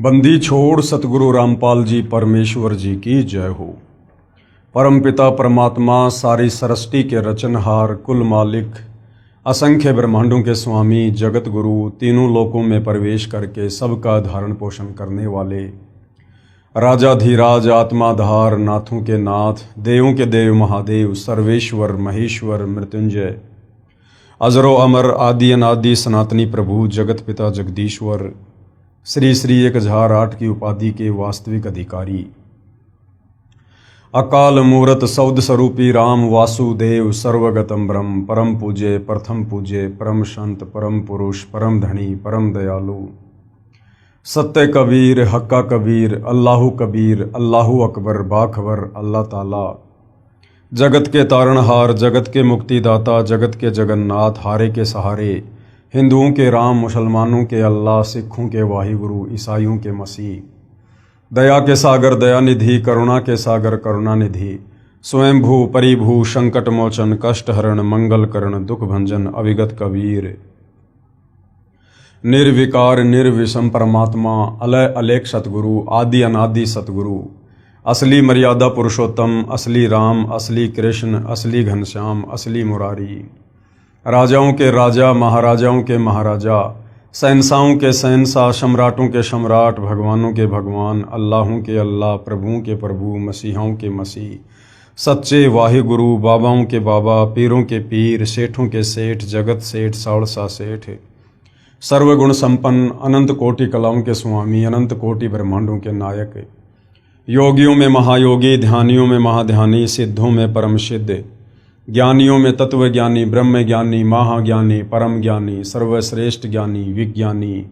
बंदी छोड़ सतगुरु रामपाल जी परमेश्वर जी की जय हो। परमपिता परमात्मा सारी सृष्टि के रचनहार, कुल मालिक, असंख्य ब्रह्मांडों के स्वामी, जगत गुरु, तीनों लोकों में प्रवेश करके सबका धारण पोषण करने वाले राजाधिराज, आत्माधार, नाथों के नाथ, देवों के देव महादेव, सर्वेश्वर, महेश्वर, मृत्युंजय, अजरो अमर, आदि अनादि, सनातनी प्रभु, जगत पिता जगदीश्वर, श्री श्री 1008 की उपाधि के वास्तविक अधिकारी, अकाल मूरत सौद स्वरूपी राम वासुदेव, सर्वगतम ब्रह्म, परम पूज्य, प्रथम पूज्य, परम संत, परम पुरुष, परम धनी, परम दयालु, सत्य कबीर, हक्का कबीर, अल्लाहु कबीर, अल्लाहु अकबर, बाखबर, अल्लाह ताला, जगत के तारणहार, जगत के मुक्तिदाता, जगत के जगन्नाथ, हारे के सहारे, हिंदुओं के राम, मुसलमानों के अल्लाह, सिखों के वाहिगुरु, ईसाइयों के मसीह, दया के सागर दयानिधि, करुणा के सागर करुणानिधि, स्वयंभू परिभू, संकट मोचन, कष्ट हरण, मंगल करण, दुख भंजन, अविगत कबीर, निर्विकार निर्विषम परमात्मा, अलय अलेख सतगुरु, आदि अनादि सतगुरु, असली मर्यादा पुरुषोत्तम, असली राम, असली कृष्ण, असली घनश्याम, असली मुरारी, राजाओं के राजा, महाराजाओं के महाराजा, शहंशाहों के शहंशाह, सम्राटों के सम्राट, भगवानों के भगवान, अल्लाहों के अल्लाह, प्रभुओं के प्रभु, मसीहों के मसीह, सच्चे वाहिगुरु, बाबाओं के बाबा, पीरों के पीर, सेठों के सेठ, जगत सेठ, साड़सा सेठ, सर्वगुण संपन्न, अनंत कोटि कलाओं के स्वामी, अनंत कोटि ब्रह्मांडों के नायक, योगियों में महायोगी, ध्यानियों में महाध्यानी, सिद्धों में परम सिद्ध, ज्ञानियों में तत्व ज्ञानी, ब्रह्म ज्ञानी, महाज्ञानी, परम ज्ञानी, सर्वश्रेष्ठ ज्ञानी, विज्ञानी,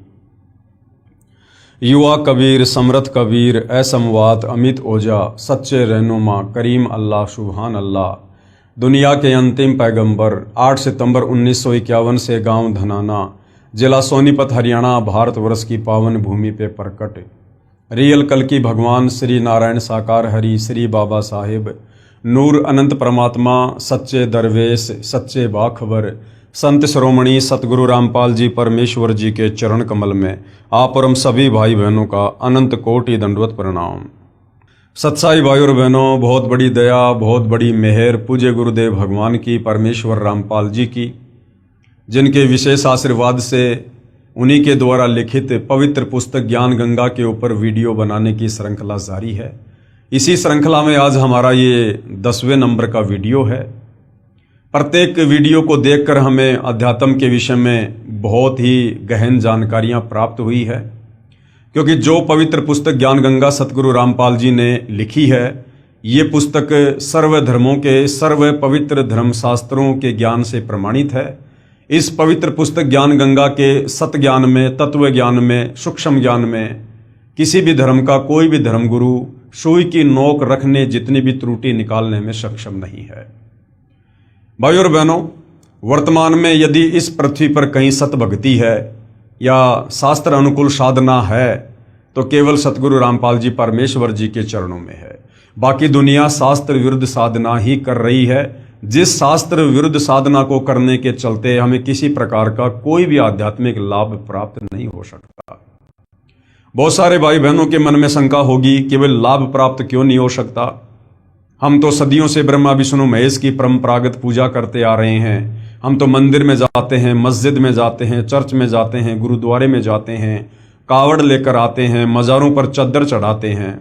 युवा कबीर, समर्थ कबीर, असमवात, अमित ओजा, सच्चे रहनुमा, करीम अल्लाह, सुभान अल्लाह, दुनिया के अंतिम पैगंबर, 8 सितंबर 1951 से गांव धनाना, जिला सोनीपत, हरियाणा, भारतवर्ष की पावन भूमि पे प्रकट, रियल कल की भगवान श्री नारायण साकार हरि, श्री बाबा साहेब, नूर अनंत परमात्मा, सच्चे दरवेश, सच्चे बाखबर, संत श्रोमणी सतगुरु रामपाल जी परमेश्वर जी के चरण कमल में आप और हम सभी भाई बहनों का अनंत कोटि दंडवत प्रणाम। सत्साई भाई और बहनों, बहुत बड़ी दया, बहुत बड़ी मेहर पूज्य गुरुदेव भगवान की, परमेश्वर रामपाल जी की, जिनके विशेष आशीर्वाद से उन्हीं के द्वारा लिखित पवित्र पुस्तक ज्ञान गंगा के ऊपर वीडियो बनाने की श्रृंखला जारी है। इसी श्रृंखला में आज हमारा ये 10वें नंबर का वीडियो है। प्रत्येक वीडियो को देखकर हमें अध्यात्म के विषय में बहुत ही गहन जानकारियां प्राप्त हुई है, क्योंकि जो पवित्र पुस्तक ज्ञान गंगा सतगुरु रामपाल जी ने लिखी है, ये पुस्तक सर्व धर्मों के, सर्व पवित्र धर्मशास्त्रों के ज्ञान से प्रमाणित है। इस पवित्र पुस्तक ज्ञान गंगा के सत ज्ञान में, तत्व ज्ञान में, सूक्ष्म ज्ञान में किसी भी धर्म का कोई भी धर्मगुरु सुई की नोक रखने जितनी भी त्रुटि निकालने में सक्षम नहीं है। भाई और बहनों, वर्तमान में यदि इस पृथ्वी पर कहीं सत भक्ति है या शास्त्र अनुकूल साधना है तो केवल सतगुरु रामपाल जी परमेश्वर जी के चरणों में है। बाकी दुनिया शास्त्र विरुद्ध साधना ही कर रही है, जिस शास्त्र विरुद्ध साधना को करने के चलते हमें किसी प्रकार का कोई भी आध्यात्मिक लाभ प्राप्त नहीं हो सकता। बहुत सारे भाई बहनों के मन में शंका होगी कि वे लाभ प्राप्त क्यों नहीं हो सकता। हम तो सदियों से ब्रह्मा विष्णु महेश की परंपरागत पूजा करते आ रहे हैं। हम तो मंदिर में जाते हैं, मस्जिद में जाते हैं, चर्च में जाते हैं, गुरुद्वारे में जाते हैं, कावड़ लेकर आते हैं, मज़ारों पर चद्दर चढ़ाते हैं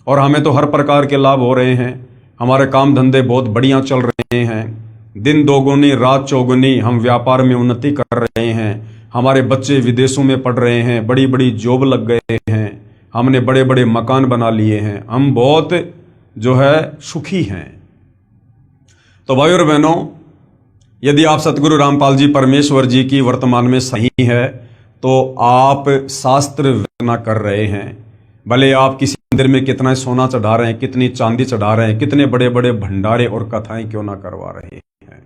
और हमें तो हर प्रकार के लाभ हो रहे हैं। हमारे काम धंधे बहुत बढ़िया चल रहे हैं, दिन दोगुनी रात चौगुनी, हम व्यापार में उन्नति कर रहे हैं, हमारे बच्चे विदेशों में पढ़ रहे हैं, बड़ी बड़ी जॉब लग गए हैं, हमने बड़े बड़े मकान बना लिए हैं, हम बहुत जो है सुखी हैं। तो भाई और बहनों, यदि आप सतगुरु रामपाल जी परमेश्वर जी की वर्तमान में सही है तो आप शास्त्र वेदना कर रहे हैं। भले आप किसी मंदिर में कितना सोना चढ़ा रहे हैं, कितनी चांदी चढ़ा रहे हैं, कितने बड़े बड़े भंडारे और कथाएं क्यों ना करवा रहे हैं,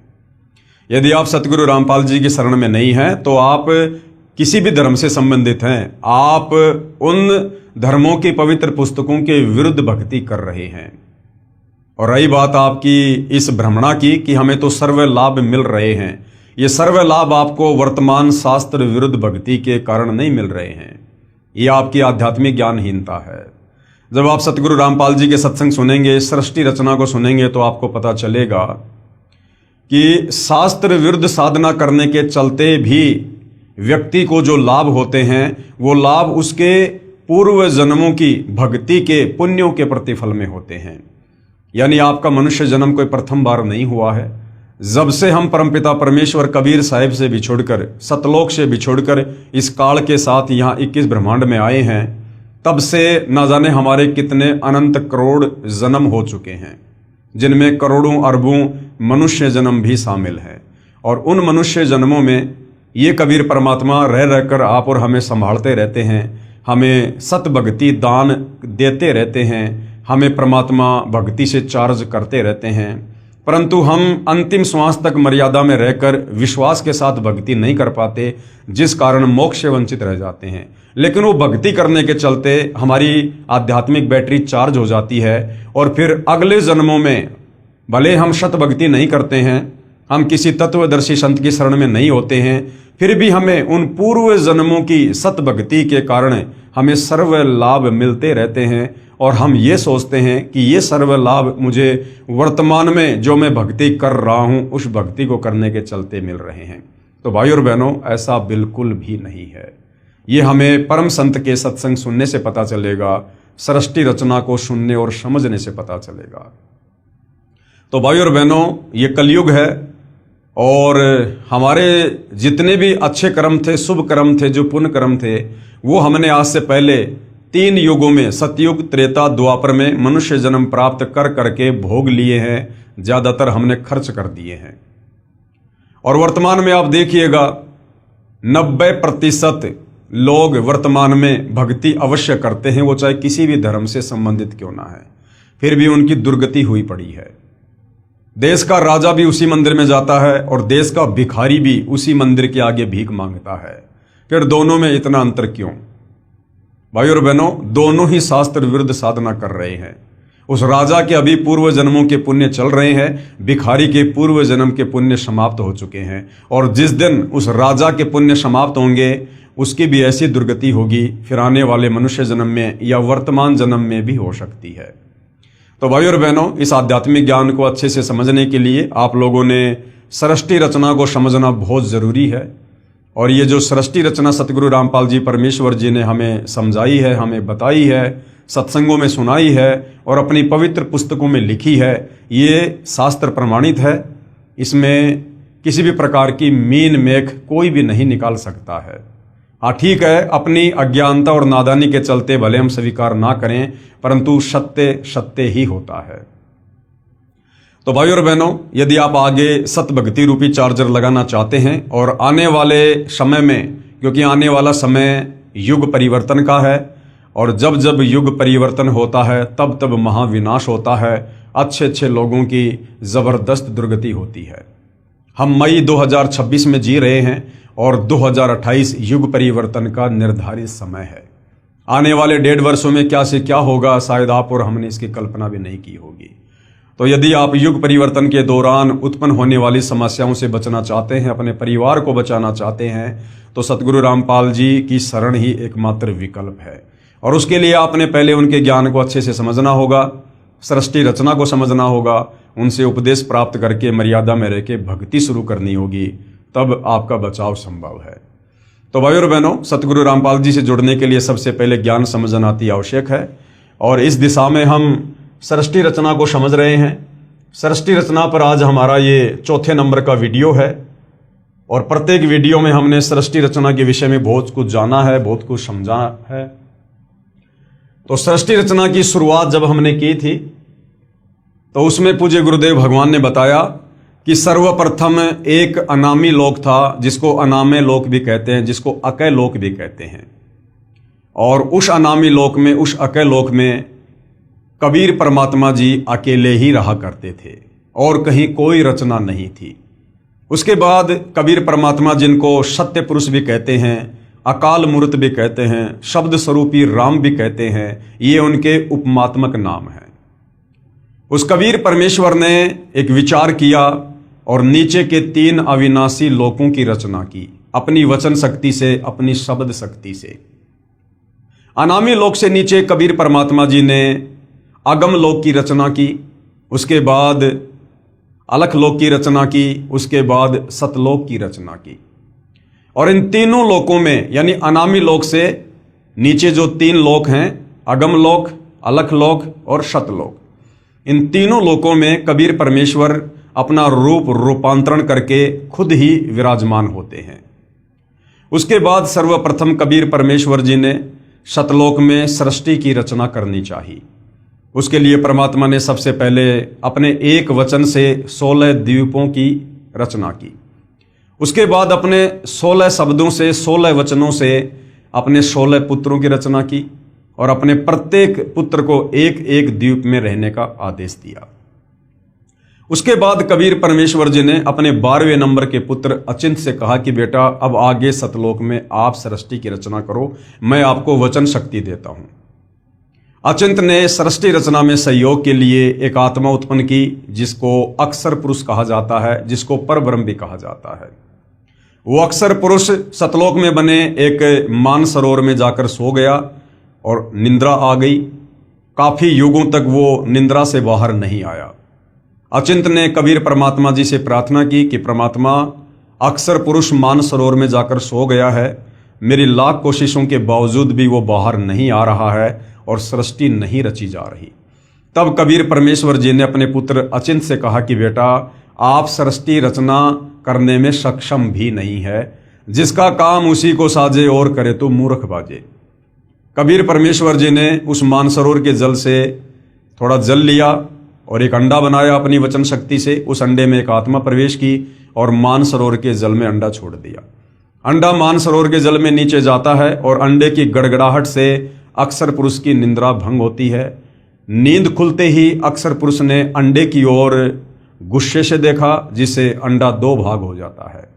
यदि आप सतगुरु रामपाल जी की शरण में नहीं हैं तो आप किसी भी धर्म से संबंधित हैं, आप उन धर्मों की पवित्र पुस्तकों के विरुद्ध भक्ति कर रहे हैं। और रही बात आपकी इस भ्रमणा की कि हमें तो सर्व लाभ मिल रहे हैं, ये सर्व लाभ आपको वर्तमान शास्त्र विरुद्ध भक्ति के कारण नहीं मिल रहे हैं। ये आपकी आध्यात्मिक ज्ञानहीनता है। जब आप सतगुरु रामपाल जी के सत्संग सुनेंगे, सृष्टि रचना को सुनेंगे, तो आपको पता चलेगा कि शास्त्र विरुद्ध साधना करने के चलते भी व्यक्ति को जो लाभ होते हैं वो लाभ उसके पूर्व जन्मों की भक्ति के पुण्यों के प्रतिफल में होते हैं। यानी आपका मनुष्य जन्म कोई प्रथम बार नहीं हुआ है। जब से हम परमपिता परमेश्वर कबीर साहिब से बिछुड़कर, सतलोक से बिछुड़कर इस काल के साथ यहाँ 21 ब्रह्मांड में आए हैं, तब से न जाने हमारे कितने अनंत करोड़ जन्म हो चुके हैं, जिनमें करोड़ों अरबों मनुष्य जन्म भी शामिल हैं। और उन मनुष्य जन्मों में ये कबीर परमात्मा रह रहकर आप और हमें संभालते रहते हैं, हमें सत भक्ति दान देते रहते हैं, हमें परमात्मा भक्ति से चार्ज करते रहते हैं। परंतु हम अंतिम श्वास तक मर्यादा में रहकर विश्वास के साथ भक्ति नहीं कर पाते, जिस कारण मोक्ष से वंचित रह जाते हैं। लेकिन वो भक्ति करने के चलते हमारी आध्यात्मिक बैटरी चार्ज हो जाती है और फिर अगले जन्मों में भले हम शत भक्ति नहीं करते हैं, हम किसी तत्वदर्शी संत की शरण में नहीं होते हैं, फिर भी हमें उन पूर्व जन्मों की सत भक्ति के कारण हमें सर्व लाभ मिलते रहते हैं और हम ये सोचते हैं कि ये सर्व लाभ मुझे वर्तमान में जो मैं भक्ति कर रहा हूं उस भक्ति को करने के चलते मिल रहे हैं। तो भाई और बहनों, ऐसा बिल्कुल भी नहीं है। ये हमें परम संत के सत्संग सुनने से पता चलेगा, सृष्टि रचना को सुनने और समझने से पता चलेगा। तो भाई और बहनों, ये कलयुग है और हमारे जितने भी अच्छे कर्म थे, शुभ कर्म थे, जो पुण्य कर्म थे, वो हमने आज से पहले 3 युगों में, सतयुग, त्रेता, द्वापर में मनुष्य जन्म प्राप्त कर करके भोग लिए हैं। ज्यादातर हमने खर्च कर दिए हैं और वर्तमान में आप देखिएगा 90% लोग वर्तमान में भक्ति अवश्य करते हैं, वो चाहे किसी भी धर्म से संबंधित क्यों ना है, फिर भी उनकी दुर्गति हुई पड़ी है। देश का राजा भी उसी मंदिर में जाता है और देश का भिखारी भी उसी मंदिर के आगे भीख मांगता है। फिर दोनों में इतना अंतर क्यों? भाई और बहनों, दोनों ही शास्त्र विरुद्ध साधना कर रहे हैं। उस राजा के अभी पूर्व जन्मों के पुण्य चल रहे हैं, भिखारी के पूर्व जन्म के पुण्य समाप्त हो चुके हैं और जिस दिन उस राजा के पुण्य समाप्त होंगे उसकी भी ऐसी दुर्गति होगी, फिर आने वाले मनुष्य जन्म में या वर्तमान जन्म में भी हो सकती है। तो भाई और बहनों, इस आध्यात्मिक ज्ञान को अच्छे से समझने के लिए आप लोगों ने सृष्टि रचना को समझना बहुत ज़रूरी है। और ये जो सृष्टि रचना सतगुरु रामपाल जी परमेश्वर जी ने हमें समझाई है, हमें बताई है, सत्संगों में सुनाई है और अपनी पवित्र पुस्तकों में लिखी है, ये शास्त्र प्रमाणित है। इसमें किसी भी प्रकार की मीन मेख कोई भी नहीं निकाल सकता है। हाँ ठीक है, अपनी अज्ञानता और नादानी के चलते भले हम स्वीकार ना करें, परंतु सत्य सत्य ही होता है। तो भाई और बहनों, यदि आप आगे सत भक्ति रूपी चार्जर लगाना चाहते हैं और आने वाले समय में, क्योंकि आने वाला समय युग परिवर्तन का है और जब जब युग परिवर्तन होता है तब तब महाविनाश होता है, अच्छे अच्छे लोगों की जबरदस्त दुर्गति होती है। हम मई 2026 में जी रहे हैं और 2028 युग परिवर्तन का निर्धारित समय है। आने वाले 1.5 वर्षों में क्या से क्या होगा, शायद आप और हमने इसकी कल्पना भी नहीं की होगी। तो यदि आप युग परिवर्तन के दौरान उत्पन्न होने वाली समस्याओं से बचना चाहते हैं, अपने परिवार को बचाना चाहते हैं, तो सतगुरु रामपाल जी की शरण ही एकमात्र विकल्प है। और उसके लिए आपने पहले उनके ज्ञान को अच्छे से समझना होगा, सृष्टि रचना को समझना होगा, उनसे उपदेश प्राप्त करके मर्यादा में रह के भक्ति शुरू करनी होगी, तब आपका बचाव संभव है। तो भाई और बहनों, सतगुरु रामपाल जी से जुड़ने के लिए सबसे पहले ज्ञान समझना अति आवश्यक है और इस दिशा में हम सृष्टि रचना को समझ रहे हैं। सृष्टि रचना पर आज हमारा ये 4थे नंबर का वीडियो है और प्रत्येक वीडियो में हमने सृष्टि रचना के विषय में बहुत कुछ जाना है, बहुत कुछ समझा है। तो सृष्टि रचना की शुरुआत जब हमने की थी तो उसमें पूज्य गुरुदेव भगवान ने बताया कि सर्वप्रथम एक अनामी लोक था, जिसको अनामे लोक भी कहते हैं, जिसको अकय लोक भी कहते हैं। और उस अनामी लोक में, उस अकय लोक में कबीर परमात्मा जी अकेले ही रहा करते थे और कहीं कोई रचना नहीं थी। उसके बाद कबीर परमात्मा, जिनको सत्य पुरुष भी कहते हैं, अकाल मूर्त भी कहते हैं, शब्द स्वरूपी राम भी कहते हैं, ये उनके उपमात्मक नाम हैं। उस कबीर परमेश्वर ने एक विचार किया और नीचे के 3 अविनाशी लोकों की रचना की, अपनी वचन शक्ति से, अपनी शब्द शक्ति से। अनामी लोक से नीचे कबीर परमात्मा जी ने अगम लोक की रचना की, उसके बाद अलख लोक की रचना की, उसके बाद सतलोक की रचना की। और इन तीनों लोकों में यानी अनामी लोक से नीचे जो तीन लोक हैं, अगम लोक, अलख लोक और सतलोक, इन तीनों लोकों में कबीर परमेश्वर अपना रूपांतरण करके खुद ही विराजमान होते हैं। उसके बाद सर्वप्रथम कबीर परमेश्वर जी ने सतलोक में सृष्टि की रचना करनी चाहिए। उसके लिए परमात्मा ने सबसे पहले अपने एक वचन से 16 द्वीपों की रचना की। उसके बाद अपने 16 शब्दों से, 16 वचनों से अपने 16 पुत्रों की रचना की और अपने प्रत्येक पुत्र को एक एक द्वीप में रहने का आदेश दिया। उसके बाद कबीर परमेश्वर जी ने अपने 12वें नंबर के पुत्र अचिंत से कहा कि बेटा अब आगे सतलोक में आप सृष्टि की रचना करो, मैं आपको वचन शक्ति देता हूं। अचिंत ने सृष्टि रचना में सहयोग के लिए एक आत्मा उत्पन्न की जिसको अक्षर पुरुष कहा जाता है, जिसको परब्रह्म भी कहा जाता है। वो अक्षर पुरुष सतलोक में बने एक मानसरोवर में जाकर सो गया और निंद्रा आ गई। काफी युगों तक वो निंद्रा से बाहर नहीं आया। अचिंत ने कबीर परमात्मा जी से प्रार्थना की कि परमात्मा, अक्षर पुरुष मानसरोवर में जाकर सो गया है, मेरी लाख कोशिशों के बावजूद भी वो बाहर नहीं आ रहा है और सृष्टि नहीं रची जा रही। तब कबीर परमेश्वर जी ने अपने पुत्र अचिंत से कहा कि बेटा आप सृष्टि रचना करने में सक्षम भी नहीं है, जिसका काम उसी को साजे और करे तो मूर्ख बाजे। कबीर परमेश्वर जी ने उस मानसरोवर के जल से थोड़ा जल लिया और एक अंडा बनाया अपनी वचन शक्ति से। उस अंडे में एक आत्मा प्रवेश की और मानसरोवर के जल में अंडा छोड़ दिया। अंडा मानसरोवर के जल में नीचे जाता है और अंडे की गड़गड़ाहट से अक्षर पुरुष की निंद्रा भंग होती है। नींद खुलते ही अक्षर पुरुष ने अंडे की ओर गुस्से से देखा, जिससे अंडा 2 भाग हो जाता है।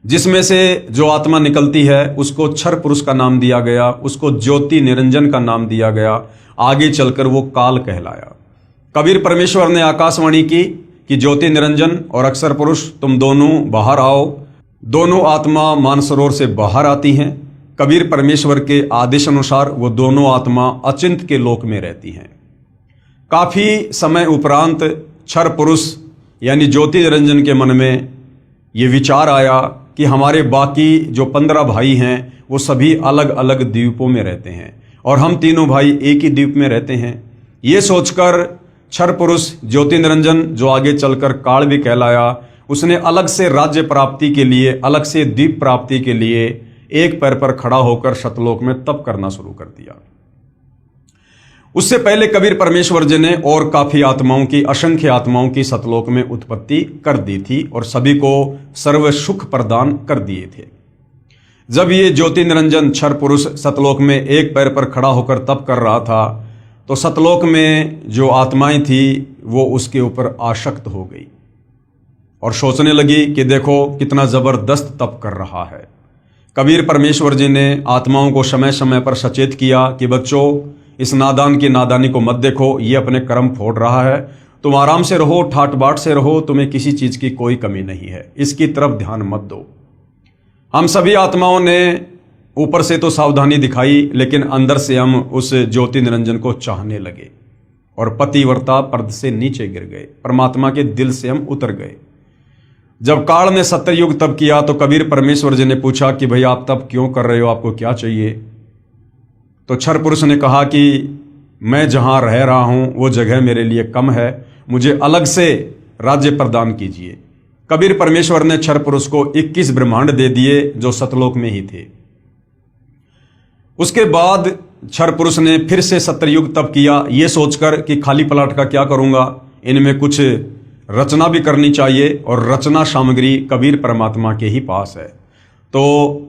जिसमें से जो आत्मा निकलती है उसको क्षर पुरुष का नाम दिया गया, उसको ज्योति निरंजन का नाम दिया गया। आगे चलकर वो काल कहलाया। कबीर परमेश्वर ने आकाशवाणी की कि ज्योति निरंजन और अक्षर पुरुष तुम दोनों बाहर आओ। दोनों आत्मा मानसरोवर से बाहर आती हैं। कबीर परमेश्वर के आदेश अनुसार वो दोनों आत्मा अचिंत के लोक में रहती हैं। काफी समय उपरांत क्षर पुरुष यानी ज्योति निरंजन के मन में ये विचार आया कि हमारे बाकी जो 15 भाई हैं वो सभी अलग अलग द्वीपों में रहते हैं और हम तीनों भाई एक ही द्वीप में रहते हैं। ये सोचकर क्षर पुरुष ज्योति निरंजन, जो आगे चलकर काल भी कहलाया, उसने अलग से राज्य प्राप्ति के लिए, अलग से द्वीप प्राप्ति के लिए एक पैर पर खड़ा होकर सतलोक में तप करना शुरू कर दिया। उससे पहले कबीर परमेश्वर जी ने और काफी आत्माओं की, असंख्य आत्माओं की सतलोक में उत्पत्ति कर दी थी और सभी को सर्व सुख प्रदान कर दिए थे। जब ये ज्योति निरंजन क्षर पुरुष सतलोक में एक पैर पर खड़ा होकर तप कर रहा था तो सतलोक में जो आत्माएं थी वो उसके ऊपर आसक्त हो गई और सोचने लगी कि देखो कितना जबरदस्त तप कर रहा है। कबीर परमेश्वर जी ने आत्माओं को समय समय पर सचेत किया कि बच्चों, इस नादान की नादानी को मत देखो, ये अपने कर्म फोड़ रहा है, तुम आराम से रहो, ठाट बाट से रहो, तुम्हें किसी चीज की कोई कमी नहीं है, इसकी तरफ ध्यान मत दो। हम सभी आत्माओं ने ऊपर से तो सावधानी दिखाई, लेकिन अंदर से हम उस ज्योति निरंजन को चाहने लगे और पतिव्रता पर्द से नीचे गिर गए, परमात्मा के दिल से हम उतर गए। जब काल ने सत्ययुग तप किया तो कबीर परमेश्वर जी ने पूछा कि भाई आप तप क्यों कर रहे हो, आपको क्या चाहिए? तो क्षर पुरुष ने कहा कि मैं जहां रह रहा हूं वो जगह मेरे लिए कम है, मुझे अलग से राज्य प्रदान कीजिए। कबीर परमेश्वर ने क्षर पुरुष को 21 ब्रह्मांड दे दिए जो सतलोक में ही थे। उसके बाद क्षर पुरुष ने फिर से सत्ययुग तप किया, ये सोचकर कि खाली पलाट का क्या करूंगा, इनमें कुछ रचना भी करनी चाहिए और रचना सामग्री कबीर परमात्मा के ही पास है। तो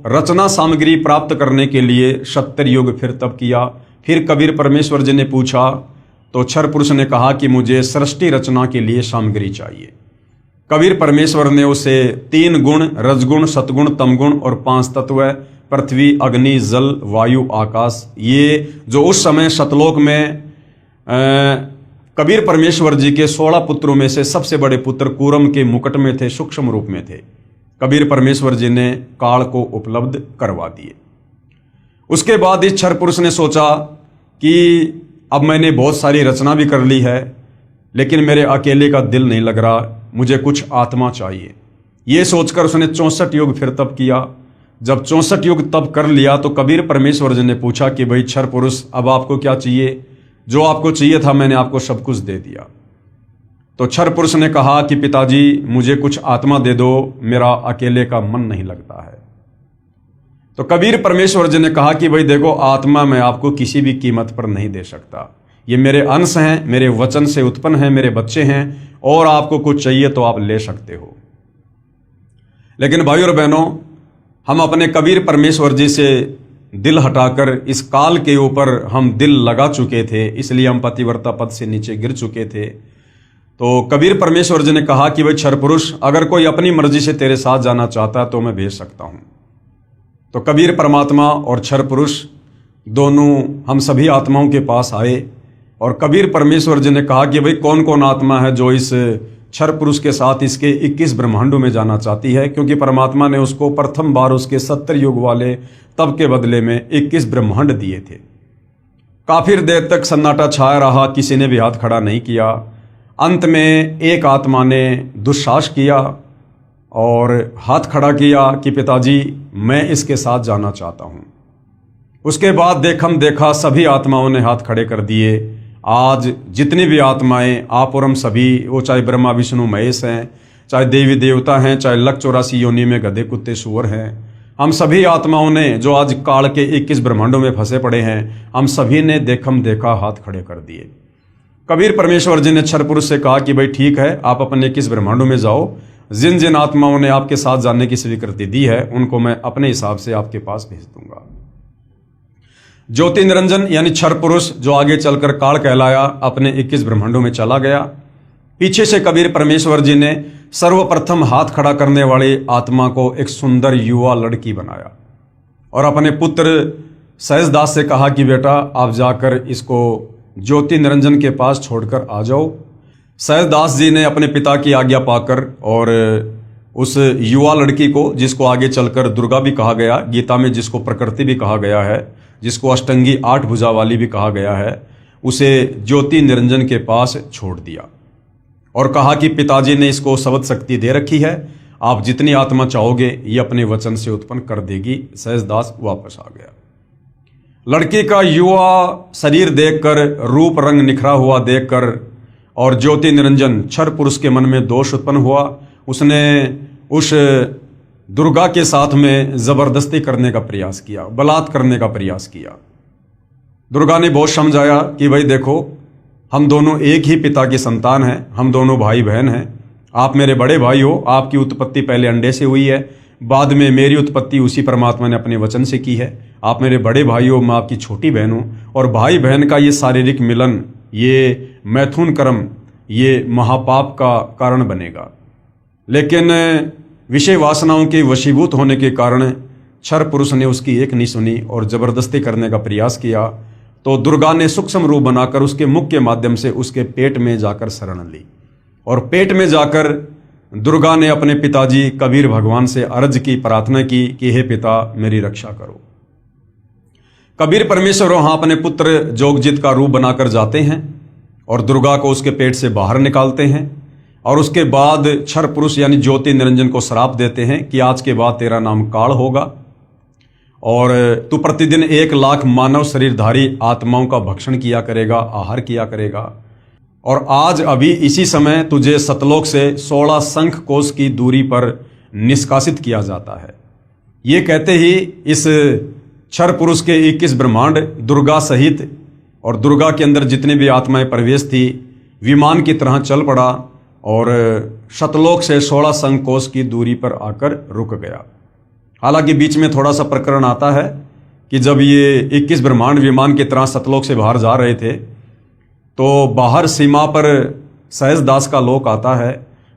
रचना सामग्री प्राप्त करने के लिए सत्ययुग फिर तप किया। फिर कबीर परमेश्वर जी ने पूछा तो क्षर पुरुष ने कहा कि मुझे सृष्टि रचना के लिए सामग्री चाहिए। कबीर परमेश्वर ने उसे 3 गुण, रजगुण, सतगुण, तमगुण और 5 तत्व, पृथ्वी, अग्नि, जल, वायु, आकाश, ये जो उस समय सतलोक में कबीर परमेश्वर जी के 16 पुत्रों में से सबसे बड़े पुत्र कूरम के मुकुट में थे, सूक्ष्म रूप में थे, कबीर परमेश्वर जी ने काल को उपलब्ध करवा दिए। उसके बाद इस क्षर पुरुष ने सोचा कि अब मैंने बहुत सारी रचना भी कर ली है, लेकिन मेरे अकेले का दिल नहीं लग रहा, मुझे कुछ आत्मा चाहिए। ये सोचकर उसने 64 युग फिर तप किया। जब 64 युग तप कर लिया तो कबीर परमेश्वर जी ने पूछा कि भाई क्षर पुरुष, अब आपको क्या चाहिए? जो आपको चाहिए था मैंने आपको सब कुछ दे दिया। तो क्षर पुरुष ने कहा कि पिताजी, मुझे कुछ आत्मा दे दो, मेरा अकेले का मन नहीं लगता है। तो कबीर परमेश्वर जी ने कहा कि भाई देखो, आत्मा मैं आपको किसी भी कीमत पर नहीं दे सकता, ये मेरे अंश हैं, मेरे वचन से उत्पन्न हैं, मेरे बच्चे हैं, और आपको कुछ चाहिए तो आप ले सकते हो। लेकिन भाइयों और बहनों, हम अपने कबीर परमेश्वर जी से दिल हटाकर इस काल के ऊपर हम दिल लगा चुके थे, इसलिए हम पतिव्रता पद से नीचे गिर चुके थे। तो कबीर परमेश्वर जी ने कहा कि भाई क्षर पुरुष, अगर कोई अपनी मर्जी से तेरे साथ जाना चाहता है तो मैं भेज सकता हूं। तो कबीर परमात्मा और क्षर पुरुष दोनों हम सभी आत्माओं के पास आए, और कबीर परमेश्वर जी ने कहा कि भाई कौन कौन आत्मा है जो इस क्षर पुरुष के साथ इसके 21 ब्रह्मांडों में जाना चाहती है, क्योंकि परमात्मा ने उसको प्रथम बार उसके 70 युग वाले तप के बदले में 21 ब्रह्मांड दिए थे। काफी देर तक सन्नाटा छाया रहा, किसी ने भी हाथ खड़ा नहीं किया। अंत में एक आत्मा ने दुस्साहस किया और हाथ खड़ा किया कि पिताजी, मैं इसके साथ जाना चाहता हूं। उसके बाद देखा सभी आत्माओं ने हाथ खड़े कर दिए। आज जितनी भी आत्माएं, आप और हम सभी, वो चाहे ब्रह्मा विष्णु महेश हैं, चाहे देवी देवता हैं, चाहे लख 84 योनि में गधे कुत्ते सूअर हैं, हम सभी आत्माओं ने जो आज काल के 21 ब्रह्मांडों में फंसे पड़े हैं, हम सभी ने देखा हाथ खड़े कर दिए। कबीर परमेश्वर जी ने क्षर पुरुष से कहा कि भाई ठीक है, आप अपने 21 ब्रह्मांडों में जाओ, जिन जिन आत्माओं ने आपके साथ जाने की स्वीकृति दी है उनको मैं अपने हिसाब से आपके पास भेज दूंगा। ज्योति निरंजन यानी क्षर पुरुष, जो आगे चलकर काल कहलाया, अपने 21 ब्रह्मांडों में चला गया। पीछे से कबीर परमेश्वर जी ने सर्वप्रथम हाथ खड़ा करने वाली आत्मा को एक सुंदर युवा लड़की बनाया और अपने पुत्र सहजदास से कहा कि बेटा, आप जाकर इसको ज्योति निरंजन के पास छोड़कर आ जाओ। सहजदास जी ने अपने पिता की आज्ञा पाकर और उस युवा लड़की को, जिसको आगे चलकर दुर्गा भी कहा गया, गीता में जिसको प्रकृति भी कहा गया है, जिसको अष्टंगी 8 भुजा वाली भी कहा गया है, उसे ज्योति निरंजन के पास छोड़ दिया और कहा कि पिताजी ने इसको शब्द शक्ति दे रखी है, आप जितनी आत्मा चाहोगे ये अपने वचन से उत्पन्न कर देगी। सहजदास वापस आ गया। लड़की का युवा शरीर देखकर, रूप रंग निखरा हुआ देखकर और ज्योति निरंजन क्षर पुरुष के मन में दोष उत्पन्न हुआ। उसने उस दुर्गा के साथ में जबरदस्ती करने का प्रयास किया, बलात्कार करने का प्रयास किया। दुर्गा ने बहुत समझाया कि भाई देखो, हम दोनों एक ही पिता की संतान हैं, हम दोनों भाई बहन हैं, आप मेरे बड़े भाई हो, आपकी उत्पत्ति पहले अंडे से हुई है, बाद में मेरी उत्पत्ति उसी परमात्मा ने अपने वचन से की है। आप मेरे बड़े भाई हो, मैं आपकी छोटी बहन हूँ, और भाई बहन का ये शारीरिक मिलन, ये मैथुन कर्म, ये महापाप का कारण बनेगा। लेकिन विषय वासनाओं के वशीभूत होने के कारण क्षर पुरुष ने उसकी एक नहीं सुनी और जबरदस्ती करने का प्रयास किया। तो दुर्गा ने सूक्ष्म रूप बनाकर उसके मुख के माध्यम से उसके पेट में जाकर शरण ली और पेट में जाकर दुर्गा ने अपने पिताजी कबीर भगवान से अर्ज की, प्रार्थना की कि हे पिता, मेरी रक्षा करो। कबीर परमेश्वर वहां अपने पुत्र जोगजित का रूप बनाकर जाते हैं और दुर्गा को उसके पेट से बाहर निकालते हैं और उसके बाद क्षर पुरुष यानी ज्योति निरंजन को श्राप देते हैं कि आज के बाद तेरा नाम काल होगा और तू प्रतिदिन 1 लाख मानव शरीरधारी आत्माओं का भक्षण किया करेगा, आहार किया करेगा। और आज अभी इसी समय तुझे सतलोक से 16 शंख कोश की दूरी पर निष्कासित किया जाता है। ये कहते ही इस क्षर पुरुष के 21 ब्रह्मांड दुर्गा सहित और दुर्गा के अंदर जितने भी आत्माएं प्रवेश थी, विमान की तरह चल पड़ा और सतलोक से 16 शंख कोश की दूरी पर आकर रुक गया। हालांकि बीच में थोड़ा सा प्रकरण आता है कि जब ये 21 ब्रह्मांड विमान की तरह सतलोक से बाहर जा रहे थे तो बाहर सीमा पर सहजदास का लोक आता है।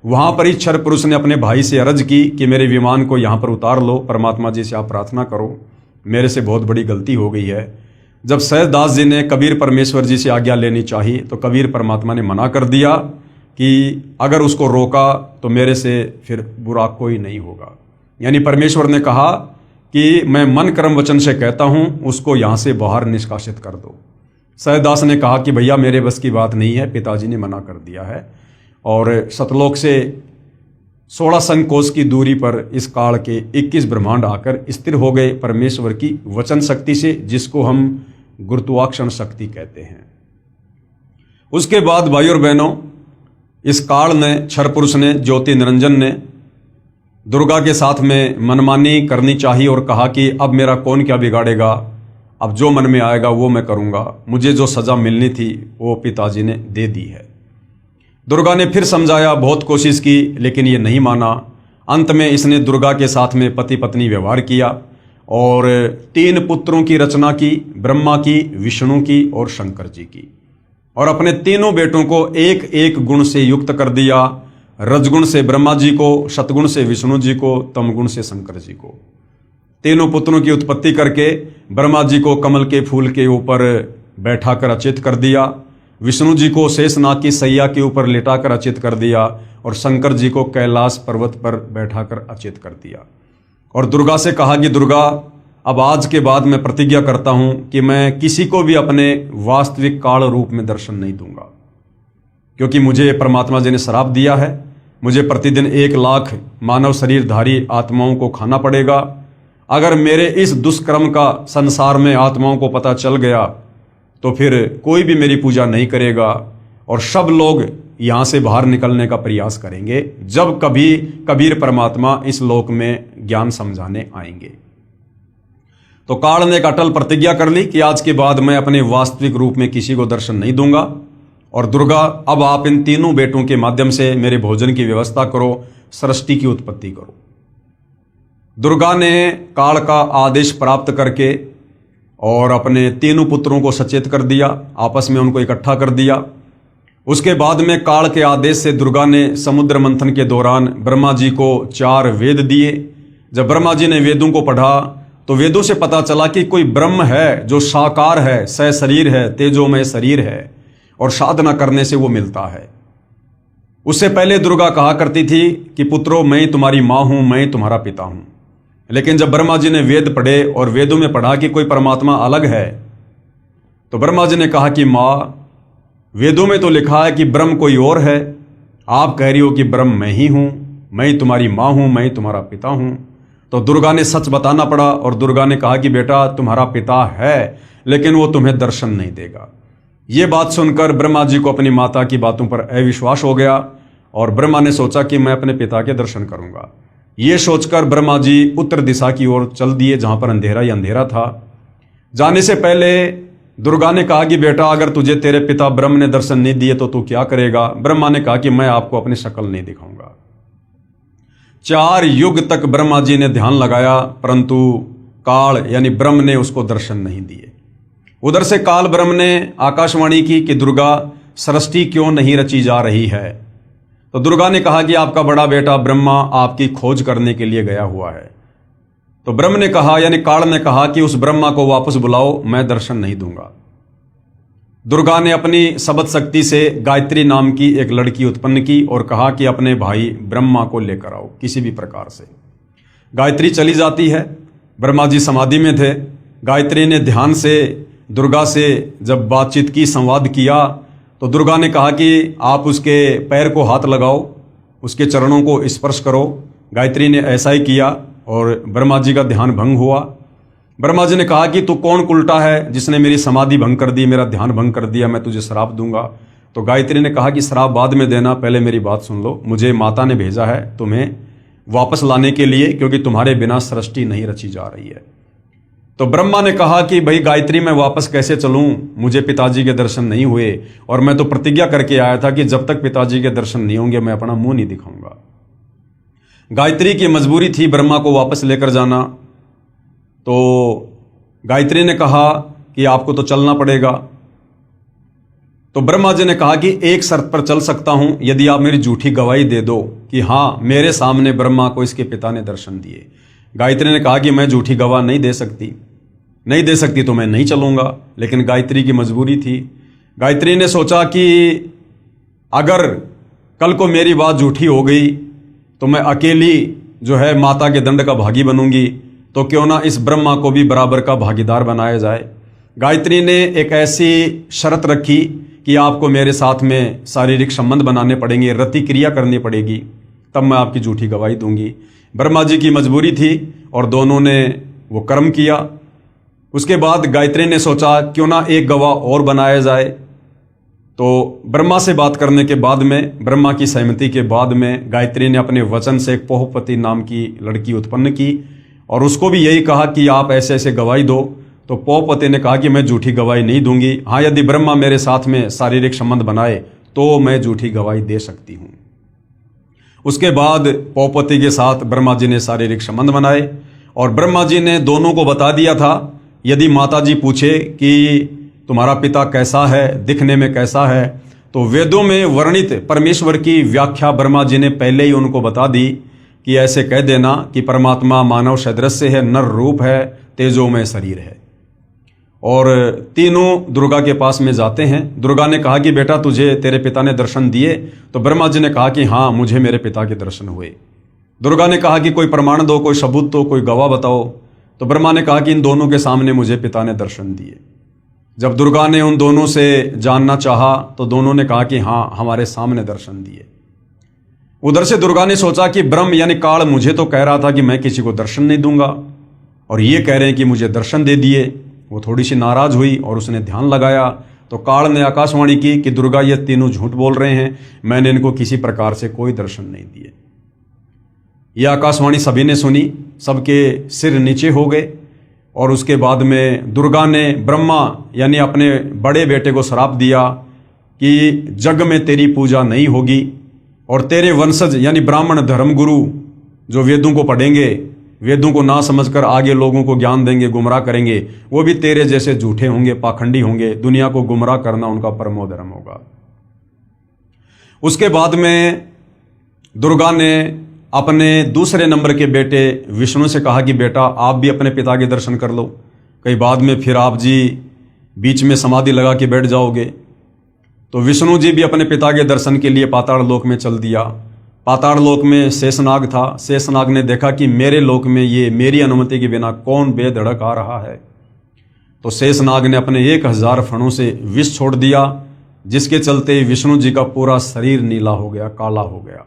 वहां पर ही क्षर पुरुष ने अपने भाई से अर्ज की कि मेरे विमान को यहाँ पर उतार लो, परमात्मा जी से आप प्रार्थना करो, मेरे से बहुत बड़ी गलती हो गई है। जब सहजदास जी ने कबीर परमेश्वर जी से आज्ञा लेनी चाहिए तो कबीर परमात्मा ने मना कर दिया कि अगर उसको रोका तो मेरे से फिर बुरा कोई नहीं होगा। यानी परमेश्वर ने कहा कि मैं मन कर्म वचन से कहता हूं, उसको यहां से बाहर निष्कासित कर दो। सहजदास ने कहा कि भैया मेरे बस की बात नहीं है, पिताजी ने मना कर दिया है। और सतलोक से 16 संकोश की दूरी पर इस काल के 21 ब्रह्मांड आकर स्थिर हो गए परमेश्वर की वचन शक्ति से, जिसको हम गुरुत्वाकर्षण शक्ति कहते हैं। उसके बाद भाई और बहनों, इस काल ने, क्षर पुरुष ने, ज्योति निरंजन ने दुर्गा के साथ में मनमानी करनी चाहिए और कहा कि अब मेरा कौन क्या बिगाड़ेगा, अब जो मन में आएगा वो मैं करूंगा, मुझे जो सजा मिलनी थी वो पिताजी ने दे दी है। दुर्गा ने फिर समझाया, बहुत कोशिश की, लेकिन ये नहीं माना। अंत में इसने दुर्गा के साथ में पति पत्नी व्यवहार किया और 3 पुत्रों की रचना की, ब्रह्मा की, विष्णु की और शंकर जी की। और अपने तीनों बेटों को एक एक गुण से युक्त कर दिया। रजगुण से ब्रह्मा जी को, सतगुण से विष्णु जी को, तमगुण से शंकर जी को। तीनों पुत्रों की उत्पत्ति करके ब्रह्मा जी को कमल के फूल के ऊपर बैठाकर अचेत कर दिया, विष्णु जी को शेषनाग की सैया के ऊपर लिटाकर अचेत कर दिया और शंकर जी को कैलाश पर्वत पर बैठाकर अचेत कर दिया। और दुर्गा से कहा कि दुर्गा, अब आज के बाद मैं प्रतिज्ञा करता हूं कि मैं किसी को भी अपने वास्तविक काल रूप में दर्शन नहीं दूंगा, क्योंकि मुझे परमात्मा जी ने श्राप दिया है। मुझे प्रतिदिन 1 लाख मानव शरीरधारी आत्माओं को खाना पड़ेगा। अगर मेरे इस दुष्कर्म का संसार में आत्माओं को पता चल गया तो फिर कोई भी मेरी पूजा नहीं करेगा और सब लोग यहां से बाहर निकलने का प्रयास करेंगे जब कभी कबीर परमात्मा इस लोक में ज्ञान समझाने आएंगे। तो काल ने एक अटल प्रतिज्ञा कर ली कि आज के बाद मैं अपने वास्तविक रूप में किसी को दर्शन नहीं दूंगा। और दुर्गा, अब आप इन तीनों बेटों के माध्यम से मेरे भोजन की व्यवस्था करो, सृष्टि की उत्पत्ति करो। दुर्गा ने काल का आदेश प्राप्त करके और अपने तीनों पुत्रों को सचेत कर दिया, आपस में उनको इकट्ठा कर दिया। उसके बाद में काल के आदेश से दुर्गा ने समुद्र मंथन के दौरान ब्रह्मा जी को 4 वेद दिए। जब ब्रह्मा जी ने वेदों को पढ़ा तो वेदों से पता चला कि कोई ब्रह्म है जो साकार है, सशरीर है, तेजोमय शरीर है और साधना करने से वो मिलता है। उससे पहले दुर्गा कहा करती थी कि पुत्रों, मैं तुम्हारी माँ हूं, मैं तुम्हारा पिता हूं। लेकिन जब ब्रह्मा जी ने वेद पढ़े और वेदों में पढ़ा कि कोई परमात्मा अलग है, तो ब्रह्मा जी ने कहा कि माँ, वेदों में तो लिखा है कि ब्रह्म कोई और है, आप कह रही हो कि ब्रह्म मैं ही हूं, मैं तुम्हारी माँ हूं, मैं तुम्हारा पिता हूं। तो दुर्गा ने सच बताना पड़ा और दुर्गा ने कहा कि बेटा, तुम्हारा पिता है लेकिन वो तुम्हें दर्शन नहीं देगा। ये बात सुनकर ब्रह्मा जी को अपनी माता की बातों पर अविश्वास हो गया और ब्रह्मा ने सोचा कि मैं अपने पिता के दर्शन करूंगा। ये सोचकर ब्रह्मा जी उत्तर दिशा की ओर चल दिए, जहां पर अंधेरा ही अंधेरा था। जाने से पहले दुर्गा ने कहा कि बेटा, अगर तुझे तेरे पिता ब्रह्म ने दर्शन नहीं दिए तो तू क्या करेगा? ब्रह्मा ने कहा कि मैं आपको अपनी शक्ल नहीं दिखाऊंगा। 4 युग तक ब्रह्मा जी ने ध्यान लगाया, परंतु काल यानी ब्रह्म ने उसको दर्शन नहीं दिए। उधर से काल ब्रह्म ने आकाशवाणी की कि दुर्गा, सृष्टि क्यों नहीं रची जा रही है? तो दुर्गा ने कहा कि आपका बड़ा बेटा ब्रह्मा आपकी खोज करने के लिए गया हुआ है। तो ब्रह्म ने कहा, यानी काल ने कहा कि उस ब्रह्मा को वापस बुलाओ, मैं दर्शन नहीं दूंगा। दुर्गा ने अपनी शब्द शक्ति से गायत्री नाम की एक लड़की उत्पन्न की और कहा कि अपने भाई ब्रह्मा को लेकर आओ किसी भी प्रकार से। गायत्री चली जाती है। ब्रह्मा जी समाधि में थे। गायत्री ने ध्यान से दुर्गा से जब बातचीत की, संवाद किया, तो दुर्गा ने कहा कि आप उसके पैर को हाथ लगाओ, उसके चरणों को स्पर्श करो। गायत्री ने ऐसा ही किया और ब्रह्मा जी का ध्यान भंग हुआ। ब्रह्मा जी ने कहा कि तू कौन उल्टा है जिसने मेरी समाधि भंग कर दी, मेरा ध्यान भंग कर दिया, मैं तुझे श्राप दूंगा। तो गायत्री ने कहा कि श्राप बाद में देना, पहले मेरी बात सुन लो। मुझे माता ने भेजा है तुम्हें वापस लाने के लिए, क्योंकि तुम्हारे बिना सृष्टि नहीं रची जा रही है। तो ब्रह्मा ने कहा कि भाई गायत्री, मैं वापस कैसे चलूं? मुझे पिताजी के दर्शन नहीं हुए और मैं तो प्रतिज्ञा करके आया था कि जब तक पिताजी के दर्शन नहीं होंगे मैं अपना मुंह नहीं दिखाऊंगा। गायत्री की मजबूरी थी ब्रह्मा को वापस लेकर जाना। तो गायत्री ने कहा कि आपको तो चलना पड़ेगा। तो ब्रह्मा जी ने कहा कि एक शर्त पर चल सकता हूं, यदि आप मेरी झूठी गवाही दे दो कि हाँ, मेरे सामने ब्रह्मा को इसके पिता ने दर्शन दिए। गायत्री ने कहा कि मैं झूठी गवाह नहीं दे सकती तो मैं नहीं चलूंगा। लेकिन गायत्री की मजबूरी थी। गायत्री ने सोचा कि अगर कल को मेरी बात झूठी हो गई तो मैं अकेली जो है माता के दंड का भागी बनूंगी। तो क्यों ना इस ब्रह्मा को भी बराबर का भागीदार बनाया जाए। गायत्री ने एक ऐसी शर्त रखी कि आपको मेरे साथ में शारीरिक संबंध बनाने पड़ेंगे, रति क्रिया करनी पड़ेगी, तब मैं आपकी झूठी गवाही दूंगी। ब्रह्मा जी की मजबूरी थी और दोनों ने वो कर्म किया। उसके बाद गायत्री ने सोचा क्यों ना एक गवाह और बनाया जाए। तो ब्रह्मा से बात करने के बाद में, ब्रह्मा की सहमति के बाद में, गायत्री ने अपने वचन से एक पोहपति नाम की लड़की उत्पन्न की और उसको भी यही कहा कि आप ऐसे ऐसे गवाही दो। तो पोहपति ने कहा कि मैं झूठी गवाही नहीं दूंगी, हाँ यदि ब्रह्मा मेरे साथ में शारीरिक संबंध बनाए तो मैं झूठी गवाही दे सकती हूँ। उसके बाद पोहपति के साथ ब्रह्मा जी ने शारीरिक संबंध बनाए और ब्रह्मा जी ने दोनों को बता दिया था, यदि माता जी पूछे कि तुम्हारा पिता कैसा है, दिखने में कैसा है, तो वेदों में वर्णित परमेश्वर की व्याख्या ब्रह्मा जी ने पहले ही उनको बता दी कि ऐसे कह देना कि परमात्मा मानव सदृश है, नर रूप है, तेजोमय शरीर है। और तीनों दुर्गा के पास में जाते हैं। दुर्गा ने कहा कि बेटा तुझे तेरे पिता ने दर्शन दिए? तो ब्रह्मा जी ने कहा कि हाँ मुझे मेरे पिता के दर्शन हुए। दुर्गा ने कहा कि कोई प्रमाण दो, कोई सबूत दो, कोई गवाह बताओ। तो ब्रह्मा ने कहा कि इन दोनों के सामने मुझे पिता ने दर्शन दिए। जब दुर्गा ने उन दोनों से जानना चाहा तो दोनों ने कहा कि हाँ हमारे सामने दर्शन दिए। उधर से दुर्गा ने सोचा कि ब्रह्म यानी काल मुझे तो कह रहा था कि मैं किसी को दर्शन नहीं दूंगा और ये कह रहे हैं कि मुझे दर्शन दे दिए। वो थोड़ी सी नाराज हुई और उसने ध्यान लगाया तो काल ने आकाशवाणी की कि दुर्गा ये तीनों झूठ बोल रहे हैं, मैंने इनको किसी प्रकार से कोई दर्शन नहीं दिए। यह आकाशवाणी सभी ने सुनी, सबके सिर नीचे हो गए और उसके बाद में दुर्गा ने ब्रह्मा यानी अपने बड़े बेटे को श्राप दिया कि जग में तेरी पूजा नहीं होगी और तेरे वंशज यानी ब्राह्मण धर्मगुरु जो वेदों को पढ़ेंगे, वेदों को ना समझकर आगे लोगों को ज्ञान देंगे, गुमराह करेंगे, वो भी तेरे जैसे झूठे होंगे, पाखंडी होंगे। दुनिया को गुमराह करना उनका परमो धर्म होगा। उसके बाद में दुर्गा ने अपने दूसरे नंबर के बेटे विष्णु से कहा कि बेटा आप भी अपने पिता के दर्शन कर लो, कहीं बाद में फिर आप जी बीच में समाधि लगा के बैठ जाओगे। तो विष्णु जी भी अपने पिता के दर्शन के लिए पाताल लोक में चल दिया। पाताल लोक में शेषनाग था। शेषनाग ने देखा कि मेरे लोक में ये मेरी अनुमति के बिना कौन बेधड़क आ रहा है। तो शेषनाग ने अपने 1000 फणों से विष छोड़ दिया, जिसके चलते विष्णु जी का पूरा शरीर नीला हो गया, काला हो गया।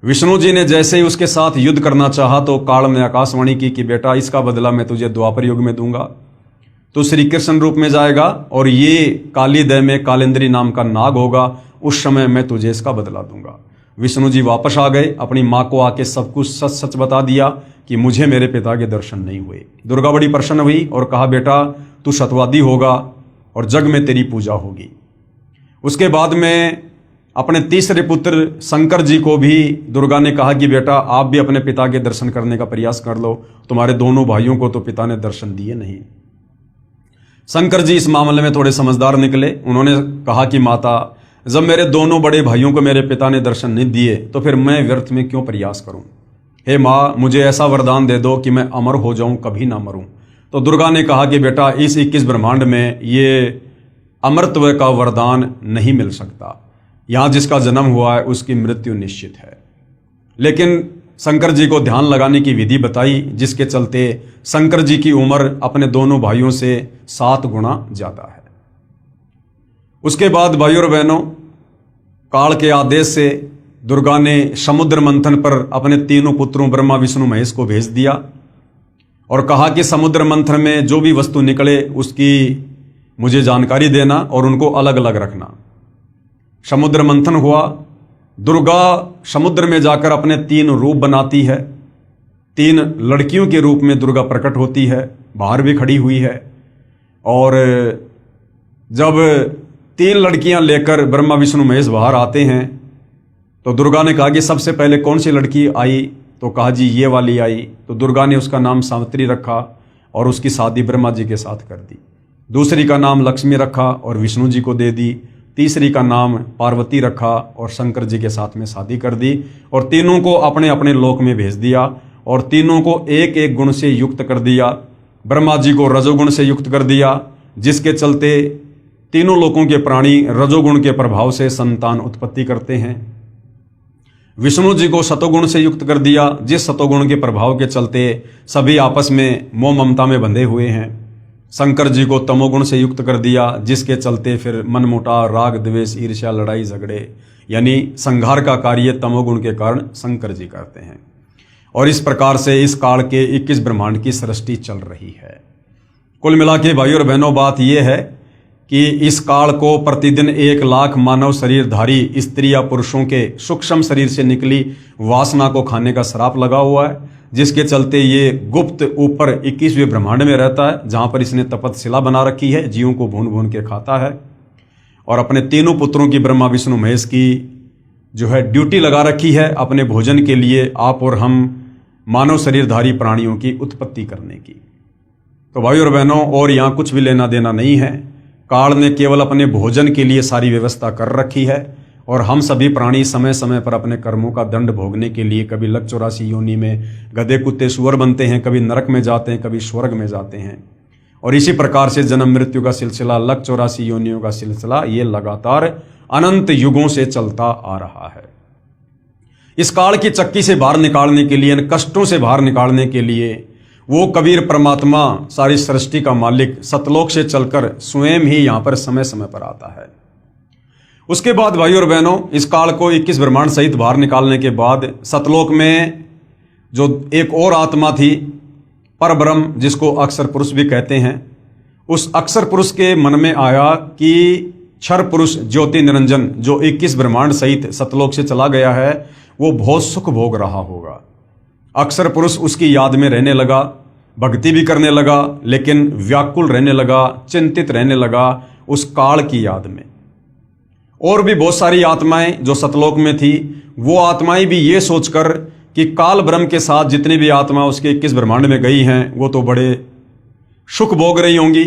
विष्णु जी ने जैसे ही उसके साथ युद्ध करना चाहा तो काल ने आकाशवाणी की कि बेटा इसका बदला मैं तुझे द्वापर युग में दूंगा। तो श्री कृष्ण रूप में जाएगा और ये काली दह में कालेंद्री नाम का नाग होगा, उस समय मैं तुझे इसका बदला दूंगा। विष्णु जी वापस आ गए, अपनी माँ को आके सब कुछ सच सच बता दिया कि मुझे मेरे पिता के दर्शन नहीं हुए। दुर्गा बड़ी प्रसन्न हुई और कहा बेटा तू सतवादी होगा और जग में तेरी पूजा होगी। उसके बाद में अपने तीसरे पुत्र शंकर जी को भी दुर्गा ने कहा कि बेटा आप भी अपने पिता के दर्शन करने का प्रयास कर लो, तुम्हारे दोनों भाइयों को तो पिता ने दर्शन दिए नहीं। शंकर जी इस मामले में थोड़े समझदार निकले। उन्होंने कहा कि माता जब मेरे दोनों बड़े भाइयों को मेरे पिता ने दर्शन नहीं दिए तो फिर मैं व्यर्थ में क्यों प्रयास करूं। हे माँ मुझे ऐसा वरदान दे दो कि मैं अमर हो जाऊं, कभी ना मरूं। तो दुर्गा ने कहा कि बेटा इस 21 ब्रह्मांड में ये अमरत्व का वरदान नहीं मिल सकता, यहाँ जिसका जन्म हुआ है उसकी मृत्यु निश्चित है। लेकिन शंकर जी को ध्यान लगाने की विधि बताई, जिसके चलते शंकर जी की उम्र अपने दोनों भाइयों से 7 गुना ज्यादा है। उसके बाद भाइयों और बहनों, काल के आदेश से दुर्गा ने समुद्र मंथन पर अपने तीनों पुत्रों ब्रह्मा विष्णु महेश को भेज दिया और कहा कि समुद्र मंथन में जो भी वस्तु निकले उसकी मुझे जानकारी देना और उनको अलग अलग रखना। समुद्र मंथन हुआ। दुर्गा समुद्र में जाकर अपने 3 रूप बनाती है। 3 लड़कियों के रूप में दुर्गा प्रकट होती है, बाहर भी खड़ी हुई है। और जब 3 लड़कियां लेकर ब्रह्मा विष्णु महेश बाहर आते हैं तो दुर्गा ने कहा कि सबसे पहले कौन सी लड़की आई? तो कहा जी ये वाली आई। तो दुर्गा ने उसका नाम सावित्री रखा और उसकी शादी ब्रह्मा जी के साथ कर दी। दूसरी का नाम लक्ष्मी रखा और विष्णु जी को दे दी। तीसरी का नाम पार्वती रखा और शंकर जी के साथ में शादी कर दी और तीनों को अपने अपने लोक में भेज दिया और तीनों को एक एक गुण से युक्त कर दिया। ब्रह्मा जी को रजोगुण से युक्त कर दिया, जिसके चलते तीनों लोकों के प्राणी रजोगुण के प्रभाव से संतान उत्पत्ति करते हैं। विष्णु जी को सतोगुण से युक्त कर दिया, जिस सतोगुण के प्रभाव के चलते सभी आपस में मोह ममता में बंधे हुए हैं। शंकर जी को तमोगुण से युक्त कर दिया, जिसके चलते फिर मनमुटाव, राग द्वेष, ईर्ष्या, लड़ाई झगड़े यानी संहार का कार्य तमोगुण के कारण शंकर जी करते हैं। और इस प्रकार से इस काल के 21 ब्रह्मांड की सृष्टि चल रही है। कुल मिला के भाइयों और बहनों बात यह है कि इस काल को प्रतिदिन 1 लाख मानव शरीरधारी स्त्री या पुरुषों के सूक्ष्म शरीर से निकली वासना को खाने का श्राप लगा हुआ है, जिसके चलते ये गुप्त ऊपर 21वें ब्रह्मांड में रहता है, जहां पर इसने तपतशिला बना रखी है, जीवों को भून भून के खाता है और अपने तीनों पुत्रों की ब्रह्मा विष्णु महेश की जो है ड्यूटी लगा रखी है अपने भोजन के लिए, आप और हम मानव शरीरधारी प्राणियों की उत्पत्ति करने की। तो भाइयों और बहनों, और यहाँ कुछ भी लेना देना नहीं है। काल ने केवल अपने भोजन के लिए सारी व्यवस्था कर रखी है और हम सभी प्राणी समय समय पर अपने कर्मों का दंड भोगने के लिए कभी लक 84 योनि में गधे कुत्ते सुअर बनते हैं, कभी नरक में जाते हैं, कभी स्वर्ग में जाते हैं। और इसी प्रकार से जन्म मृत्यु का सिलसिला, लक 84 योनियों का सिलसिला, ये लगातार अनंत युगों से चलता आ रहा है। इस काल की चक्की से बाहर निकालने के लिए, इन कष्टों से बाहर निकालने के लिए वो कबीर परमात्मा, सारी सृष्टि का मालिक, सतलोक से चलकर स्वयं ही यहां पर समय समय पर आता है। उसके बाद भाइयों और बहनों, इस काल को 21 ब्रह्मांड सहित बाहर निकालने के बाद सतलोक में जो एक और आत्मा थी, परब्रह्म, जिसको अक्षर पुरुष भी कहते हैं, उस अक्षर पुरुष के मन में आया कि क्षर पुरुष ज्योति निरंजन जो 21 ब्रह्मांड सहित सतलोक से चला गया है, वो बहुत सुख भोग रहा होगा। अक्षर पुरुष उसकी याद में रहने लगा, भक्ति भी करने लगा, लेकिन व्याकुल रहने लगा, चिंतित रहने लगा उस काल की याद में। और भी बहुत सारी आत्माएं जो सतलोक में थी, वो आत्माएं भी ये सोचकर कि काल ब्रह्म के साथ जितनी भी आत्मा उसके 21 ब्रह्मांड में गई हैं, वो तो बड़े सुख भोग रही होंगी,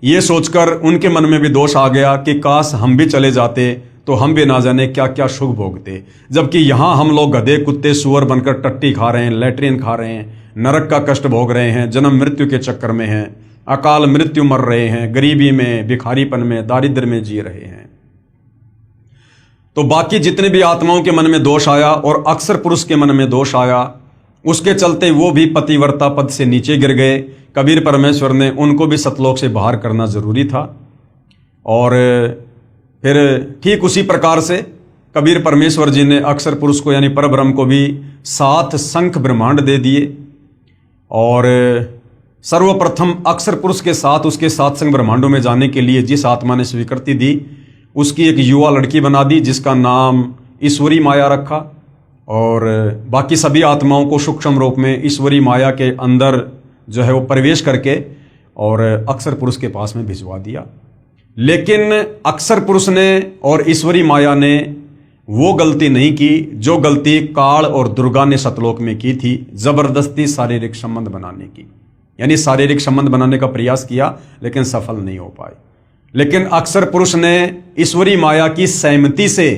ये सोचकर उनके मन में भी दोष आ गया कि काश हम भी चले जाते तो हम भी ना जाने क्या क्या सुख भोगते। जबकि यहाँ हम लोग गधे कुत्ते सुअर बनकर टट्टी खा रहे हैं, लैट्रिन खा रहे हैं, नरक का कष्ट भोग रहे हैं, जन्म मृत्यु के चक्कर में हैं, अकाल मृत्यु मर रहे हैं, गरीबी में, भिखारीपन में, दारिद्र्य में जी रहे हैं। तो बाकी जितने भी आत्माओं के मन में दोष आया और अक्षर पुरुष के मन में दोष आया, उसके चलते वो भी पतिव्रता पद से नीचे गिर गए। कबीर परमेश्वर ने उनको भी सतलोक से बाहर करना जरूरी था। और फिर ठीक उसी प्रकार से कबीर परमेश्वर जी ने अक्षर पुरुष को यानी परब्रह्म को भी 7 शंख ब्रह्मांड दे दिए। और सर्वप्रथम अक्षर पुरुष के साथ उसके 7 शंख ब्रह्मांडों में जाने के लिए जिस आत्मा ने स्वीकृति दी, उसकी एक युवा लड़की बना दी, जिसका नाम ईश्वरी माया रखा। और बाकी सभी आत्माओं को सूक्ष्म रूप में ईश्वरी माया के अंदर जो है वो प्रवेश करके और अक्षर पुरुष के पास में भिजवा दिया। लेकिन अक्षर पुरुष ने और ईश्वरी माया ने वो गलती नहीं की जो गलती काल और दुर्गा ने सतलोक में की थी, जबरदस्ती शारीरिक संबंध बनाने की। यानी शारीरिक संबंध बनाने का प्रयास किया लेकिन सफल नहीं हो पाए। लेकिन अक्षर पुरुष ने ईश्वरी माया की सहमति से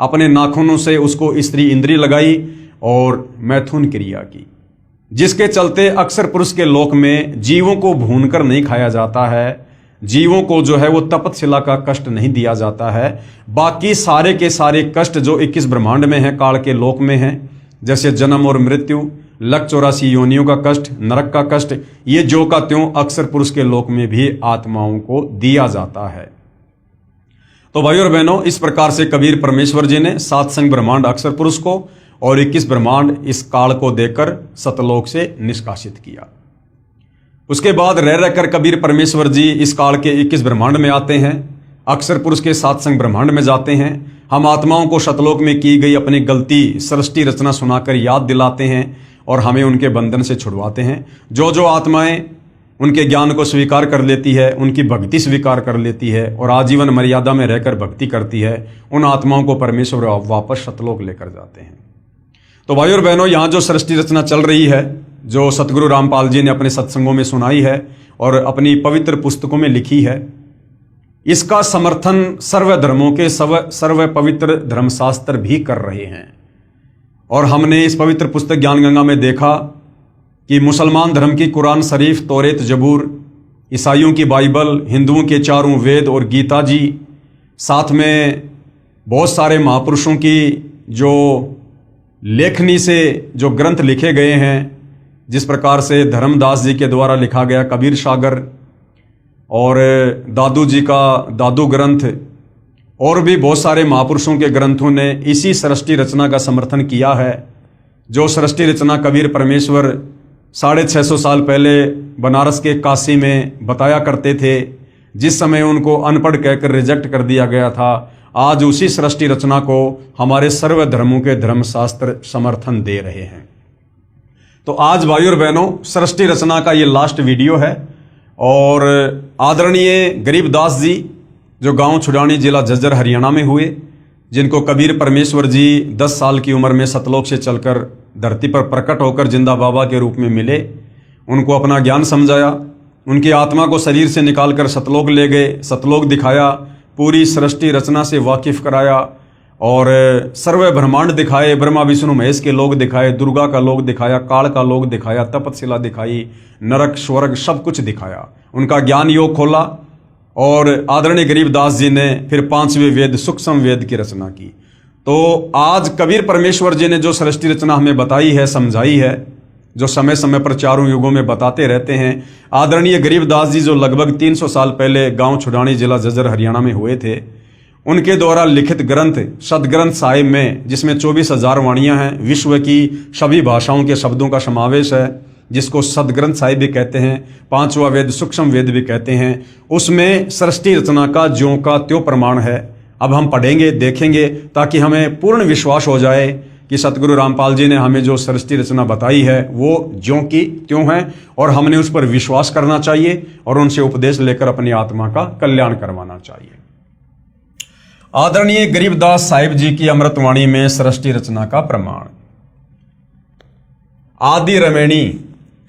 अपने नाखूनों से उसको स्त्री इंद्री लगाई और मैथुन क्रिया की, जिसके चलते अक्षर पुरुष के लोक में जीवों को भूनकर नहीं खाया जाता है, जीवों को जो है वो तपतशिला का कष्ट नहीं दिया जाता है। बाकी सारे के सारे कष्ट जो 21 ब्रह्मांड में है, काल के लोक में है, जैसे जन्म और मृत्यु, लक 84 योनियों का कष्ट, नरक का कष्ट, ये जो का त्यों अक्षर पुरुष के लोक में भी आत्माओं को दिया जाता है। तो भाइयों और बहनों, इस प्रकार से कबीर परमेश्वर जी ने 7 शंख ब्रह्मांड अक्षर पुरुष को और 21 ब्रह्मांड इस काल को देकर सतलोक से निष्कासित किया। उसके बाद रह रहकर कबीर परमेश्वर जी इस काल के 21 ब्रह्मांड में आते हैं, अक्षर पुरुष के 7 शंख ब्रह्मांड में जाते हैं। हम आत्माओं को सतलोक में की गई अपनी गलती सृष्टि रचना सुनाकर याद दिलाते हैं और हमें उनके बंधन से छुड़वाते हैं। जो जो आत्माएं उनके ज्ञान को स्वीकार कर लेती है, उनकी भक्ति स्वीकार कर लेती है और आजीवन मर्यादा में रहकर भक्ति करती है, उन आत्माओं को परमेश्वर वापस सतलोक लेकर जाते हैं। तो भाइयों और बहनों, यहाँ जो सृष्टि रचना चल रही है, जो सतगुरु रामपाल जी ने अपने सत्संगों में सुनाई है और अपनी पवित्र पुस्तकों में लिखी है, इसका समर्थन सर्व धर्मों के सर्व पवित्र धर्मशास्त्र भी कर रहे हैं। और हमने इस पवित्र पुस्तक ज्ञान गंगा में देखा कि मुसलमान धर्म की कुरान शरीफ, तौरेत, जबूर, ईसाइयों की बाइबल, हिंदुओं के 4 वेद और गीता जी, साथ में बहुत सारे महापुरुषों की जो लेखनी से जो ग्रंथ लिखे गए हैं, जिस प्रकार से धर्मदास जी के द्वारा लिखा गया कबीर सागर और दादू जी का दादू ग्रंथ और भी बहुत सारे महापुरुषों के ग्रंथों ने इसी सृष्टि रचना का समर्थन किया है। जो सृष्टि रचना कबीर परमेश्वर 650 साल पहले बनारस के काशी में बताया करते थे, जिस समय उनको अनपढ़ कहकर रिजेक्ट कर दिया गया था, आज उसी सृष्टि रचना को हमारे सर्व धर्मों के धर्मशास्त्र समर्थन दे रहे हैं। तो आज भाइयों और बहनों, सृष्टि रचना का ये लास्ट वीडियो है और आदरणीय गरीबदास जी जो गांव छुड़ानी जिला झज्जर हरियाणा में हुए, जिनको कबीर परमेश्वर जी 10 साल की उम्र में सतलोक से चलकर धरती पर प्रकट होकर जिंदा बाबा के रूप में मिले, उनको अपना ज्ञान समझाया, उनकी आत्मा को शरीर से निकालकर सतलोक ले गए, सतलोक दिखाया, पूरी सृष्टि रचना से वाकिफ कराया और सर्व ब्रह्मांड दिखाए, ब्रह्मा विष्णु महेश के लोग दिखाए, दुर्गा का लोग दिखाया, काल का लोग दिखाया, तपतशिला दिखाई, नरक स्वर्ग सब कुछ दिखाया, उनका ज्ञान योग खोला। और आदरणीय गरीबदास जी ने फिर 5वें वेद सूक्ष्म वेद की रचना की। तो आज कबीर परमेश्वर जी ने जो सृष्टि रचना हमें बताई है, समझाई है, जो समय समय पर चारों युगों में बताते रहते हैं, आदरणीय गरीबदास जी जो लगभग 300 साल पहले गांव छुड़ानी जिला झज्जर हरियाणा में हुए थे, उनके द्वारा लिखित ग्रंथ सदग्रंथ साहिब में, जिसमें 24,000 वाणियां हैं, विश्व की सभी भाषाओं के शब्दों का समावेश है, जिसको सदग्रंथ साहिब भी कहते हैं, 5वां वेद सूक्ष्म वेद भी कहते हैं, उसमें सृष्टि रचना का ज्यों का त्यों प्रमाण है। अब हम पढ़ेंगे, देखेंगे, ताकि हमें पूर्ण विश्वास हो जाए कि सतगुरु रामपाल जी ने हमें जो सृष्टि रचना बताई है वो ज्यों की त्यों है और हमने उस पर विश्वास करना चाहिए और उनसे उपदेश लेकर अपनी आत्मा का कल्याण करवाना चाहिए। आदरणीय गरीबदास साहिब जी की अमृतवाणी में सृष्टि रचना का प्रमाण। आदि रमैणी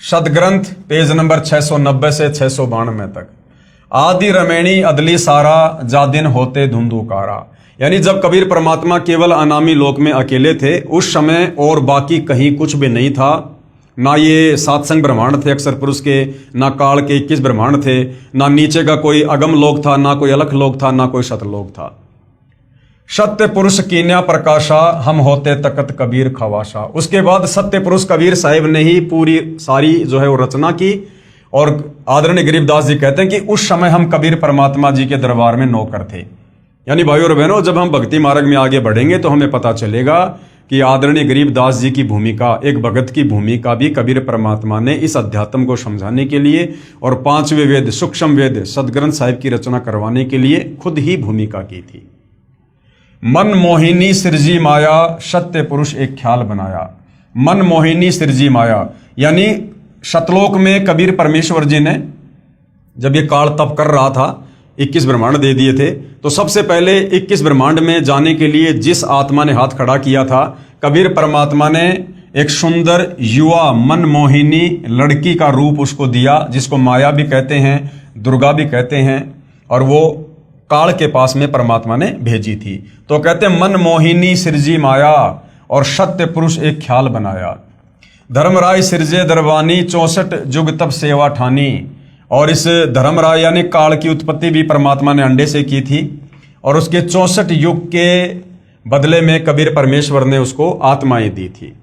सदग्रंथ पेज नंबर 690 से 692 तक। आदि रमैणी अदली सारा जादिन होते धुंधुकारा, यानी जब कबीर परमात्मा केवल अनामी लोक में अकेले थे, उस समय और बाकी कहीं कुछ भी नहीं था। ना ये सातसंग ब्रह्मांड थे अक्षर पुरुष के, ना काल के 21 ब्रह्मांड थे, ना नीचे का कोई अगम लोक था, ना कोई अलख लोक था, ना कोई सतलोक था। सत्य पुरुष कीन्या प्रकाशा हम होते तकत कबीर खवाशा। उसके बाद सत्य पुरुष कबीर साहिब ने ही पूरी सारी जो है वो रचना की। और आदरणीय गरीबदास जी कहते हैं कि उस समय हम कबीर परमात्मा जी के दरबार में नौकर थे। यानी भाइयों और बहनों, जब हम भक्ति मार्ग में आगे बढ़ेंगे तो हमें पता चलेगा कि आदरणीय गरीबदास जी की भूमिका, एक भगत की भूमिका भी कबीर परमात्मा ने इस अध्यात्म को समझाने के लिए और 5वें वेद सूक्ष्म वेद सदग्रंथ साहिब की रचना करवाने के लिए खुद ही भूमिका की थी। मन मोहिनी सिरजी माया सत्य पुरुष एक ख्याल बनाया। मन मोहिनी सिरजी माया, यानी सतलोक में कबीर परमेश्वर जी ने जब ये काल तप कर रहा था, 21 ब्रह्मांड दे दिए थे, तो सबसे पहले 21 ब्रह्मांड में जाने के लिए जिस आत्मा ने हाथ खड़ा किया था, कबीर परमात्मा ने एक सुंदर युवा मन मोहिनी लड़की का रूप उसको दिया, जिसको माया भी कहते हैं, दुर्गा भी कहते हैं, और वो काल के पास में परमात्मा ने भेजी थी। तो कहते हैं मन मोहिनी सिरजी माया और सत्य पुरुष एक ख्याल बनाया। धर्मराय सिरजे दरबानी 64 जुग तब सेवा ठानी। और इस धर्मराय यानी काल की उत्पत्ति भी परमात्मा ने अंडे से की थी और उसके 64 युग के बदले में कबीर परमेश्वर ने उसको आत्माएं दी थी।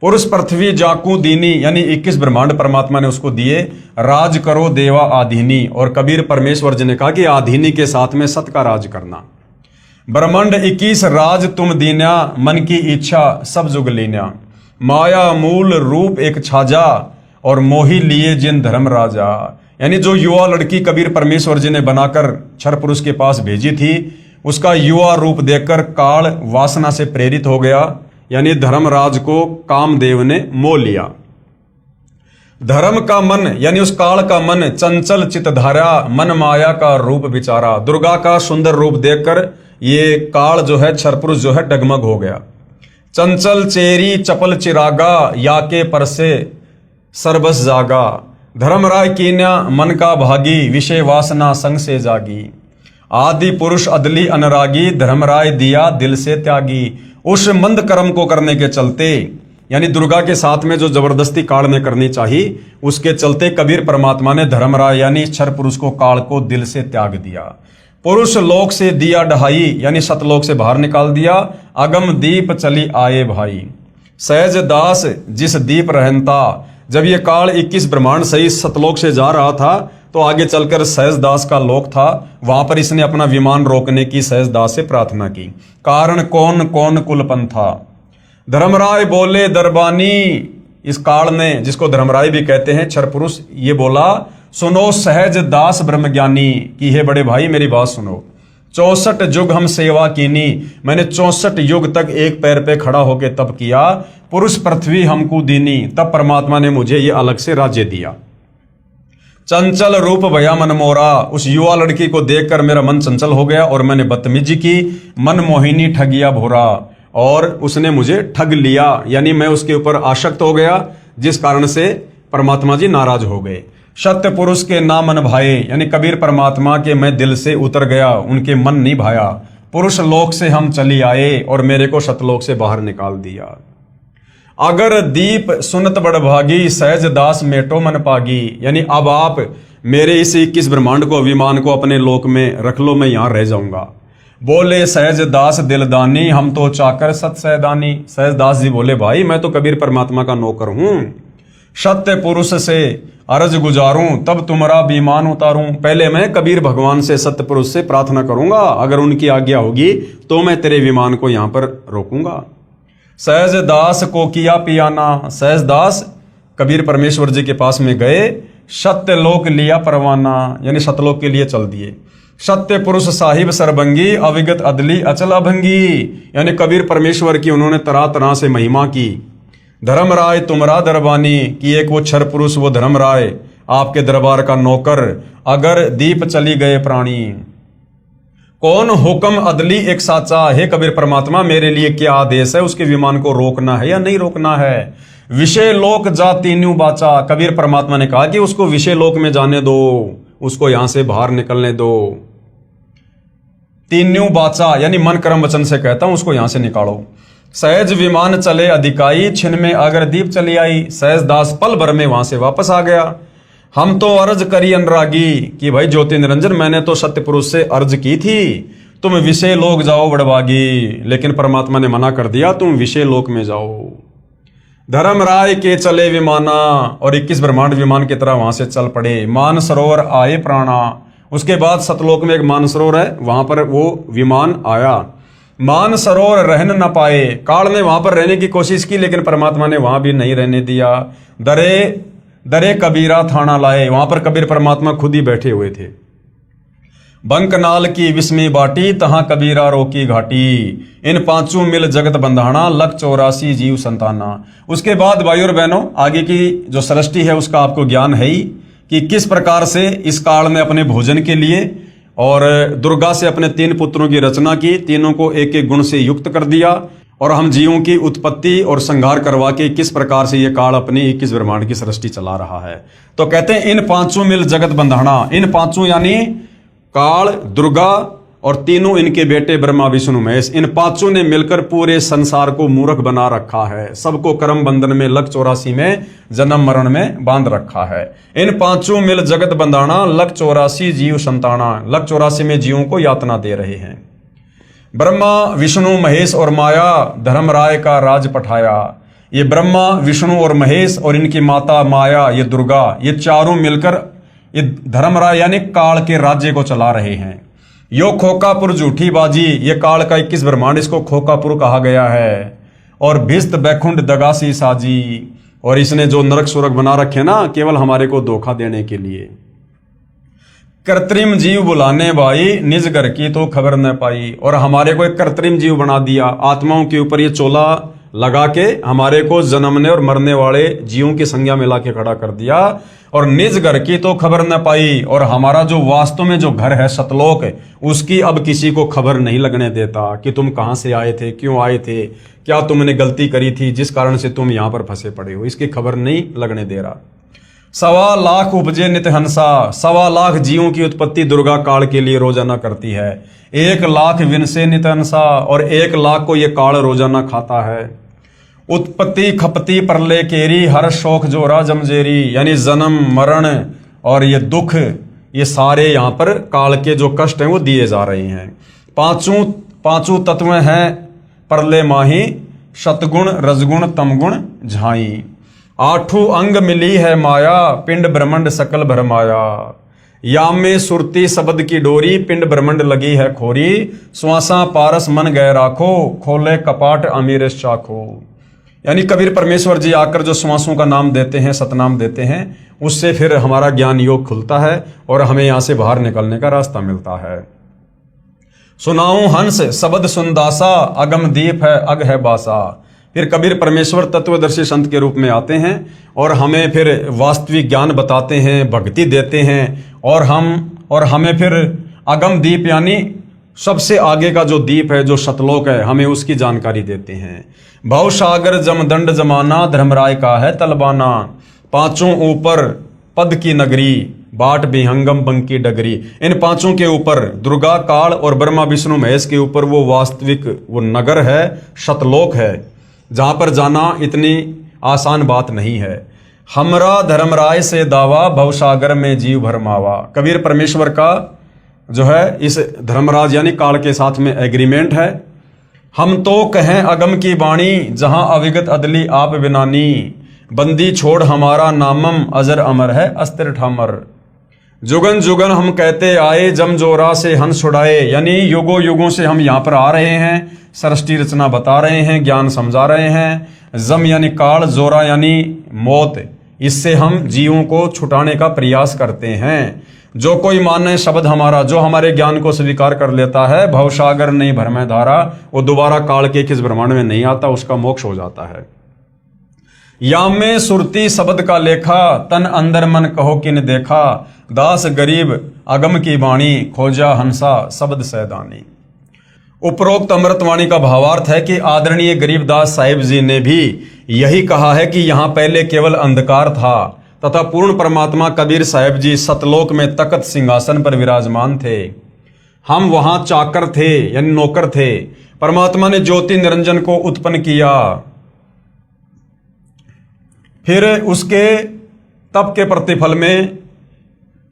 पुरुष पृथ्वी जाकू दीनी, यानी 21 ब्रह्मांड परमात्मा ने उसको दिए। राज करो देवा आधीनी, और कबीर परमेश्वर जी ने कहा कि आधीनी के साथ में सत का राज करना। ब्रह्मांड 21 राज तुम दीन्या, मन की इच्छा सब जुग लीन्या। माया मूल रूप एक छाजा, और मोही लिए जिन धर्म राजा। यानी जो युवा लड़की कबीर परमेश्वर जी ने बनाकर क्षर पुरुष के पास भेजी थी, उसका युवा रूप देखकर काल वासना से प्रेरित हो गया, यानी धर्मराज को कामदेव ने मोह लिया। धर्म का मन, यानी उस काल का मन चंचल चितधारा, मन माया का रूप विचारा। दुर्गा का सुंदर रूप देखकर ये काल जो है, क्षरपुरुष जो है, डगमग हो गया। चंचल चेरी चपल चिरागा, या के परसे सरबस जागा। धर्मराय कीन्या मन का भागी, विषय वासना संग से जागी। आदि पुरुष अदली अनरागी, धर्मराय दिया दिल से त्यागी। उस मंद कर्म को करने के चलते, यानी दुर्गा के साथ में जो जबरदस्ती काल ने करनी चाहिए, उसके चलते कबीर परमात्मा ने धर्मराय यानी क्षर पुरुष को, काल को दिल से त्याग दिया। पुरुष लोक से दिया ढहाई, यानी सतलोक से बाहर निकाल दिया। अगम दीप चली आए भाई। सहज दास जिस दीप रहनता। जब ये काल 21 ब्रह्मांड सही सतलोक से जा रहा था तो आगे चलकर सहज दास का लोक था, वहां पर इसने अपना विमान रोकने की सहज दास से प्रार्थना की। कारण कौन कौन कुलपन था। धर्मराय बोले दरबानी, इस काल ने, जिसको धर्मराय भी कहते हैं क्षर पुरुष, ये बोला सुनो सहज दास ब्रह्मज्ञानी कि हे बड़े भाई मेरी बात सुनो। 64 युग हम सेवा कीनी, मैंने 64 युग तक एक पैर पे खड़ा होके तप किया। पुरुष पृथ्वी हमको दीनी, तब परमात्मा ने मुझे ये अलग से राज्य दिया। चंचल रूप भया मन मोरा, उस युवा लड़की को देखकर मेरा मन चंचल हो गया और मैंने बदतमीजी की। मन मोहिनी ठगिया भोरा, और उसने मुझे ठग लिया, यानी मैं उसके ऊपर आसक्त हो गया, जिस कारण से परमात्मा जी नाराज हो गए। सत्य पुरुष के ना मन भाए, यानी कबीर परमात्मा के मैं दिल से उतर गया, उनके मन नहीं भाया। पुरुष लोक से हम चली आए और मेरे को सतलोक से बाहर निकाल दिया। अगर दीप सुनत बड़भागी, सहज दास मेटो मन पागी, यानी अब आप मेरे इस 21 ब्रह्मांड को, विमान को अपने लोक में रख लो, मैं यहां रह जाऊंगा। बोले सहज दास दिलदानी, हम तो चाकर सत सहदानी। सहज दास जी बोले भाई मैं तो कबीर परमात्मा का नौकर हूं, सत्य पुरुष से अर्ज गुजारूं तब तुम्हारा विमान उतारूं। पहले मैं कबीर भगवान से, सत्य पुरुष से प्रार्थना करूंगा, अगर उनकी आज्ञा होगी तो मैं तेरे विमान को यहां पर रोकूंगा। सहज दास को किया पियाना, सहज दास कबीर परमेश्वर जी के पास में गए, सत्य लोक लिया परवाना, यानी सतलोक के लिए चल दिए। सत्य पुरुष साहिब सरभंगी, अविगत अदली अचल अभंगी, यानी कबीर परमेश्वर की उन्होंने तरह तरह से महिमा की। धर्मराय तुमरा दरबानी, कि एक वो क्षर पुरुष वो धर्मराय आपके दरबार का नौकर, अगर दीप चली गए प्राणी। कौन हुक्म अदली एक साचा, हे कबीर परमात्मा मेरे लिए क्या आदेश है, उसके विमान को रोकना है या नहीं रोकना है। विषय लोक जा तीन्यू बाचा, कबीर परमात्मा ने कहा कि उसको विषय लोक में जाने दो, उसको यहां से बाहर निकलने दो। तीन्यू बाचा यानी मन कर्म वचन से कहता हूं, उसको यहां से निकालो। सहज विमान चले अधिकाई, छिन में अगर दीप चली आई। सहज दास पल भर में वहां से वापस आ गया। हम तो अर्ज करी अनुरागी, कि भाई ज्योति निरंजन मैंने तो सत्य पुरुष से अर्ज की थी तुम विषय लोक जाओ बड़भागी, लेकिन परमात्मा ने मना कर दिया, तुम विषय लोक में जाओ। धर्मराय के चले विमाना, और 21 ब्रह्मांड विमान की तरह वहां से चल पड़े। मान सरोवर आए प्राणा, उसके बाद सतलोक में एक मान सरोवर है, वहां पर वो विमान आया। मान सरोवर रहन न पाए, काल ने वहां पर रहने की कोशिश की लेकिन परमात्मा ने वहां भी नहीं रहने दिया। दरे कबीरा थाना लाए, वहां पर कबीर परमात्मा खुद ही बैठे हुए थे। बंकनाल की विस्मी बाटी, तहां कबीरा रोकी घाटी। इन पांचों मिल जगत बंधाना, लख 84 जीव संताना। उसके बाद भाई और बहनों आगे की जो सृष्टि है उसका आपको ज्ञान है ही, कि किस प्रकार से इस काल ने अपने भोजन के लिए और दुर्गा से अपने 3 पुत्रों की रचना की, तीनों को एक एक गुण से युक्त कर दिया, और हम जीवों की उत्पत्ति और संहार करवा के किस प्रकार से ये काल अपनी 21 ब्रह्मांड की सृष्टि चला रहा है। तो कहते हैं इन पांचों मिल जगत बंधाना, इन पांचों यानी काल, दुर्गा और तीनों इनके बेटे ब्रह्मा विष्णु महेश, इन पांचों ने मिलकर पूरे संसार को मूर्ख बना रखा है, सबको कर्म बंधन में लख 84 में जन्म मरण में बांध रखा है। इन पांचों मिल जगत बंधाना, लख 84 जीव संताना, लख 84 में जीवों को यातना दे रहे हैं। ब्रह्मा विष्णु महेश और माया धर्मराय का राज पठाया। ये ब्रह्मा विष्णु और महेश और इनकी माता माया, ये दुर्गा, ये चारों मिलकर ये धर्मराय यानी काल के राज्य को चला रहे हैं। यो खोकापुर झूठी बाजी, ये काल का 21 ब्रह्मांड, इसको खोकापुर कहा गया है। और भिस्त बैकुंठ दगासी साजी, और इसने जो नरक सुरक बना रखे ना केवल हमारे को धोखा देने के लिए। कृत्रिम जीव बुलाने भाई, निज घर की तो खबर न पाई, और हमारे को एक कृत्रिम जीव बना दिया, आत्माओं के ऊपर ये चोला लगा के हमारे को जन्मने और मरने वाले जीवों की संज्ञा में ला के खड़ा कर दिया। और निज घर की तो खबर न पाई, और हमारा जो वास्तव में जो घर है सतलोक, उसकी अब किसी को खबर नहीं लगने देता कि तुम कहां से आए थे, क्यों आए थे, क्या तुमने गलती करी थी जिस कारण से तुम यहां पर फंसे पड़े हो, इसकी खबर नहीं लगने दे रहा। 1.25 लाख उपजे नित हंसा, 1.25 लाख जीवों की उत्पत्ति दुर्गा काल के लिए रोजाना करती है। 1 लाख विनसे नित हंसा, और 1 लाख को ये काल रोजाना खाता है। उत्पत्ति खपती प्रलय केरी, हर शोक जोरा जमजेरी, यानी जन्म मरण और ये दुख, ये सारे यहाँ पर काल के जो कष्ट हैं वो दिए जा रहे हैं। पांचों तत्व हैं प्रलय माही, सतगुण रजगुण तमगुण झाई। आठों अंग मिली है माया, पिंड ब्रह्मंड सकल भरमाया। या में सुरती शब्द की डोरी, पिंड ब्रह्मंड लगी है खोरी। श्वासा पारस मन गए राखो, खोले कपाट अमीर चाखो। यानी कबीर परमेश्वर जी आकर जो श्वासों का नाम देते हैं, सतनाम देते हैं, उससे फिर हमारा ज्ञान योग खुलता है और हमें यहां से बाहर निकलने का रास्ता मिलता है। सुनाऊं हंस शब्द सुनदासा, अगम दीप है अग है बासा। फिर कबीर परमेश्वर तत्वदर्शी संत के रूप में आते हैं और हमें फिर वास्तविक ज्ञान बताते हैं, भक्ति देते हैं और हमें फिर अगम दीप यानी सबसे आगे का जो दीप है, जो सतलोक है, हमें उसकी जानकारी देते हैं। भवसागर जमदंड जमाना, धर्मराय का है तलबाना। पांचों ऊपर पद की नगरी, बाट विहंगम बंकी डगरी। इन पांचों के ऊपर दुर्गा काल और ब्रह्मा विष्णु महेश के ऊपर वो वास्तविक वो नगर है, सतलोक है, जहां पर जाना इतनी आसान बात नहीं है। हमरा धर्मराय से दावा, भवसागर में जीव भरमावा। कबीर परमेश्वर का जो है इस धर्मराज यानी काल के साथ में एग्रीमेंट है। हम तो कहें अगम की वाणी, जहां अविगत अदली आप बिनानी। बंदी छोड़ हमारा नामम, अजर अमर है अस्त्र ठामर। जुगन जुगन हम कहते आए, जम जोरा से हंस छुड़ाए। यानी युगों युगों से हम यहाँ पर आ रहे हैं, सृष्टि रचना बता रहे हैं, ज्ञान समझा रहे हैं। जम यानी काल, जोरा यानी मौत, इससे हम जीवों को छुटाने का प्रयास करते हैं। जो कोई माने शब्द हमारा, जो हमारे ज्ञान को स्वीकार कर लेता है, भवसागर नहीं भरमै धारा, वो दोबारा काल के किस ब्रह्मांड में नहीं आता, उसका मोक्ष हो जाता है। या में सुरती शब्द का लेखा, तन अंदर मन कहो किन देखा। दास गरीब अगम की वाणी, खोजा हंसा शब्द सैदानी। उपरोक्त अमृतवाणी का भावार्थ है कि आदरणीय गरीबदास साहिब जी ने भी यही कहा है कि यहाँ पहले केवल अंधकार था तथा पूर्ण परमात्मा कबीर साहिब जी सतलोक में तख्त सिंहासन पर विराजमान थे। हम वहां चाकर थे यानी नौकर थे। परमात्मा ने ज्योति निरंजन को उत्पन्न किया, फिर उसके तप के प्रतिफल में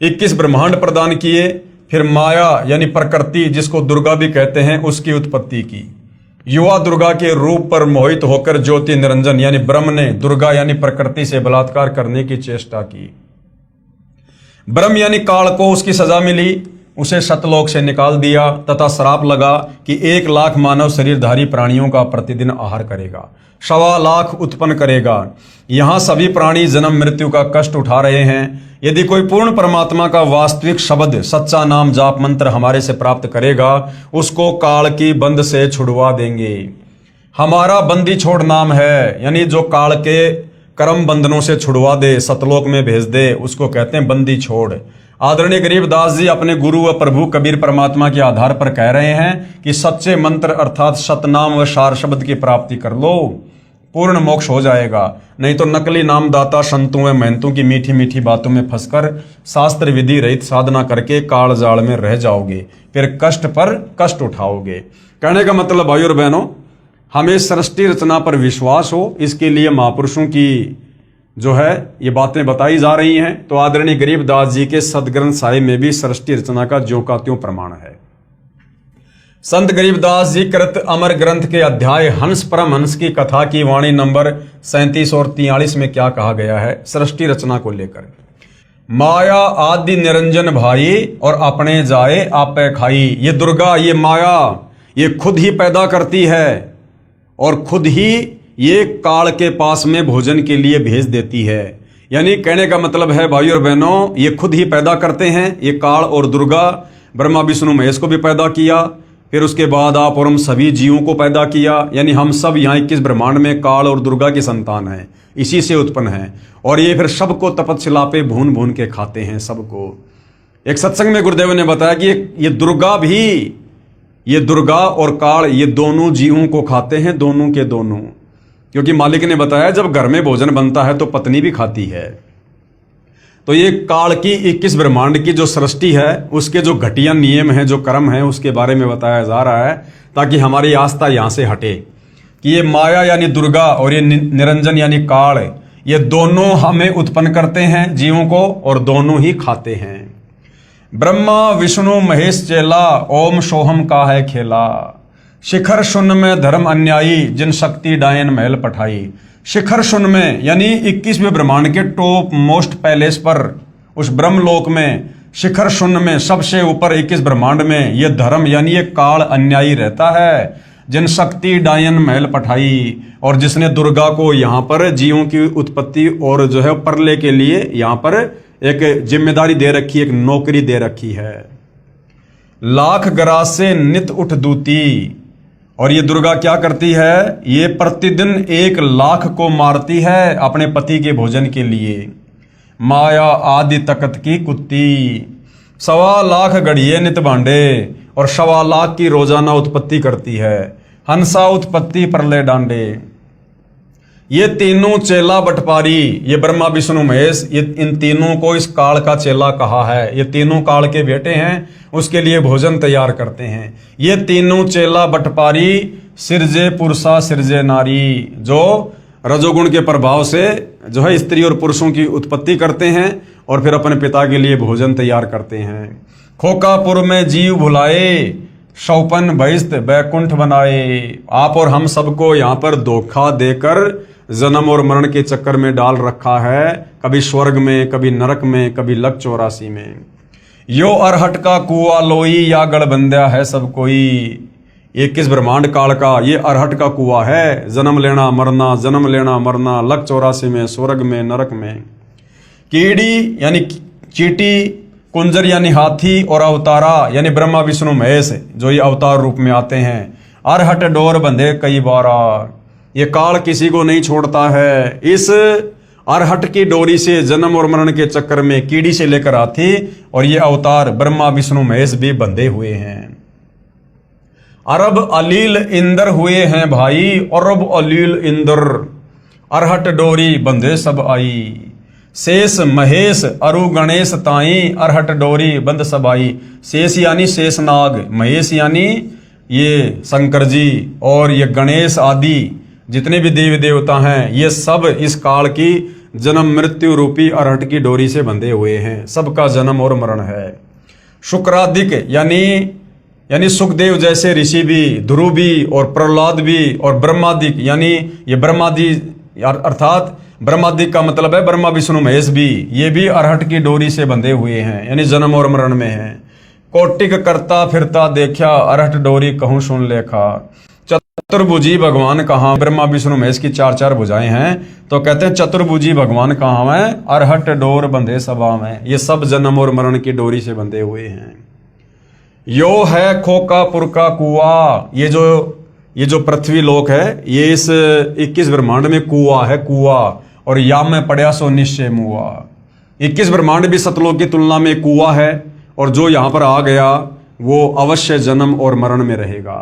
21 ब्रह्मांड प्रदान किए। फिर माया यानी प्रकृति, जिसको दुर्गा भी कहते हैं, उसकी उत्पत्ति की। युवा दुर्गा के रूप पर मोहित होकर ज्योति निरंजन यानी ब्रह्म ने दुर्गा यानी प्रकृति से बलात्कार करने की चेष्टा की। ब्रह्म यानी काल को उसकी सजा मिली, उसे सतलोक से निकाल दिया तथा श्राप लगा कि 1 लाख मानव शरीरधारी प्राणियों का प्रतिदिन आहार करेगा, 1.25 लाख उत्पन्न करेगा। यहां सभी प्राणी जन्म मृत्यु का कष्ट उठा रहे हैं। यदि कोई पूर्ण परमात्मा का वास्तविक शब्द, सच्चा नाम जाप मंत्र हमारे से प्राप्त करेगा, उसको काल की बंद से छुड़वा देंगे। हमारा बंदी छोड़ नाम है, यानी जो काल के कर्म बंधनों से छुड़वा दे, सतलोक में भेज दे, उसको कहते हैं बंदी छोड़। आदरणीय गरीबदास जी अपने गुरु व प्रभु कबीर परमात्मा के आधार पर कह रहे हैं कि सच्चे मंत्र अर्थात सतनाम व सार शब्द की प्राप्ति कर लो, पूर्ण मोक्ष हो जाएगा। नहीं तो नकली नामदाता संतों व महंतों की मीठी मीठी बातों में फंसकर शास्त्र विधि रहित साधना करके काल जाल में रह जाओगे, फिर कष्ट पर कष्ट उठाओगे। कहने का मतलब भाई और बहनों, हमें सृष्टि रचना पर विश्वास हो, इसके लिए महापुरुषों की जो है ये बातें बताई जा रही हैं। तो आदरणीय गरीबदास जी के सदग्रंथ साहिब में भी सृष्टि रचना का ज्यों का त्यों प्रमाण है। संत गरीबदास जी कृत अमर ग्रंथ के अध्याय हंस परमहंस की कथा की वाणी नंबर 37 और 43 में क्या कहा गया है सृष्टि रचना को लेकर। माया आदि निरंजन भाई, और अपने जाए आपे खाई। ये दुर्गा, ये माया, ये खुद ही पैदा करती है और खुद ही ये काल के पास में भोजन के लिए भेज देती है। यानी कहने का मतलब है भाई और बहनों, ये खुद ही पैदा करते हैं। ये काल और दुर्गा, ब्रह्मा विष्णु महेश को भी पैदा किया, फिर उसके बाद आप और हम सभी जीवों को पैदा किया। यानी हम सब यहाँ 21 ब्रह्मांड में काल और दुर्गा की संतान हैं, इसी से उत्पन्न हैं। और ये फिर सबको तपस्या पे भून भून के खाते हैं सबको। एक सत्संग में गुरुदेव ने बताया कि ये दुर्गा भी, ये दुर्गा और काल ये दोनों जीवों को खाते हैं, दोनों के दोनों। क्योंकि मालिक ने बताया जब घर में भोजन बनता है तो पत्नी भी खाती है। तो ये काल की 21 ब्रह्मांड की जो सृष्टि है, उसके जो घटिया नियम है, जो कर्म है, उसके बारे में बताया जा रहा है, ताकि हमारी आस्था यहाँ से हटे कि ये माया यानी दुर्गा और ये निरंजन यानी काल, ये दोनों हमें उत्पन्न करते हैं जीवों को और दोनों ही खाते हैं। ब्रह्मा विष्णु महेश चेला, ओम सोहम का है खेला। शिखर शून्य में धर्म अन्यायी, जिन शक्ति डायन महल पठाई। शिखर शून्य में यानी 21वें ब्रह्मांड के टॉप मोस्ट पैलेस पर, उस ब्रह्मलोक में शिखर शून्य में सबसे ऊपर 21 ब्रह्मांड में ये धर्म यानी ये काल अन्यायी रहता है। जिन शक्ति डायन महल पठाई, और जिसने दुर्गा को यहाँ पर जीवों की उत्पत्ति और जो है प्रलय के लिए यहाँ पर एक जिम्मेदारी दे रखी, एक नौकरी दे रखी है। लाख गराज से नित उठ दूती, और ये दुर्गा क्या करती है, ये प्रतिदिन 1 लाख को मारती है अपने पति के भोजन के लिए। माया आदि तकत की कुत्ती, 1.25 लाख गढ़िए नित भांडे, और 1.25 लाख की रोजाना उत्पत्ति करती है। हंसा उत्पत्ति प्रलय डांडे। ये तीनों चेला बटपारी, ये ब्रह्मा विष्णु महेश, ये इन तीनों को इस काल का चेला कहा है। ये तीनों काल के बेटे हैं, उसके लिए भोजन तैयार करते हैं। ये तीनों चेला बटपारी सिरजे पुरुषा सिरजे नारी, जो रजोगुण के प्रभाव से जो है स्त्री और पुरुषों की उत्पत्ति करते हैं और फिर अपने पिता के लिए भोजन तैयार करते हैं। खोकापुर में जीव भुलाए, शौपन बहिस्त बैकुंठ बनाए। आप और हम सबको यहाँ पर धोखा देकर जन्म और मरण के चक्कर में डाल रखा है, कभी स्वर्ग में, कभी नरक में, कभी लक 84 में। यो अरहट का कुआ लोई, या गढ़बंध्या है सब कोई। 21 ब्रह्मांड काल का ये अरहट का कुआ है। जन्म लेना मरना, जन्म लेना मरना, लक 84 में, स्वर्ग में, नरक में। कीड़ी यानी चीटी, कुंजर यानी हाथी, और अवतारा यानी ब्रह्मा विष्णु महेश जो ये अवतार रूप में आते हैं। अरहट डोर बंधे कई बारा, ये काल किसी को नहीं छोड़ता है। इस अरहट की डोरी से जन्म और मरण के चक्कर में कीड़ी से लेकर हाथी और ये अवतार ब्रह्मा विष्णु महेश भी बंधे हुए हैं। अरब अलील इंदर हुए हैं भाई, अरब अलील इंदर, अरहट डोरी बंधे सब आई। शेष महेश अरु गणेश ताई, अरहट डोरी बंद सब आई। शेष यानी शेषनाग, महेश यानी ये शंकर जी, और ये गणेश आदि जितने भी देवी देवता हैं, ये सब इस काल की जन्म मृत्यु रूपी अरहट की डोरी से बंधे हुए हैं। सबका जन्म और मरण है। शुक्रादिक यानी सुखदेव जैसे ऋषि भी, ध्रुव भी, और प्रहलाद भी, और ब्रह्मादिक यानी ये ब्रह्मादि अर्थात ब्रह्मादिक का मतलब है ब्रह्मा विष्णु महेश भी, ये भी अरहट की डोरी से बंधे हुए हैं, यानी जन्म और मरण में हैं। कोटिक करता फिरता देखा, अरहट डोरी कहूं सुन लेखा। चतुर्भुजी भगवान कहाँ, ब्रह्मा विष्णु महेश की 4 भुजाएं हैं, तो कहते हैं चतुर्भुजी भगवान कहाँ है, अरहट डोर बंधे सभा में। ये सब जन्म और मरण की डोरी से बंधे हुए हैं। यो है खोकापुर का कुआ, ये जो पृथ्वी लोक है, ये इस 21 ब्रह्मांड में कुआ है, कुआ, और या में पड़ा सो निश्चय मुआ। 21 ब्रह्मांड भी सतलोक की तुलना में कुआ है, और जो यहां पर आ गया वो अवश्य जन्म और मरण में रहेगा।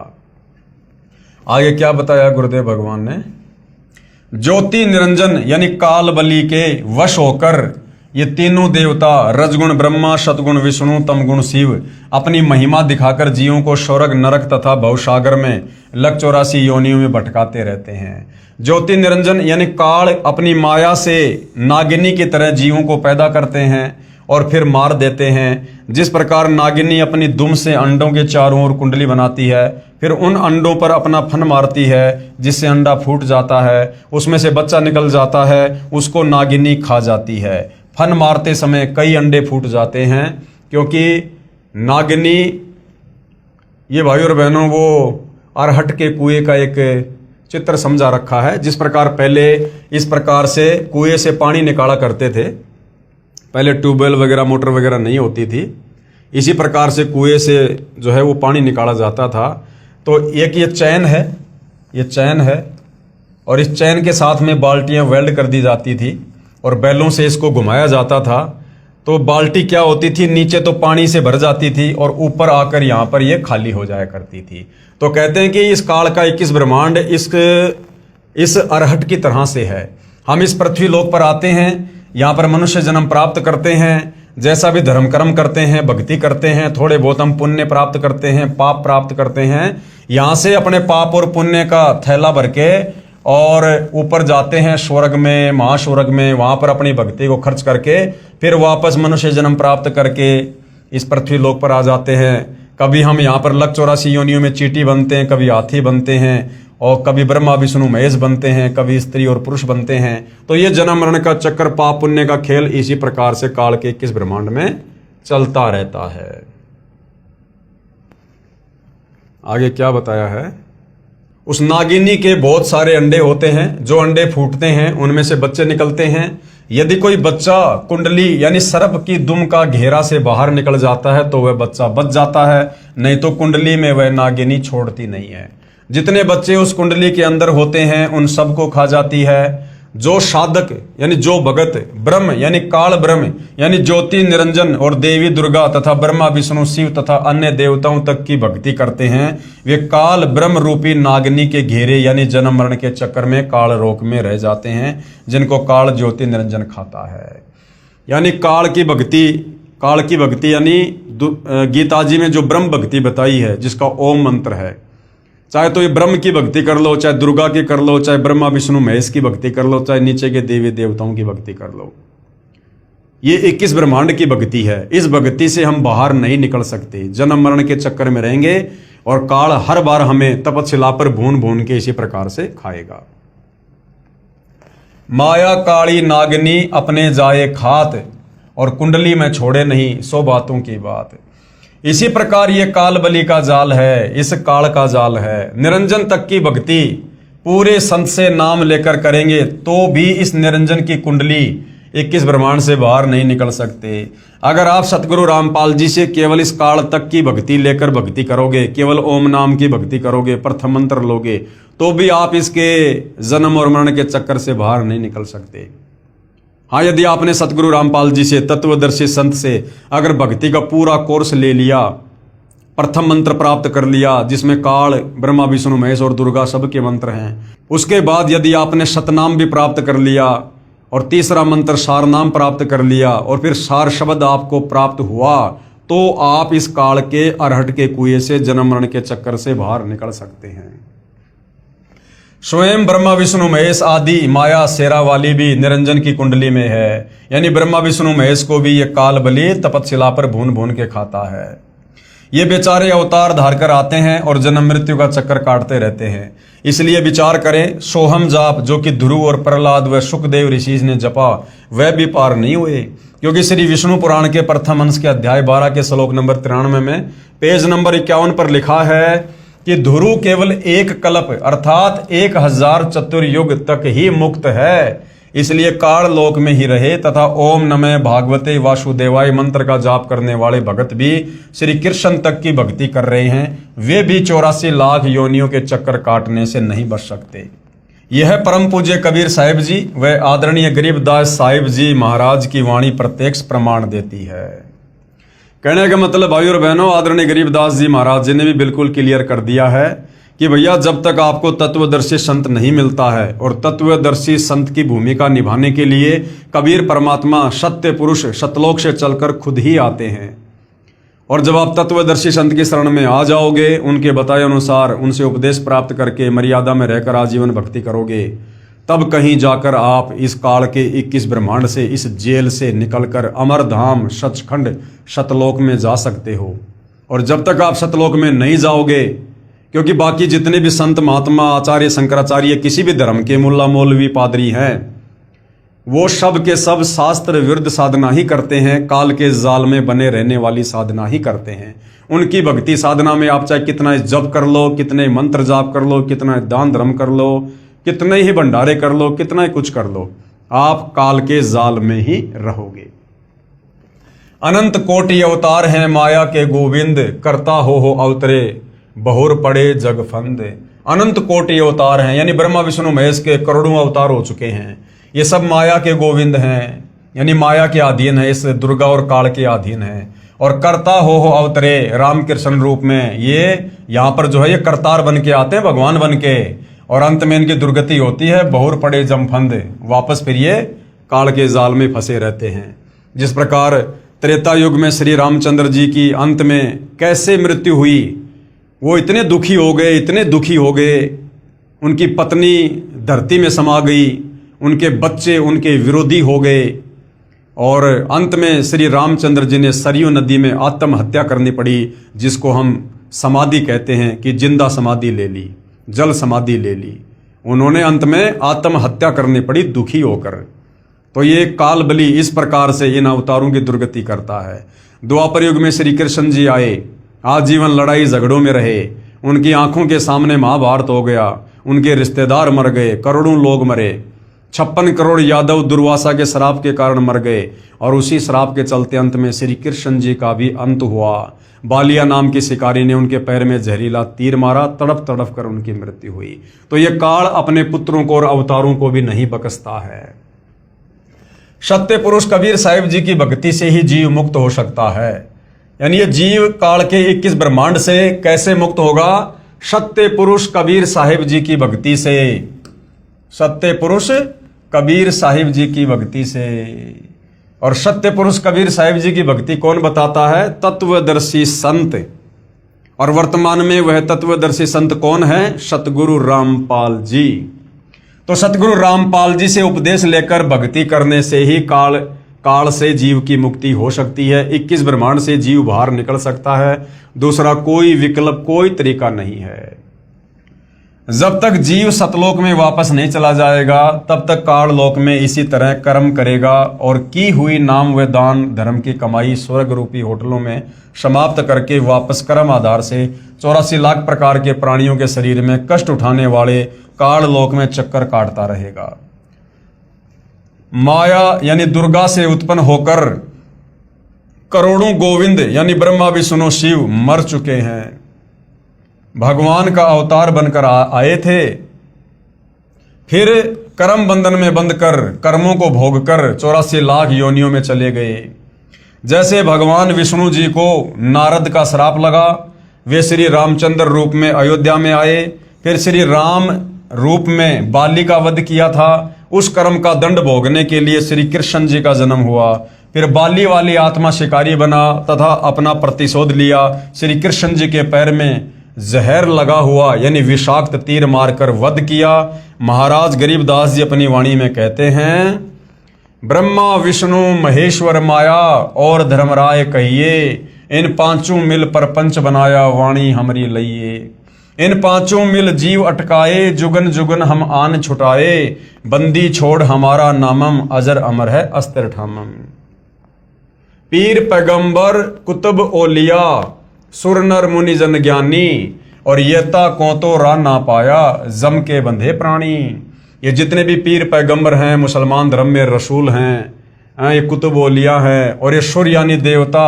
आगे क्या बताया गुरुदेव भगवान ने, ज्योति निरंजन यानी काल बलि के वश होकर ये तीनों देवता रजगुण ब्रह्मा, सतगुण विष्णु, तमगुण शिव अपनी महिमा दिखाकर जीवों को स्वर्ग नरक तथा भवसागर में लक 84 योनियों में भटकाते रहते हैं। ज्योति निरंजन यानी काल अपनी माया से नागिनी की तरह जीवों को पैदा करते हैं और फिर मार देते हैं। जिस प्रकार नागिनी अपनी दुम से अंडों के चारों ओर कुंडली बनाती है, फिर उन अंडों पर अपना फन मारती है, जिससे अंडा फूट जाता है, उसमें से बच्चा निकल जाता है, उसको नागिनी खा जाती है। फन मारते समय कई अंडे फूट जाते हैं, क्योंकि नागिनी, ये भाइयों और बहनों, वो अरहट के कुएं का एक चित्र समझा रखा है। जिस प्रकार पहले इस प्रकार से कुएं से पानी निकाला करते थे, पहले ट्यूबवेल वगैरह मोटर वगैरह नहीं होती थी, इसी प्रकार से कुएं से जो है वो पानी निकाला जाता था। तो एक ये चैन है, और इस चैन के साथ में बाल्टियां वेल्ड कर दी जाती थी और बैलों से इसको घुमाया जाता था। तो बाल्टी क्या होती थी, नीचे तो पानी से भर जाती थी और ऊपर आकर यहाँ पर ये खाली हो जाया करती थी। तो कहते हैं कि इस काल का 21 ब्रह्मांड इस अरहट की तरह से है। हम इस पृथ्वी लोक पर आते हैं, यहाँ पर मनुष्य जन्म प्राप्त करते हैं, जैसा भी धर्म कर्म करते हैं, भक्ति करते हैं, थोड़े बहुत हम पुण्य प्राप्त करते हैं, पाप प्राप्त करते हैं, यहाँ से अपने पाप और पुण्य का थैला भर के और ऊपर जाते हैं स्वर्ग में, महास्वर्ग में, वहां पर अपनी भक्ति को खर्च करके फिर वापस मनुष्य जन्म प्राप्त करके इस पृथ्वी लोक पर आ जाते हैं। कभी हम यहाँ पर लक 84 योनियों में चींटी बनते हैं, कभी हाथी बनते हैं, और कभी ब्रह्मा विष्णु महेश बनते हैं, कभी स्त्री और पुरुष बनते हैं। तो ये जन्म मरण का चक्कर, पाप पुण्य का खेल इसी प्रकार से काल के 21 ब्रह्मांड में चलता रहता है। आगे क्या बताया है? उस नागिनी के बहुत सारे अंडे होते हैं, जो अंडे फूटते हैं उनमें से बच्चे निकलते हैं। यदि कोई बच्चा कुंडली यानी सर्प की दुम का घेरा से बाहर निकल जाता है तो वह बच्चा बच जाता है, नहीं तो कुंडली में वह नागिनी छोड़ती नहीं है। जितने बच्चे उस कुंडली के अंदर होते हैं उन सबको खा जाती है। जो साधक यानी जो भगत ब्रह्म यानी काल ब्रह्म यानी ज्योति निरंजन और देवी दुर्गा तथा ब्रह्मा विष्णु शिव तथा अन्य देवताओं तक की भक्ति करते हैं, वे काल ब्रह्म रूपी नागिनी के घेरे यानी जन्म मरण के चक्कर में काल रोक में रह जाते हैं, जिनको काल ज्योति निरंजन खाता है। यानी काल की भक्ति यानी गीता जी में जो ब्रह्म भक्ति बताई है, जिसका ओम मंत्र है, चाहे तो ये ब्रह्म की भक्ति कर लो, चाहे दुर्गा की कर लो, चाहे ब्रह्मा विष्णु महेश की भक्ति कर लो, चाहे नीचे के देवी देवताओं की भक्ति कर लो, ये 21 ब्रह्मांड की भक्ति है। इस भक्ति से हम बाहर नहीं निकल सकते, जन्म मरण के चक्कर में रहेंगे और काल हर बार हमें तपशिला पर भून भून के इसी प्रकार से खाएगा। माया काली नागिनी अपने जाए खात और कुंडली में छोड़े नहीं, 100 बातों की बात। इसी प्रकार ये काल बलि का जाल है, इस काल का जाल है। निरंजन तक की भक्ति पूरे संत से नाम लेकर करेंगे तो भी इस निरंजन की कुंडली 21 ब्रह्मांड से बाहर नहीं निकल सकते। अगर आप सतगुरु रामपाल जी से केवल इस काल तक की भक्ति लेकर भक्ति करोगे, केवल ओम नाम की भक्ति करोगे, प्रथम मंत्र लोगे, तो भी आप इसके जन्म और मरण के चक्कर से बाहर नहीं निकल सकते। हाँ, यदि आपने सतगुरु रामपाल जी से, तत्वदर्शी संत से अगर भक्ति का पूरा कोर्स ले लिया, प्रथम मंत्र प्राप्त कर लिया जिसमें काल ब्रह्मा विष्णु महेश और दुर्गा सबके मंत्र हैं, उसके बाद यदि आपने शतनाम भी प्राप्त कर लिया और तीसरा मंत्र सार नाम प्राप्त कर लिया और फिर सार शब्द आपको प्राप्त हुआ, तो आप इस काल के अरहट के कुएं से जन्म मरण के चक्कर से बाहर निकल सकते हैं। स्वयं ब्रह्मा विष्णु महेश आदि माया शेरा वाली भी निरंजन की कुंडली में है, यानी ब्रह्मा विष्णु महेश को भी ये काल बलि तपशिला पर भून भून के खाता है। ये बेचारे अवतार धार कर आते हैं और जन्म मृत्यु का चक्कर काटते रहते हैं। इसलिए विचार करें, सोहम जाप जो कि ध्रुव और प्रहलाद व सुखदेव ऋषि ने जपा, वह भी पार नहीं हुए, क्योंकि श्री विष्णु पुराण के प्रथम अंश के अध्याय 12 के श्लोक नंबर 93 में पेज नंबर 51 पर लिखा है कि ध्रुव केवल एक कल्प अर्थात 1000 चतुर्युग तक ही मुक्त है, इसलिए काल लोक में ही रहे तथा ओम नमः भागवते वासुदेवाय मंत्र का जाप करने वाले भगत भी श्री कृष्ण तक की भक्ति कर रहे हैं, वे भी 84 लाख योनियों के चक्कर काटने से नहीं बच सकते। यह परम पूज्य कबीर साहिब जी व आदरणीय गरीबदास साहिब जी महाराज की वाणी प्रत्यक्ष प्रमाण देती है। कहने का मतलब भाई और बहनों, आदरणीय गरीबदास जी महाराज जी ने भी बिल्कुल क्लियर कर दिया है कि भैया जब तक आपको तत्वदर्शी संत नहीं मिलता है और तत्वदर्शी संत की भूमिका निभाने के लिए कबीर परमात्मा सत्य पुरुष सतलोक से चलकर खुद ही आते हैं, और जब आप तत्वदर्शी संत की शरण में आ जाओगे, उनके बताए अनुसार उनसे उपदेश प्राप्त करके मर्यादा में रहकर आजीवन भक्ति करोगे, तब कहीं जाकर आप इस काल के 21 ब्रह्मांड से, इस जेल से निकलकर अमरधाम सचखंड सतलोक में जा सकते हो। और जब तक आप सतलोक में नहीं जाओगे, क्योंकि बाकी जितने भी संत महात्मा आचार्य शंकराचार्य किसी भी धर्म के मुल्ला मौलवी पादरी हैं, वो सब के सब शास्त्र विरुद्ध साधना ही करते हैं, काल के जाल में बने रहने वाली साधना ही करते हैं। उनकी भक्ति साधना में आप चाहे कितना जप कर लो, कितने मंत्र जाप कर लो, कितना दान धर्म कर लो, कितने ही भंडारे कर लो, कितना ही कुछ कर लो, आप काल के जाल में ही रहोगे। अनंत कोटि अवतार हैं माया के गोविंद, करता हो अवतरे बहुर पड़े जग फंद। अनंत कोटि अवतार हैं, यानी ब्रह्मा विष्णु महेश के करोड़ों अवतार हो चुके हैं। ये सब माया के गोविंद हैं, यानी माया के अधीन है, इस दुर्गा और काल के अधीन है। और करता हो अवतरे रामकृष्ण रूप में, ये यहाँ पर जो है ये करतार बन के आते हैं, भगवान बन के, और अंत में इनकी दुर्गति होती है, बहुर पड़े जमफंद, वापस फिर ये काल के जाल में फंसे रहते हैं। जिस प्रकार त्रेता युग में श्री रामचंद्र जी की अंत में कैसे मृत्यु हुई, वो इतने दुखी हो गए, इतने दुखी हो गए, उनकी पत्नी धरती में समा गई, उनके बच्चे उनके विरोधी हो गए, और अंत में श्री रामचंद्र जी ने सरयू नदी में आत्महत्या करनी पड़ी, जिसको हम समाधि कहते हैं कि जिंदा समाधि ले ली, जल समाधि ले ली। उन्होंने अंत में आत्महत्या करनी पड़ी दुखी होकर। तो ये काल बलि इस प्रकार से इन अवतारों की दुर्गति करता है। द्वापर युग में श्री कृष्ण जी आए, आजीवन लड़ाई झगड़ों में रहे, उनकी आंखों के सामने महाभारत हो गया, उनके रिश्तेदार मर गए, करोड़ों लोग मरे, 56 करोड़ यादव दुर्वासा के श्राप के कारण मर गए, और उसी श्राप के चलते अंत में श्री कृष्ण जी का भी अंत हुआ। बालिया नाम की शिकारी ने उनके पैर में जहरीला तीर मारा, तड़प तड़प कर उनकी मृत्यु हुई। तो ये काल अपने पुत्रों को और अवतारों को भी नहीं बख्शता है। सत्य पुरुष कबीर साहिब जी की भक्ति से ही जीव मुक्त हो सकता है। यानी ये जीव काल के 21 ब्रह्मांड से कैसे मुक्त होगा? सत्य पुरुष कबीर साहिब जी की भक्ति से। सत्य पुरुष कबीर साहिब जी की भक्ति से। और सत्य पुरुष कबीर साहिब जी की भक्ति कौन बताता है? तत्वदर्शी संत। और वर्तमान में वह तत्वदर्शी संत कौन है? सतगुरु रामपाल जी। तो सतगुरु रामपाल जी से उपदेश लेकर भक्ति करने से ही काल से जीव की मुक्ति हो सकती है। 21 ब्रह्मांड से जीव बाहर निकल सकता है। दूसरा कोई विकल्प, कोई तरीका नहीं है। जब तक जीव सतलोक में वापस नहीं चला जाएगा, तब तक काल लोक में इसी तरह कर्म करेगा और की हुई नाम व दान धर्म की कमाई स्वर्ग रूपी होटलों में समाप्त करके वापस कर्म आधार से 84 लाख प्रकार के प्राणियों के शरीर में कष्ट उठाने वाले काल लोक में चक्कर काटता रहेगा। माया यानी दुर्गा से उत्पन्न होकर करोड़ों गोविंद यानी ब्रह्मा विष्णु शिव मर चुके हैं। भगवान का अवतार बनकर आए थे, फिर कर्म बंधन में बंध कर कर्मों को भोग कर 84 लाख योनियों में चले गए। जैसे भगवान विष्णु जी को नारद का श्राप लगा, वे श्री रामचंद्र रूप में अयोध्या में आए, फिर श्री राम रूप में बाली का वध किया था। उस कर्म का दंड भोगने के लिए श्री कृष्ण जी का जन्म हुआ। फिर बाली वाली आत्मा शिकारी बना तथा अपना प्रतिशोध लिया। श्री कृष्ण जी के पैर में जहर लगा हुआ यानी विषाक्त तीर मारकर वध किया। महाराज गरीबदास जी अपनी वाणी में कहते हैं, ब्रह्मा विष्णु महेश्वर माया और धर्मराय कहिए, इन पांचों मिल परपंच बनाया वाणी हमरी लइये। इन पांचों मिल जीव अटकाए, जुगन जुगन हम आन छुटाए, बंदी छोड़ हमारा नामम अजर अमर है अस्त्र ठामम। पीर पैगंबर कुतुब ओलिया सुर नर मुनि जन ज्ञानी, और येता को तो रा ना पाया जम के बंधे प्राणी। ये जितने भी पीर पैगंबर हैं, मुसलमान धर्म में रसूल हैं, ये कुतुब ओलिया हैं, और ये सुर यानी देवता,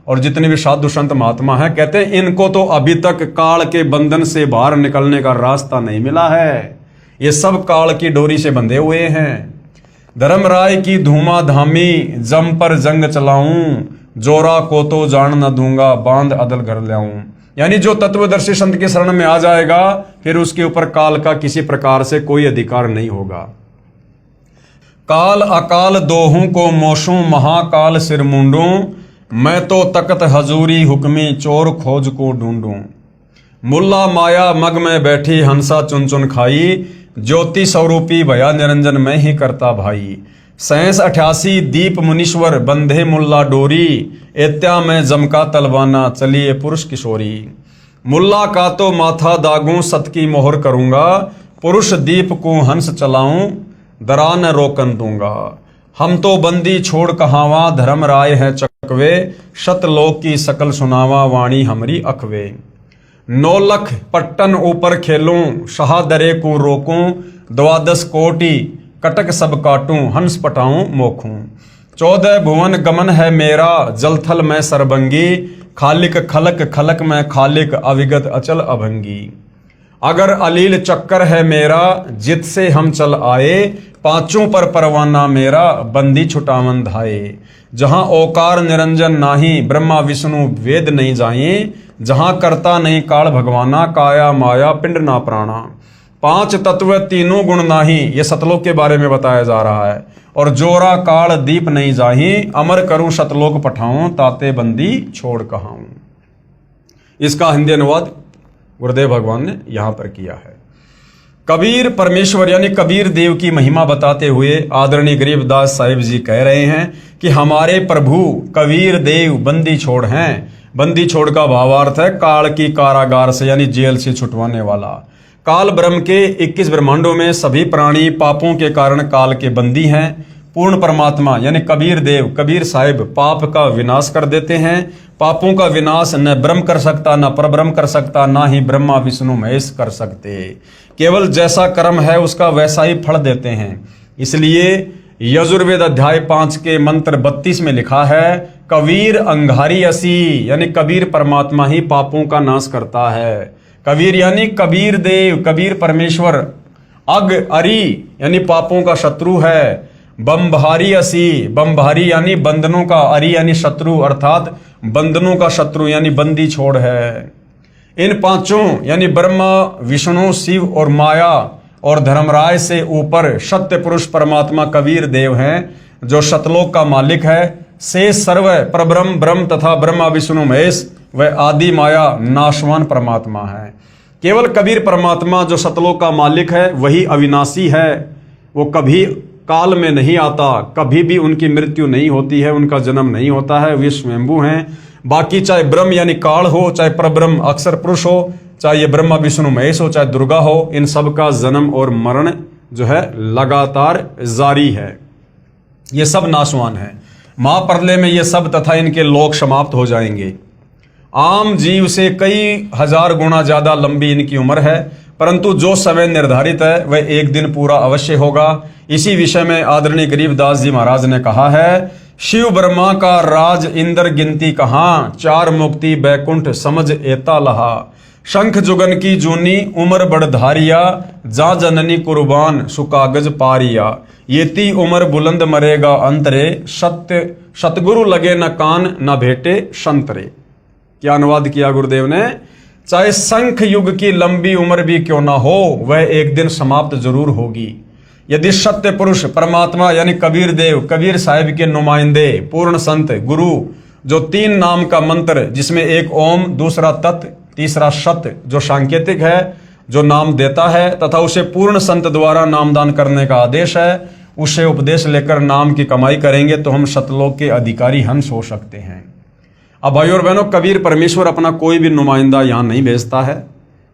और जितने भी साधु संत महात्मा हैं, कहते हैं इनको तो अभी तक काल के बंधन से बाहर निकलने का रास्ता नहीं मिला है। ये सब काल की डोरी से बंधे हुए हैं। धर्मराय की धूमा धामी जम पर जंग चलाऊं, जोरा को तो जान न दूंगा बांध अदल घर लाऊं। यानी जो तत्वदर्शी संत की शरण में आ जाएगा, फिर उसके ऊपर काल का किसी प्रकार से कोई अधिकार नहीं होगा। काल अकाल दोहूं को मोशूं, महाकाल सिर मुंडूं, मैं तो तकत हजूरी हुक्मी चोर खोज को ढूंढूं। मुल्ला माया मग में बैठी हंसा चुन चुन खाई, ज्योति स्वरूपी भया निरंजन मैं ही करता भाई। 87 दीप मुनीश्वर बंधे मुल्ला डोरी, एत्या में जमका तलवाना चलिए पुरुष किशोरी। मुल्ला का तो माथा दागूं सत की मोहर करूंगा, पुरुष दीप को हंस चलाऊं दरा न रोकन दूंगा। हम तो बंदी छोड़ कहावा धर्म राय है चकवे, शतलोक की सकल सुनावा वाणी हमरी अखवे। 9 लख पट्टन ऊपर खेलूं शाहदरे को रोकूं, 12 कोटि कटक सब काटूं हंस पटाऊं मोखूं। 14 भुवन गमन है मेरा जलथल में सरबंगी, खालिक खलक खलक में खालिक अविगत अचल अभंगी। अगर अलील चक्कर है मेरा जित से हम चल आए, पांचों पर परवाना मेरा बंदी छुटावन धाये। जहां ओकार निरंजन नाही ब्रह्मा विष्णु वेद नहीं जाए, जहां करता नहीं काल भगवाना काया माया पिंड ना प्राणा। 5 तत्व तीनों गुण नाही, ये सतलोक के बारे में बताया जा रहा है। और जोरा काल दीप नहीं जाही, अमर करूं सतलोक पठाऊं ताते बंदी छोड़ कहाऊं। इसका हिंदी अनुवाद गुरुदेव भगवान ने यहां पर किया है। कबीर परमेश्वर यानी कबीर देव की महिमा बताते हुए आदरणीय गरीबदास साहिब जी कह रहे हैं कि हमारे प्रभु कबीर देव बंदी छोड़ हैं। बंदी छोड़ का भावार्थ है काल की कारागार से यानी जेल से छुटवाने वाला। काल ब्रह्म के 21 ब्रह्मांडों में सभी प्राणी पापों के कारण काल के बंदी हैं। पूर्ण परमात्मा यानी कबीर देव कबीर साहिब पाप का विनाश कर देते हैं। पापों का विनाश न ब्रह्म कर सकता, न परब्रह्म कर सकता, ना ही ब्रह्मा विष्णु महेश कर सकते। केवल जैसा कर्म है उसका वैसा ही फल देते हैं। इसलिए यजुर्वेद अध्याय 5 के मंत्र 32 में लिखा है कबीर अंगारी असी, यानी कबीर परमात्मा ही पापों का नाश करता है। कबीर यानी कबीर देव कबीर परमेश्वर। अग अरी यानी पापों का शत्रु है। बम्भारी असी, बम्भारी यानी बंधनों का, अरी यानी शत्रु अर्थात बंधनों का शत्रु यानी बंदी छोड़ है। इन पांचों यानी ब्रह्मा विष्णु शिव और माया और धर्मराय से ऊपर सत्य पुरुष परमात्मा कबीर देव हैं जो सतलोक का मालिक है। से सर्व परब्रह्म ब्रह्म तथा ब्रह्मा विष्णु महेश व आदि माया नाशवान परमात्मा है। केवल कबीर परमात्मा जो सतलोक का मालिक है वही अविनाशी है। वो कभी काल में नहीं आता, कभी भी उनकी मृत्यु नहीं होती है, उनका जन्म नहीं होता है, वे स्वयंभू हैं। बाकी चाहे ब्रह्म यानी काल हो, चाहे परब्रह्म अक्षर पुरुष हो, चाहे ये ब्रह्मा विष्णु महेश हो, चाहे दुर्गा हो, इन सब का जन्म और मरण जो है लगातार जारी है। ये सब नाशवान है। महाप्रलय में ये सब तथा इनके लोक समाप्त हो जाएंगे। आम जीव से कई हजार गुना ज्यादा लंबी इनकी उम्र है, परंतु जो समय निर्धारित है वह एक दिन पूरा अवश्य होगा। इसी विषय में आदरणीय गरीबदास जी महाराज ने कहा है शिव ब्रह्मा का राज इंद्र गिनती कहाँ, चार मुक्ति बैकुंठ समझ एता लहा। शंख जुगन की जूनी उम्र बढ़धारिया, जा जननी कुर्बान सुकागज पारिया। येती उम्र बुलंद मरेगा अंतरे, सत्य सतगुरु लगे न कान न भेटे संतरे। क्या अनुवाद किया गुरुदेव ने? चाहे शंख युग की लंबी उम्र भी क्यों ना हो, वह एक दिन समाप्त जरूर होगी। यदि सत्य पुरुष परमात्मा यानी कबीर देव कबीर साहिब के नुमाइंदे पूर्ण संत गुरु जो 3 नाम का मंत्र जिसमें एक ओम, दूसरा तत्, तीसरा सत्य जो सांकेतिक है जो नाम देता है तथा उसे पूर्ण संत द्वारा नामदान करने का आदेश है, उसे उपदेश लेकर नाम की कमाई करेंगे तो हम सतलोक के अधिकारी हंस हो सकते हैं। अब भाई और बहनों, कबीर परमेश्वर अपना कोई भी नुमाइंदा यहाँ नहीं भेजता है।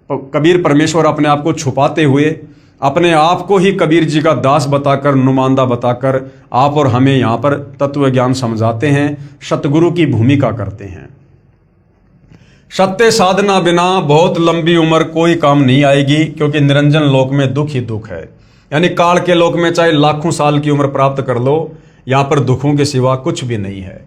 कबीर परमेश्वर अपने आप को छुपाते हुए अपने आप को ही कबीर जी का दास बताकर, नुमाइंदा बताकर आप और हमें यहाँ पर तत्व ज्ञान समझाते हैं, सतगुरु की भूमिका करते हैं। सत्य साधना बिना बहुत लंबी उम्र कोई काम नहीं आएगी, क्योंकि निरंजन लोक में दुख ही दुख है। यानी काल के लोक में चाहे लाखों साल की उम्र प्राप्त कर लो, यहाँ पर दुखों के सिवा कुछ भी नहीं है।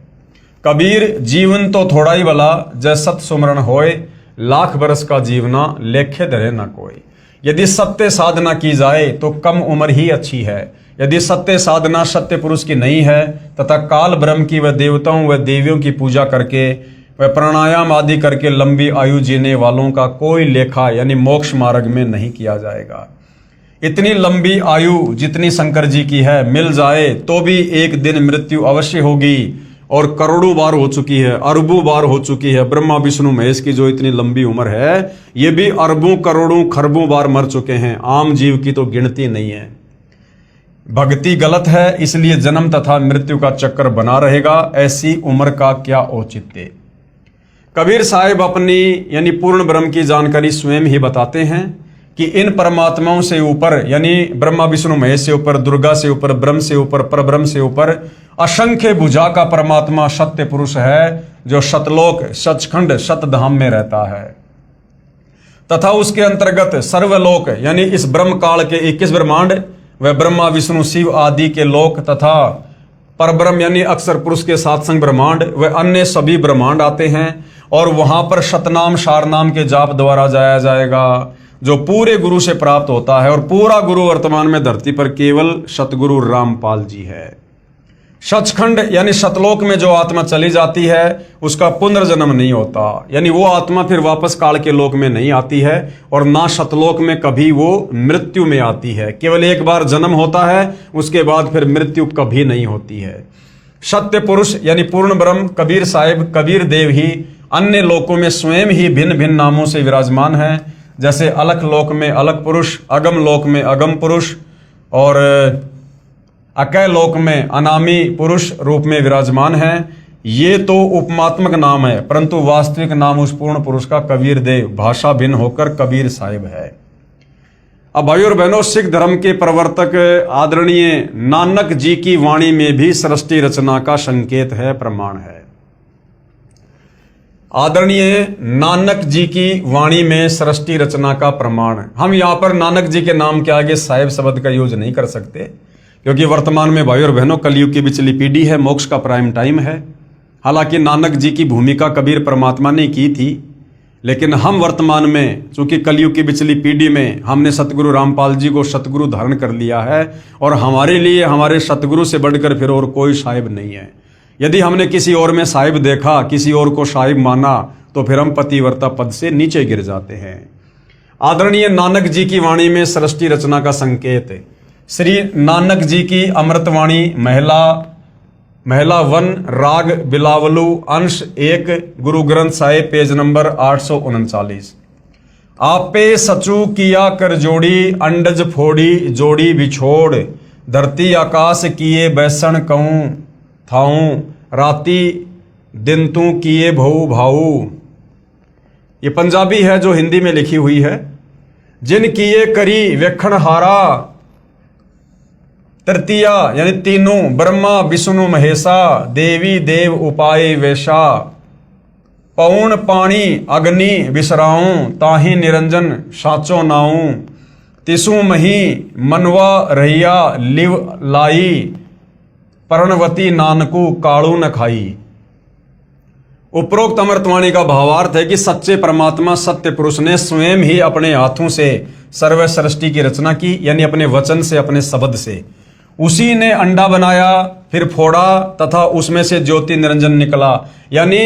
कबीर जीवन तो थोड़ा ही भला, जय सत सुमरण होए, लाख बरस का जीवना लेखे धरे न कोई। यदि सत्य साधना की जाए तो कम उम्र ही अच्छी है। यदि सत्य साधना सत्य पुरुष की नहीं है तथा काल ब्रह्म की व देवताओं व देवियों की पूजा करके व प्राणायाम आदि करके लंबी आयु जीने वालों का कोई लेखा यानी मोक्ष मार्ग में नहीं किया जाएगा। इतनी लंबी आयु जितनी शंकर जी की है मिल जाए तो भी एक दिन मृत्यु अवश्य होगी, और करोड़ों बार हो चुकी है, अरबों बार हो चुकी है। ब्रह्मा विष्णु महेश की जो इतनी लंबी उम्र है ये भी अरबों करोड़ों खरबों बार मर चुके हैं। आम जीव की तो गिनती नहीं है। भक्ति गलत है, इसलिए जन्म तथा मृत्यु का चक्कर बना रहेगा। ऐसी उम्र का क्या औचित्य। कबीर साहिब अपनी यानी पूर्ण ब्रह्म की जानकारी स्वयं ही बताते हैं कि इन परमात्माओं से ऊपर यानी ब्रह्मा विष्णु महेश से ऊपर, दुर्गा से ऊपर, ब्रह्म से ऊपर, परब्रह्म से ऊपर असंख्य भुजा का परमात्मा सत्य पुरुष है जो सतलोक सचखंड सतधाम में रहता है, तथा उसके अंतर्गत सर्वलोक यानी इस ब्रह्म काल के 21 ब्रह्मांड व ब्रह्मा विष्णु शिव आदि के लोक तथा परब्रह्म यानी अक्षर पुरुष के 7 संग ब्रह्मांड व अन्य सभी ब्रह्मांड आते हैं, और वहां पर शतनाम शारनाम के जाप द्वारा जाया जाएगा जो पूरे गुरु से प्राप्त होता है। और पूरा गुरु वर्तमान में धरती पर केवल सतगुरु रामपाल जी है। सचखंड यानी सतलोक में जो आत्मा चली जाती है उसका पुनर्जन्म नहीं होता, यानी वो आत्मा फिर वापस काल के लोक में नहीं आती है, और ना सतलोक में कभी वो मृत्यु में आती है। केवल एक बार जन्म होता है, उसके बाद फिर मृत्यु कभी नहीं होती है। सत्य पुरुष यानी पूर्ण ब्रह्म कबीर साहिब कबीर देव ही अन्य लोकों में स्वयं ही भिन्न भिन्न नामों से विराजमान है। जैसे अलख लोक में अलख पुरुष, अगम लोक में अगम पुरुष और अकय लोक में अनामी पुरुष रूप में विराजमान हैं। ये तो उपमात्मक नाम है, परंतु वास्तविक नाम उस पूर्ण पुरुष का कबीर देव, भाषा भिन्न होकर कबीर साहिब है। अब भाइयों और बहनों, सिख धर्म के प्रवर्तक आदरणीय नानक जी की वाणी में भी सृष्टि रचना का संकेत है, प्रमाण है। आदरणीय नानक जी की वाणी में सृष्टि रचना का प्रमाण। हम यहाँ पर नानक जी के नाम के आगे साहिब शब्द का यूज नहीं कर सकते, क्योंकि वर्तमान में भाइयों और बहनों कलयुग की बिचली पीढ़ी है, मोक्ष का प्राइम टाइम है। हालांकि नानक जी की भूमिका कबीर परमात्मा ने की थी, लेकिन हम वर्तमान में चूंकि कलयुग की बिचली पीढ़ी में हमने सतगुरु रामपाल जी को सतगुरु धारण कर लिया है, और हमारे लिए हमारे सतगुरु से बढ़कर फिर और कोई साहिब नहीं है। यदि हमने किसी और में साहिब देखा, किसी और को साहिब माना, तो फिर हम पतिव्रता पद से नीचे गिर जाते हैं। आदरणीय नानक जी की वाणी में सृष्टि रचना का संकेत। श्री नानक जी की अमृतवाणी महला 1 राग बिलावलू अंश 1 गुरु ग्रंथ साहिब पेज नंबर 839। आपे सचू किया कर जोड़ी, अंडज फोड़ी जोड़ी बिछोड़, धरती आकाश किए बैसन कहूं थाऊं, राती दिन तू किए भऊ भाऊ। ये पंजाबी है जो हिंदी में लिखी हुई है। जिन किए करी वेखण हारा, तृतीया यानी तीनों, ब्रह्मा विष्णु महेशा, देवी देव उपाय वैशा, पौन पानी अग्नि विसराऊं, ताहि निरंजन साचो नाऊं, तिसु मही मनवा रहिया लिव लाई, पर्णवती नानकू काड़ू न खाई। उपरोक्त अमृतवाणी का भावार्थ है कि सच्चे परमात्मा सत्य पुरुष ने स्वयं ही अपने हाथों से सर्व सृष्टि की रचना की, यानी अपने वचन से, अपने शब्द से। उसी ने अंडा बनाया, फिर फोड़ा तथा उसमें से ज्योति निरंजन निकला। यानी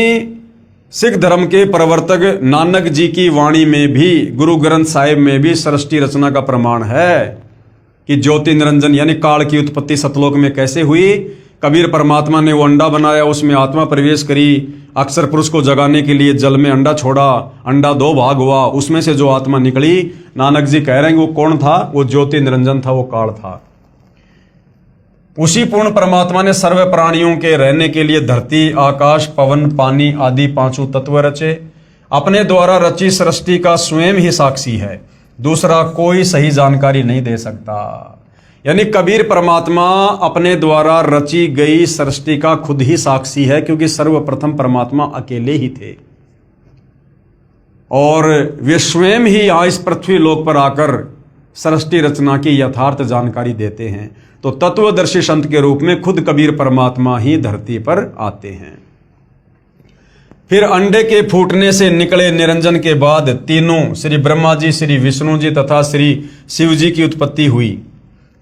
सिख धर्म के प्रवर्तक नानक जी की वाणी में भी, गुरु ग्रंथ साहिब में भी सृष्टि रचना का प्रमाण है कि ज्योति निरंजन यानी काल की उत्पत्ति सतलोक में कैसे हुई। कबीर परमात्मा ने वो अंडा बनाया, उसमें आत्मा प्रवेश करी, अक्षर पुरुष को जगाने के लिए जल में अंडा छोड़ा, अंडा 2 भाग हुआ, उसमें से जो आत्मा निकली, नानक जी कह रहे हैं वो कौन था? वो ज्योति निरंजन था, वो काल था। उसी पूर्ण परमात्मा ने सर्व प्राणियों के रहने के लिए धरती, आकाश, पवन, पानी आदि 5 तत्व रचे। अपने द्वारा रची सृष्टि का स्वयं ही साक्षी है, दूसरा कोई सही जानकारी नहीं दे सकता। यानी कबीर परमात्मा अपने द्वारा रची गई सृष्टि का खुद ही साक्षी है, क्योंकि सर्वप्रथम परमात्मा अकेले ही थे और वे स्वयं ही यहाँ इस पृथ्वी लोक पर आकर सृष्टि रचना की यथार्थ जानकारी देते हैं। तो तत्वदर्शी संत के रूप में खुद कबीर परमात्मा ही धरती पर आते हैं। फिर अंडे के फूटने से निकले निरंजन के बाद तीनों श्री ब्रह्मा जी, श्री विष्णु जी तथा श्री शिव जी की उत्पत्ति हुई,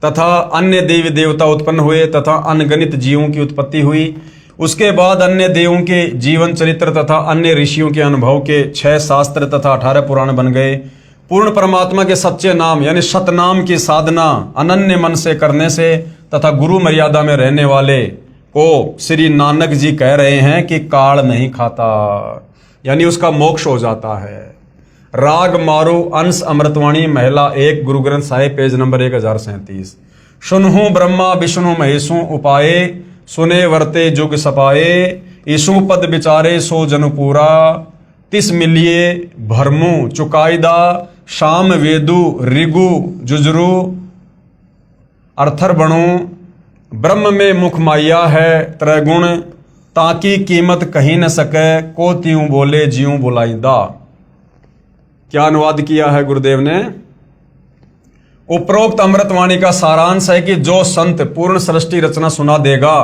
तथा अन्य देवी देवता उत्पन्न हुए, तथा अनगणित जीवों की उत्पत्ति हुई। उसके बाद अन्य देवों के जीवन चरित्र तथा अन्य ऋषियों के अनुभव के 6 शास्त्र तथा 18 पुराण बन गए। पूर्ण परमात्मा के सच्चे नाम यानी सतनाम की साधना अनन्य मन से करने से तथा गुरु मर्यादा में रहने वाले को श्री नानक जी कह रहे हैं कि काल नहीं खाता, यानी उसका मोक्ष हो जाता है। राग मारू अंश अमृतवाणी महिला 1 गुरु ग्रंथ साहिब पेज नंबर 1037। सुनहु ब्रह्मा विष्णु महेशु उपाये, सुने वर्ते जुग सपाए, ईशु पद विचारे सो जनु पूरा, तिस मिलिए भरमु चुकाईदा, शाम वेदु ऋगु जुजरू अर्थर बणु, ब्रह्म में मुख माया है त्रैगुण, ताकि कीमत कहीं न सके, को त्यूं बोले ज्यूं बुलाईदा। क्या अनुवाद किया है गुरुदेव ने? उपरोक्त अमृतवाणी का सारांश है कि जो संत पूर्ण सृष्टि रचना सुना देगा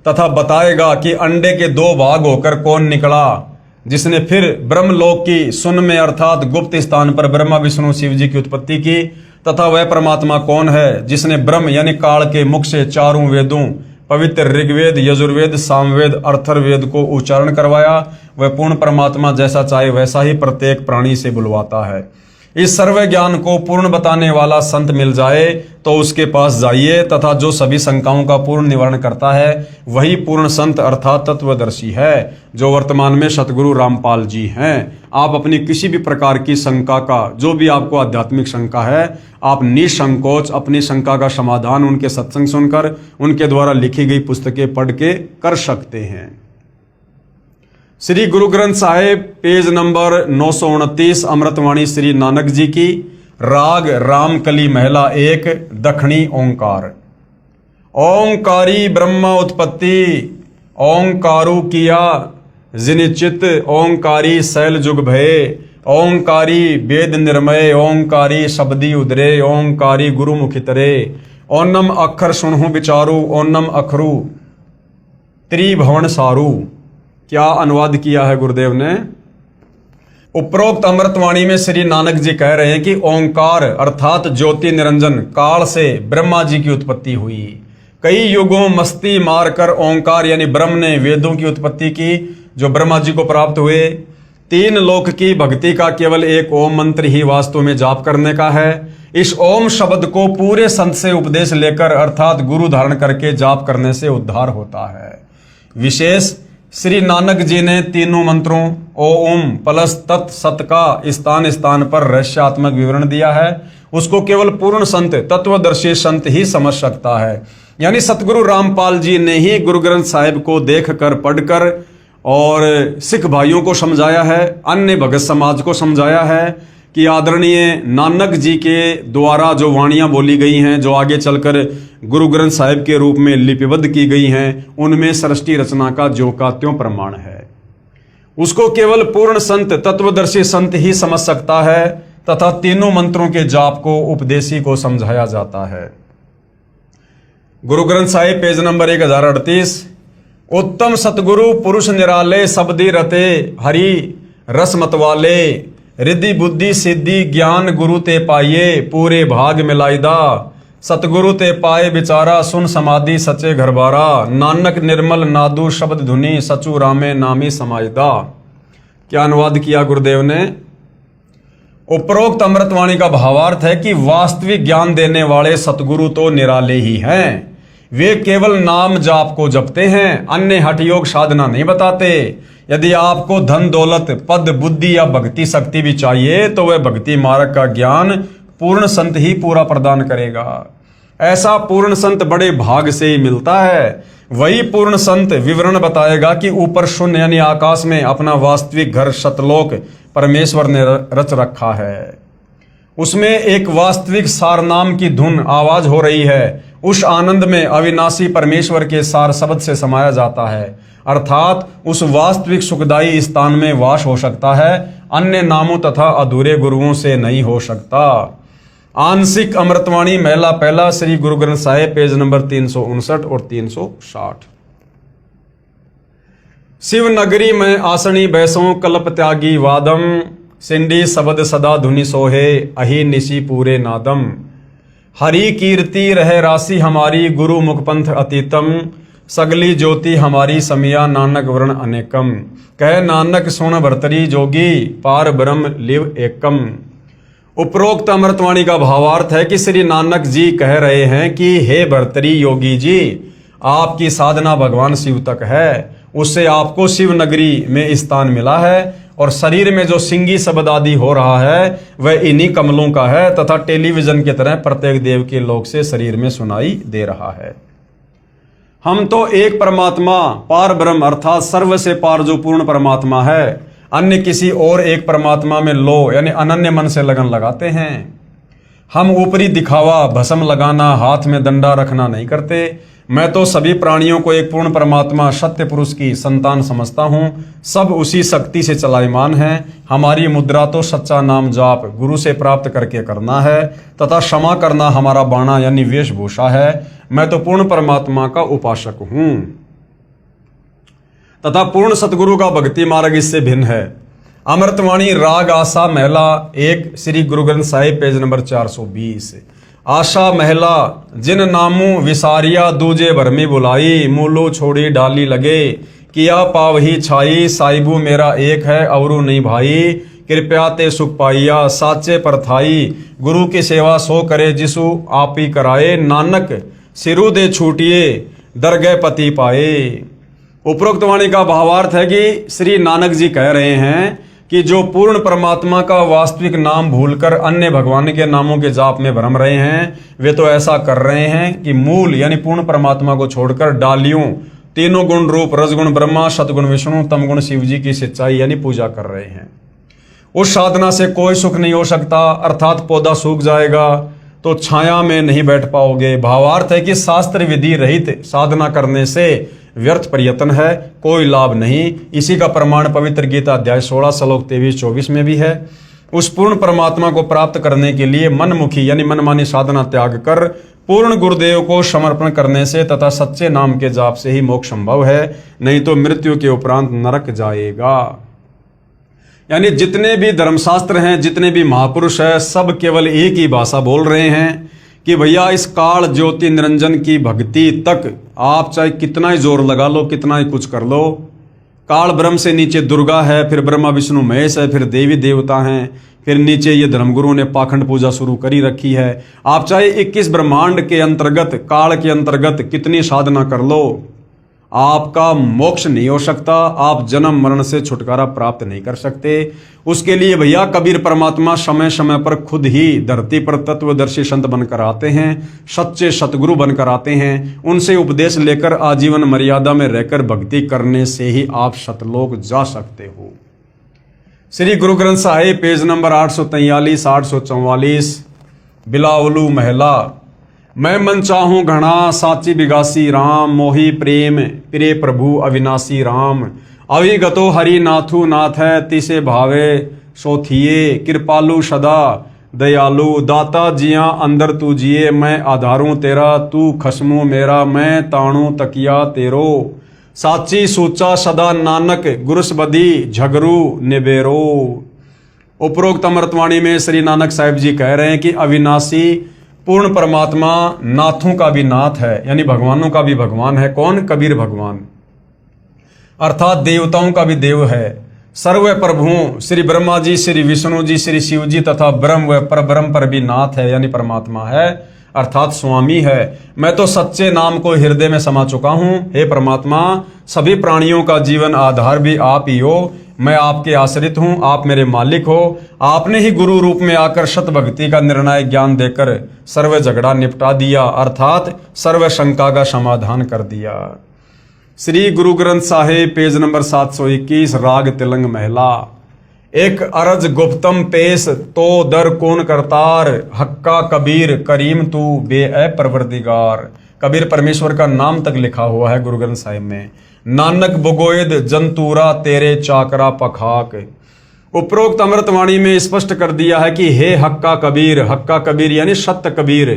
तथा बताएगा कि अंडे के 2 भाग होकर कौन निकला, जिसने फिर ब्रह्मलोक की सुन में अर्थात गुप्त स्थान पर ब्रह्मा विष्णु शिव जी की उत्पत्ति की, तथा वह परमात्मा कौन है जिसने ब्रह्म यानी काल के मुख से 4 वेदों पवित्र ऋग्वेद, यजुर्वेद, सामवेद, अर्थर्वेद को उच्चारण करवाया, वह पूर्ण परमात्मा जैसा चाहे वैसा ही प्रत्येक प्राणी से बुलवाता है। इस सर्व ज्ञान को पूर्ण बताने वाला संत मिल जाए तो उसके पास जाइए, तथा जो सभी शंकाओं का पूर्ण निवारण करता है वही पूर्ण संत अर्थात तत्वदर्शी है, जो वर्तमान में सतगुरु रामपाल जी हैं। आप अपनी किसी भी प्रकार की शंका का, जो भी आपको आध्यात्मिक शंका है, आप निसंकोच अपनी शंका का समाधान उनके सत्संग सुनकर, उनके द्वारा लिखी गई पुस्तकें पढ़ के कर सकते हैं। श्री गुरु ग्रंथ साहिब पेज नंबर 929, अमृतवाणी श्री नानक जी की, राग रामकली महला 1, दक्षिणी ओंकार। ओंकारी ब्रह्म उत्पत्ति, ओंकारू किया जिनिचित, ओंकारी शैल जुग भये, ओंकारी वेद निर्मय, ओंकारी शब्दी उदरे, ओंकारी गुरु मुखितरे, ओनम अक्षर सुनहु विचारू, ओनम अखरू त्रिभुवन सारू। क्या अनुवाद किया है गुरुदेव ने। उपरोक्त अमृतवाणी में श्री नानक जी कह रहे हैं कि ओंकार अर्थात ज्योति निरंजन काल से ब्रह्मा जी की उत्पत्ति हुई। कई युगों मस्ती मारकर ओंकार यानी ब्रह्म ने वेदों की उत्पत्ति की, जो ब्रह्मा जी को प्राप्त हुए। 3 लोक की भक्ति का केवल एक ओम मंत्र ही वास्तव में जाप करने का है। इस ओम शब्द को पूरे संत से उपदेश लेकर अर्थात गुरु धारण करके जाप करने से उद्धार होता है। विशेष श्री नानक जी ने तीनों मंत्रों ओम प्लस तत् सत का स्थान स्थान पर रहस्यात्मक विवरण दिया है। उसको केवल पूर्ण संत तत्वदर्शी संत ही समझ सकता है। यानी सतगुरु रामपाल जी ने ही गुरु ग्रंथ साहिब को देखकर पढ़कर और सिख भाइयों को समझाया है, अन्य भगत समाज को समझाया है कि आदरणीय नानक जी के द्वारा जो वाणियां बोली गई हैं, जो आगे चलकर गुरु ग्रंथ साहिब के रूप में लिपिबद्ध की गई हैं, उनमें सृष्टि रचना का ज्यों का त्यों प्रमाण है। उसको केवल पूर्ण संत तत्वदर्शी संत ही समझ सकता है, तथा तीनों मंत्रों के जाप को उपदेशी को समझाया जाता है। गुरु ग्रंथ साहिब पेज नंबर 1038, उत्तम सतगुरु पुरुष निराले, शब्दी रते हरि रस मतवाले, रिद्धि बुद्धि सिद्धि ज्ञान गुरु ते पाइये, पूरे भाग मिलाइदा, सतगुरु ते पाए बिचारा, सुन समाधि सचे घर बारा, नानक निर्मल नादू शब्द धुनि, सचू रामे नामी समाइदा। क्या अनुवाद किया गुरुदेव ने। उपरोक्त अमृतवाणी का भावार्थ है कि वास्तविक ज्ञान देने वाले सतगुरु तो निराले ही हैं। वे केवल नाम जाप को जपते हैं, अन्य हठ योग साधना नहीं बताते। यदि आपको धन दौलत पद बुद्धि या भक्ति शक्ति भी चाहिए तो वह भक्ति मार्ग का ज्ञान पूर्ण संत ही पूरा प्रदान करेगा। ऐसा पूर्ण संत बड़े भाग से ही मिलता है। वही पूर्ण संत विवरण बताएगा कि ऊपर शून्य यानी आकाश में अपना वास्तविक घर सतलोक परमेश्वर ने रच रखा है। उसमें एक वास्तविक सार नाम की धुन आवाज हो रही है। उस आनंद में अविनाशी परमेश्वर के सार शब्द से समाया जाता है, अर्थात उस वास्तविक सुखदायी स्थान में वास हो सकता है, अन्य नामों तथा अधूरे गुरुओं से नहीं हो सकता। आंशिक अमृतवाणी महला पहला श्री गुरु ग्रंथ साहिब पेज नंबर 359 और 360। शिव नगरी में आसनी बैसों कल्प त्यागी वादम, सिंडी शब्द सदा धुनि सोहे, अहि निशी पूरे नादम, हरि कीर्ति रह राशि हमारी, गुरु मुखपंथ अतीतम, सगली ज्योति हमारी समिया, नानक वर्ण अनेकम, कह नानक सुन भरतरी जोगी, पार ब्रह्म लिव एकम। उपरोक्त अमृतवाणी का भावार्थ है कि श्री नानक जी कह रहे हैं कि हे भरतरी योगी जी, आपकी साधना भगवान शिव तक है, उससे आपको शिव नगरी में स्थान मिला है, और शरीर में जो सिंगी शब्द आदि हो रहा है वह इन्हीं कमलों का है, तथा टेलीविजन की तरह प्रत्येक देव के लोक से शरीर में सुनाई दे रहा है। हम तो एक परमात्मा पार ब्रह्म अर्थात सर्व से पार जो पूर्ण परमात्मा है, अन्य किसी और एक परमात्मा में लो यानी अनन्य मन से लगन लगाते हैं। हम ऊपरी दिखावा भस्म लगाना हाथ में डंडा रखना नहीं करते। मैं तो सभी प्राणियों को एक पूर्ण परमात्मा सत्य पुरुष की संतान समझता हूँ। सब उसी शक्ति से चलायमान है। हमारी मुद्रा तो सच्चा नाम जाप गुरु से प्राप्त करके करना है, तथा क्षमा करना हमारा बाणा यानी वेशभूषा है। मैं तो पूर्ण परमात्मा का उपासक हूँ, तथा पूर्ण सतगुरु का भक्ति मार्ग इससे भिन्न है। अमृतवाणी राग आशा महला 1 श्री गुरु ग्रंथ साहिब पेज नंबर 420। आशा महला जिन नामू विसारिया दूजे भरमी बुलाई, मूलो छोड़ी डाली लगे, किया पावही छाई, साहिबू मेरा एक है अवरू नहीं भाई, कृपया ते सुख पाइया साचे परथाई गुरु की सेवा सो करे जिसु आप ही कराए नानक सिरु दे छूटिए दरगह पति पाए। उपरोक्त वाणी का भावार्थ है कि श्री नानक जी कह रहे हैं कि जो पूर्ण परमात्मा का वास्तविक नाम भूलकर अन्य भगवान के नामों के जाप में भ्रम रहे हैं वे तो ऐसा कर रहे हैं कि मूल यानी पूर्ण परमात्मा को छोड़कर डालियों तीनों गुण रूप रजगुण ब्रह्मा सतगुण विष्णु तमगुण शिव जी की सच्चाई यानी पूजा कर रहे हैं। उस साधना से कोई सुख नहीं हो सकता, अर्थात पौधा सूख जाएगा तो छाया में नहीं बैठ पाओगे। भावार्थ है कि शास्त्र विधि रहित साधना करने से व्यर्थ प्रयत्न है, कोई लाभ नहीं। इसी का प्रमाण पवित्र गीता अध्याय 16 श्लोक 23-24 में भी है। उस पूर्ण परमात्मा को प्राप्त करने के लिए मनमुखी यानी मनमानी साधना त्याग कर पूर्ण गुरुदेव को समर्पण करने से तथा सच्चे नाम के जाप से ही मोक्ष संभव है, नहीं तो मृत्यु के उपरांत नरक जाएगा। यानी जितने भी धर्मशास्त्र हैं, जितने भी महापुरुष हैं, सब केवल एक ही भाषा बोल रहे हैं कि भैया इस काल ज्योति निरंजन की भक्ति तक आप चाहे कितना ही जोर लगा लो, कितना ही कुछ कर लो, काल ब्रह्म से नीचे दुर्गा है, फिर ब्रह्मा विष्णु महेश है, फिर देवी देवता हैं, फिर नीचे ये धर्मगुरु ने पाखंड पूजा शुरू करी रखी है। आप चाहे 21 ब्रह्मांड के अंतर्गत काल के अंतर्गत कितनी साधना कर लो, आपका मोक्ष नहीं हो सकता, आप जन्म मरण से छुटकारा प्राप्त नहीं कर सकते। उसके लिए भैया कबीर परमात्मा समय समय पर खुद ही धरती पर तत्वदर्शी संत बनकर आते हैं, सच्चे सतगुरु बनकर आते हैं। उनसे उपदेश लेकर आजीवन मर्यादा में रहकर भक्ति करने से ही आप सतलोक जा सकते हो। श्री गुरु ग्रंथ साहिब पेज नंबर 843 844 बिलावलू महला। मैं मन चाहूं घना साची बिगासी राम मोही प्रेम प्रिय प्रभु अविनाशी राम। अविगतो हरि नाथु नाथ है तिसे भावे सोथिए कृपालु सदा दयालु दाता जिया अंदर तू जिए। मैं आधारूं तेरा तू खसमू मेरा मैं ताणू तकिया तेरो। साची सोचा सदा नानक गुरुस बदी झगरू निबेरो। उपरोक्त अमृतवाणी में श्री नानक साहिब जी कह रहे हैं कि अविनाशी पूर्ण परमात्मा नाथों का भी नाथ है, यानी भगवानों का भी भगवान है। कौन? कबीर भगवान, अर्थात देवताओं का भी देव है। सर्व प्रभुओं श्री ब्रह्मा जी, श्री विष्णु जी, श्री शिव जी तथा ब्रह्म व परब्रह्म पर भी नाथ है, यानी परमात्मा है, अर्थात स्वामी है। मैं तो सच्चे नाम को हृदय में समा चुका हूं। हे परमात्मा, सभी प्राणियों का जीवन आधार भी आप ही हो। मैं आपके आश्रित हूं, आप मेरे मालिक हो। आपने ही गुरु रूप में आकर शत भक्ति का निर्णायक ज्ञान देकर सर्व झगड़ा निपटा दिया, अर्थात सर्व शंका का समाधान कर दिया। श्री गुरु ग्रंथ साहिब पेज नंबर 721 राग तिलंग महला। एक अरज गुप्तम पेश तो दर कौन करतार। हक्का कबीर करीम तू बे परवरदिगार। कबीर परमेश्वर का नाम तक लिखा हुआ है गुरु ग्रंथ साहिब में। नानक बुगोयद जंतूरा तेरे चाकरा पखाक। उपरोक्त अमृतवाणी में स्पष्ट कर दिया है कि हे हक्का कबीर यानी सत्य कबीर,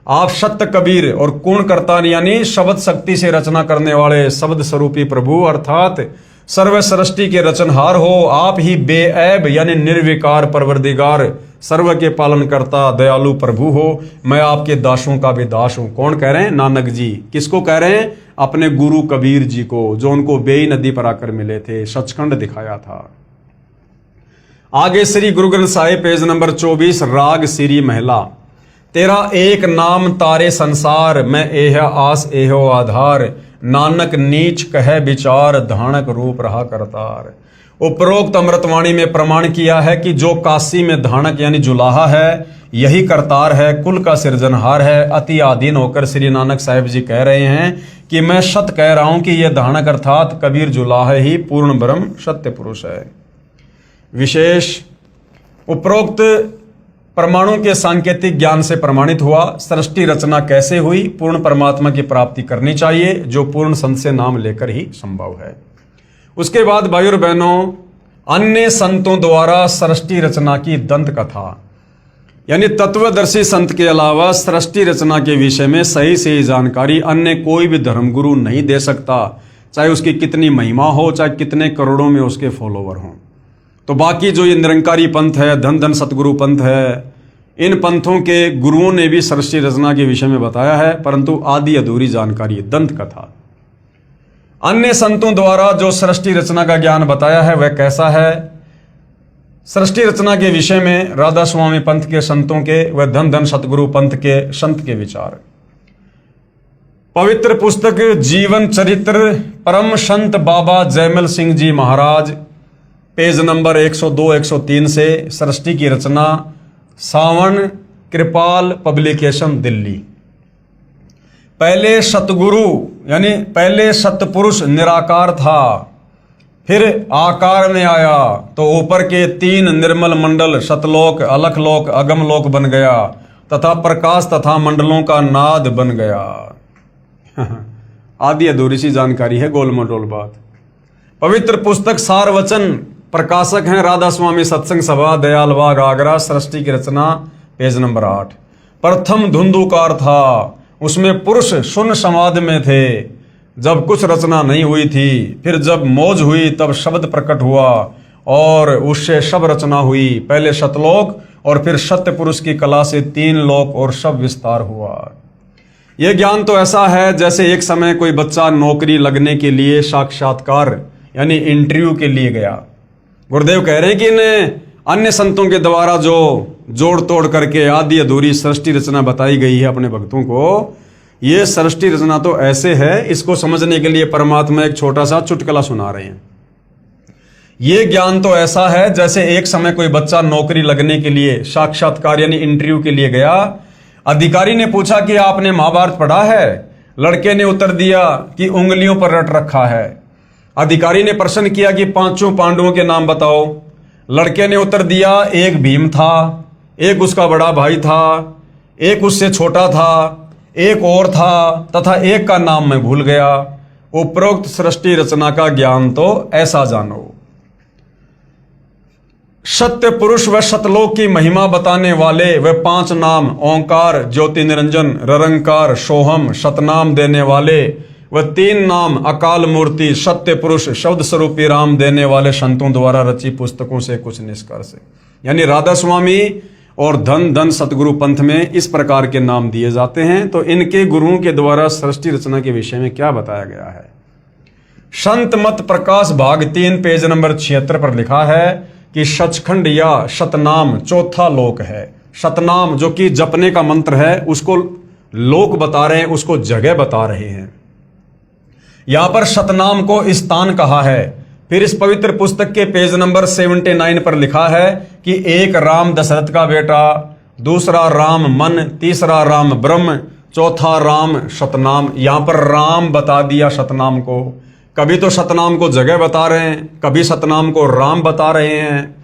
आप सत्य कबीर और कौन करतार यानी शब्द शक्ति से रचना करने वाले शब्द स्वरूपी प्रभु अर्थात सर्व सृष्टि के रचनहार हो। आप ही बेऐब यानी निर्विकार परवरदिगार सर्व के पालन करता दयालु प्रभु हो। मैं आपके दासों का भी दास हूं। कौन कह रहे हैं? नानक जी। किसको कह रहे हैं? अपने गुरु कबीर जी को, जो उनको बेई नदी पर आकर मिले थे, सचखंड दिखाया था। आगे श्री गुरु ग्रंथ साहिब पेज नंबर 24 राग श्री महला। तेरा एक नाम तारे संसार मैं एह आस एहो आधार। नानक नीच कह विचार धानक रूप रहा करतार। उपरोक्त अमृतवाणी में प्रमाण किया है कि जो काशी में धानक यानी जुलाहा है, यही करतार है, कुल का सृजनहार है। अति आधीन होकर श्री नानक साहिब जी कह रहे हैं कि मैं सत्य कह रहा हूं कि यह धानक अर्थात कबीर जुलाहा ही पूर्ण ब्रह्म सत्य पुरुष है। विशेष उपरोक्त परमाणु के सांकेतिक ज्ञान से प्रमाणित हुआ। सृष्टि रचना कैसे हुई? पूर्ण परमात्मा की प्राप्ति करनी चाहिए, जो पूर्ण संत से नाम लेकर ही संभव है। उसके बाद भाई और बहनों, अन्य संतों द्वारा सृष्टि रचना की दंत कथा यानी तत्वदर्शी संत के अलावा सृष्टि रचना के विषय में सही जानकारी अन्य कोई भी धर्मगुरु नहीं दे सकता, चाहे उसकी कितनी महिमा हो, चाहे कितने करोड़ों में उसके फॉलोवर हों। तो बाकी जो ये निरंकारी पंथ है, धन धन सतगुरु पंथ है, इन पंथों के गुरुओं ने भी सृष्टि रचना के विषय में बताया है, परंतु आधी अधूरी जानकारी है, दंत कथा। अन्य संतों द्वारा जो सृष्टि रचना का ज्ञान बताया है वह कैसा है? सृष्टि रचना के विषय में राधा स्वामी पंथ के संतों के व धन धन सतगुरु पंथ के संत के विचार। पवित्र पुस्तक जीवन चरित्र परम संत बाबा जयमल सिंह जी महाराज, पेज नंबर 102-103 से सृष्टि की रचना, सावन कृपाल पब्लिकेशन, दिल्ली। पहले सतगुरु यानी पहले सतपुरुष निराकार था, फिर आकार में आया तो ऊपर के 3 निर्मल मंडल सतलोक, अलखलोक, अगमलोक बन गया तथा प्रकाश तथा मंडलों का नाद बन गया। आदि अधूरी सी जानकारी है, गोल मटोल बात। पवित्र पुस्तक सार वचन, प्रकाशक हैं राधा स्वामी सत्संग सभा, दयाल बाग, आगरा। सृष्टि की रचना, पेज नंबर 8। प्रथम धुंधुकार था, उसमें पुरुष शून्य समाधि में थे जब कुछ रचना नहीं हुई थी। फिर जब मौज हुई तब शब्द प्रकट हुआ और उससे सब रचना हुई। पहले सतलोक और फिर सत्य पुरुष की कला से 3 लोक और सब विस्तार हुआ। यह ज्ञान तो ऐसा है जैसे एक समय कोई बच्चा नौकरी लगने के लिए साक्षात्कार यानी इंटरव्यू के लिए गया। गुरुदेव कह रहे हैं कि इन अन्य संतों के द्वारा जो जोड़ तोड़ करके आदि अधूरी सृष्टि रचना बताई गई है अपने भक्तों को, ये सृष्टि रचना तो ऐसे है, इसको समझने के लिए परमात्मा एक छोटा सा चुटकुला सुना रहे हैं। ये ज्ञान तो ऐसा है जैसे एक समय कोई बच्चा नौकरी लगने के लिए साक्षात्कार यानी इंटरव्यू के लिए गया। अधिकारी ने पूछा कि आपने महाभारत पढ़ा है? लड़के ने उत्तर दिया कि उंगलियों पर रट रखा है। अधिकारी ने प्रश्न किया कि 5 पांडवों के नाम बताओ। लड़के ने उत्तर दिया, एक भीम था, एक उसका बड़ा भाई था, एक उससे छोटा था, एक और था तथा एक का नाम मैं भूल गया। उपरोक्त सृष्टि रचना का ज्ञान तो ऐसा जानो। सत्य पुरुष व सतलोक की महिमा बताने वाले वे 5 नाम ओंकार, ज्योति निरंजन, ररंकार, सोहम, सतनाम देने वाले व 3 नाम अकाल मूर्ति, सत्य पुरुष, शब्द स्वरूपी राम देने वाले संतों द्वारा रची पुस्तकों से कुछ निष्कर्ष। यानी राधा स्वामी और धन धन सतगुरु पंथ में इस प्रकार के नाम दिए जाते हैं। तो इनके गुरुओं के द्वारा सृष्टि रचना के विषय में क्या बताया गया है? संत मत प्रकाश भाग 3 पेज नंबर 76 पर लिखा है कि सचखंड या सतनाम चौथा लोक है। सतनाम जो कि जपने का मंत्र है, उसको लोक बता रहे हैं, उसको जगह बता रहे हैं। यहां पर सतनाम को स्थान कहा है। फिर इस पवित्र पुस्तक के पेज नंबर 79 पर लिखा है कि एक राम दशरथ का बेटा, दूसरा राम मन, तीसरा राम ब्रह्म, चौथा राम सतनाम। यहां पर राम बता दिया सतनाम को। कभी तो सतनाम को जगह बता रहे हैं, कभी सतनाम को राम बता रहे हैं।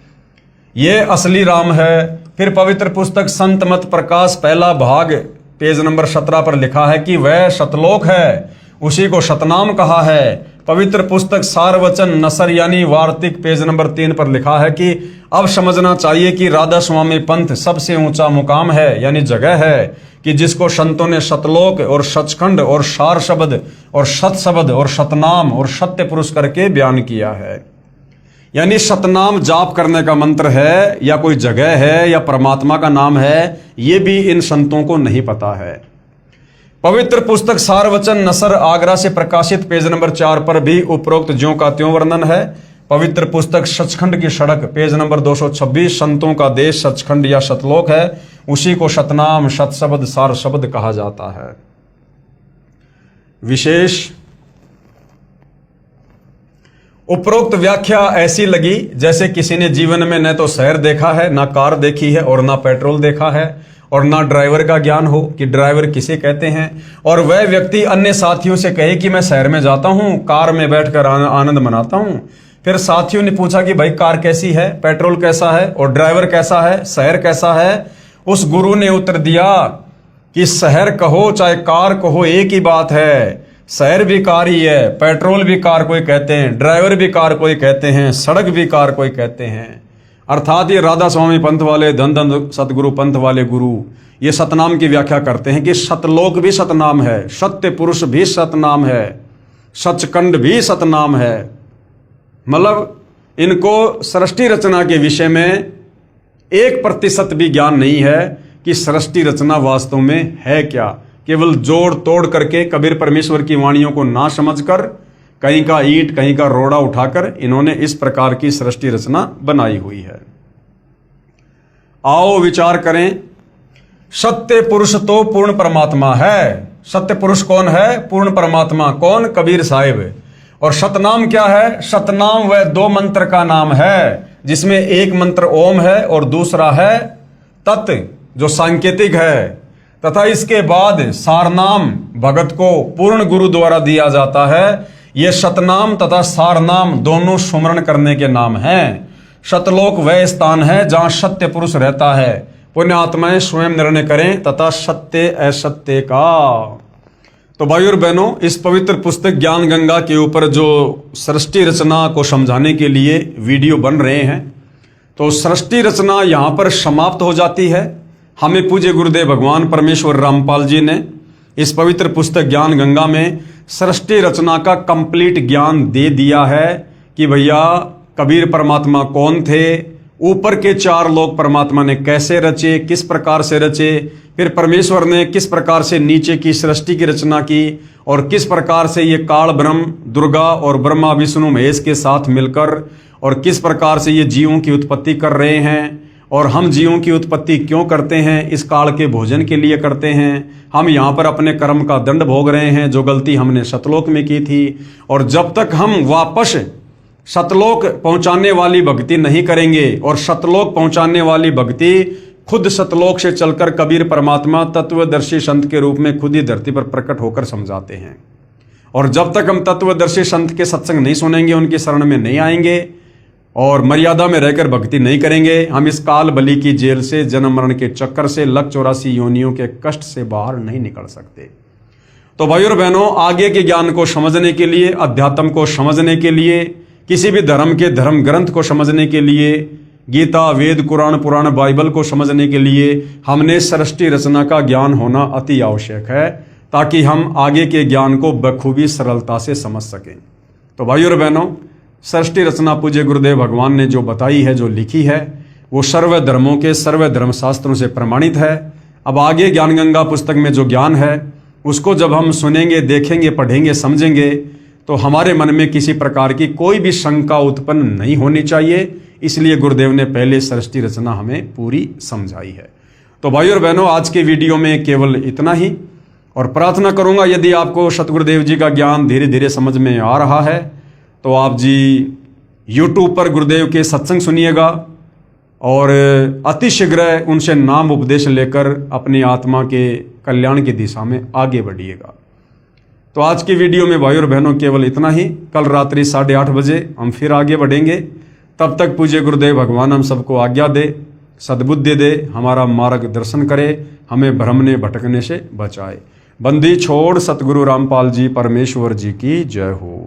ये असली राम है। फिर पवित्र पुस्तक संत मत प्रकाश पहला भाग पेज नंबर 17 पर लिखा है कि वह सतलोक है, उसी को सतनाम कहा है। पवित्र पुस्तक सारवचन नसर यानी वार्तिक पेज नंबर 3 पर लिखा है कि अब समझना चाहिए कि राधा स्वामी पंथ सबसे ऊंचा मुकाम है यानी जगह है कि जिसको संतों ने सतलोक और सचखंड और सार शब्द और सत शब्द और सतनाम और सत्य पुरुष करके बयान किया है। यानी सतनाम जाप करने का मंत्र है या कोई जगह है या परमात्मा का नाम है, ये भी इन संतों को नहीं पता है। पवित्र पुस्तक सारवचन नसर आगरा से प्रकाशित पेज नंबर 4 पर भी उपरोक्त ज्यों का त्यों वर्णन है। पवित्र पुस्तक सचखंड की सड़क पेज नंबर 226 संतों का देश सचखंड या सतलोक है, उसी को सतनाम सतशब्द सार शब्द कहा जाता है। विशेष उपरोक्त व्याख्या ऐसी लगी जैसे किसी ने जीवन में न तो शहर देखा है, ना कार देखी है और ना पेट्रोल देखा है और ना ड्राइवर का ज्ञान हो कि ड्राइवर किसे कहते हैं, और वह व्यक्ति अन्य साथियों से कहे कि मैं शहर में जाता हूं, कार में बैठकर आनंद मनाता हूं। फिर साथियों ने पूछा कि भाई कार कैसी है, पेट्रोल कैसा है और ड्राइवर कैसा है, शहर कैसा है? उस गुरु ने उत्तर दिया कि शहर कहो चाहे कार कहो एक ही बात है। शहर भी कार ही है, पेट्रोल भी कार कोई कहते हैं, ड्राइवर भी कार कोई कहते हैं, सड़क भी कार कोई कहते हैं। अर्थात ये राधा स्वामी पंथ वाले धन धन सतगुरु पंथ वाले गुरु ये सतनाम की व्याख्या करते हैं कि सतलोक भी सतनाम है, सत्य पुरुष भी सतनाम है, सचखंड भी सतनाम है। मतलब इनको सृष्टि रचना के विषय में 1% भी ज्ञान नहीं है कि सृष्टि रचना वास्तव में है क्या। केवल जोड़ तोड़ करके कबीर परमेश्वर की वाणियों को ना समझकर कहीं का ईंट कहीं का रोड़ा उठाकर इन्होंने इस प्रकार की सृष्टि रचना बनाई हुई है। आओ विचार करें। सत्य पुरुष तो पूर्ण परमात्मा है। सत्य पुरुष कौन है? पूर्ण परमात्मा। कौन? कबीर साहिब। और सतनाम क्या है? सतनाम वह दो मंत्र का नाम है, जिसमें एक मंत्र ओम है और दूसरा है तत्, जो सांकेतिक है। तथा इसके बाद सारनाम भगत को पूर्ण गुरु द्वारा दिया जाता है। ये सतनाम तथा सारनाम दोनों सुमरण करने के नाम हैं। सतलोक वह स्थान है जहां सत्य पुरुष रहता है। पुण्य आत्माएं स्वयं निर्णय करें तथा सत्य असत्य का। तो भाई और बहनों, इस पवित्र पुस्तक ज्ञान गंगा के ऊपर जो सृष्टि रचना को समझाने के लिए वीडियो बन रहे हैं, तो सृष्टि रचना यहाँ पर समाप्त हो जाती है। हमें पूज्य गुरुदेव भगवान परमेश्वर रामपाल जी ने इस पवित्र पुस्तक ज्ञान गंगा में सृष्टि रचना का कंप्लीट ज्ञान दे दिया है कि भैया कबीर परमात्मा कौन थे, ऊपर के चार लोक परमात्मा ने कैसे रचे, किस प्रकार से रचे, फिर परमेश्वर ने किस प्रकार से नीचे की सृष्टि की रचना की, और किस प्रकार से ये काल ब्रह्म, दुर्गा और ब्रह्मा विष्णु महेश के साथ मिलकर, और किस प्रकार से ये जीवों की उत्पत्ति कर रहे हैं। और हम जीवों की उत्पत्ति क्यों करते हैं? इस काल के भोजन के लिए करते हैं। हम यहाँ पर अपने कर्म का दंड भोग रहे हैं, जो गलती हमने सतलोक में की थी। और जब तक हम वापस सतलोक पहुंचाने वाली भक्ति नहीं करेंगे, और सतलोक पहुंचाने वाली भक्ति खुद सतलोक से चलकर कबीर परमात्मा तत्वदर्शी संत के रूप में खुद ही धरती पर प्रकट होकर समझाते हैं। और जब तक हम तत्वदर्शी संत के सत्संग नहीं सुनेंगे, उनकी शरण में नहीं आएंगे और मर्यादा में रहकर भक्ति नहीं करेंगे, हम इस काल बलि की जेल से, जन्म मरण के चक्कर से, लक 84 योनियों के कष्ट से बाहर नहीं निकल सकते। तो भाई और बहनों, आगे के ज्ञान को समझने के लिए, अध्यात्म को समझने के लिए, किसी भी धर्म के धर्म ग्रंथ को समझने के लिए, गीता, वेद, कुरान, पुराण, बाइबल को समझने के लिए हमने सृष्टि रचना का ज्ञान होना अति आवश्यक है, ताकि हम आगे के ज्ञान को बखूबी सरलता से समझ सकें। तो भाई और बहनों, सृष्टि रचना पूज्य गुरुदेव भगवान ने जो बताई है, जो लिखी है, वो सर्व धर्मों के सर्व धर्म शास्त्रों से प्रमाणित है। अब आगे ज्ञान गंगा पुस्तक में जो ज्ञान है, उसको जब हम सुनेंगे, देखेंगे, पढ़ेंगे, समझेंगे, तो हमारे मन में किसी प्रकार की कोई भी शंका उत्पन्न नहीं होनी चाहिए। इसलिए गुरुदेव ने पहले सृष्टि रचना हमें पूरी समझाई है। तो भाई और बहनों, आज के वीडियो में केवल इतना ही, और प्रार्थना करूंगा यदि आपको सतगुरुदेव जी का ज्ञान धीरे धीरे समझ में आ रहा है, तो आप जी YouTube पर गुरुदेव के सत्संग सुनिएगा और अति शीघ्र उनसे नाम उपदेश लेकर अपनी आत्मा के कल्याण की दिशा में आगे बढ़िएगा। तो आज की वीडियो में भाई और बहनों केवल इतना ही। कल रात्रि 8:30 बजे हम फिर आगे बढ़ेंगे। तब तक पूज्य गुरुदेव भगवान हम सबको आज्ञा दे, सद्बुद्धि दे, हमारा मार्गदर्शन करे, हमें भ्रमने भटकने से बचाए। बंदी छोड़ सतगुरु रामपाल जी परमेश्वर जी की जय हो।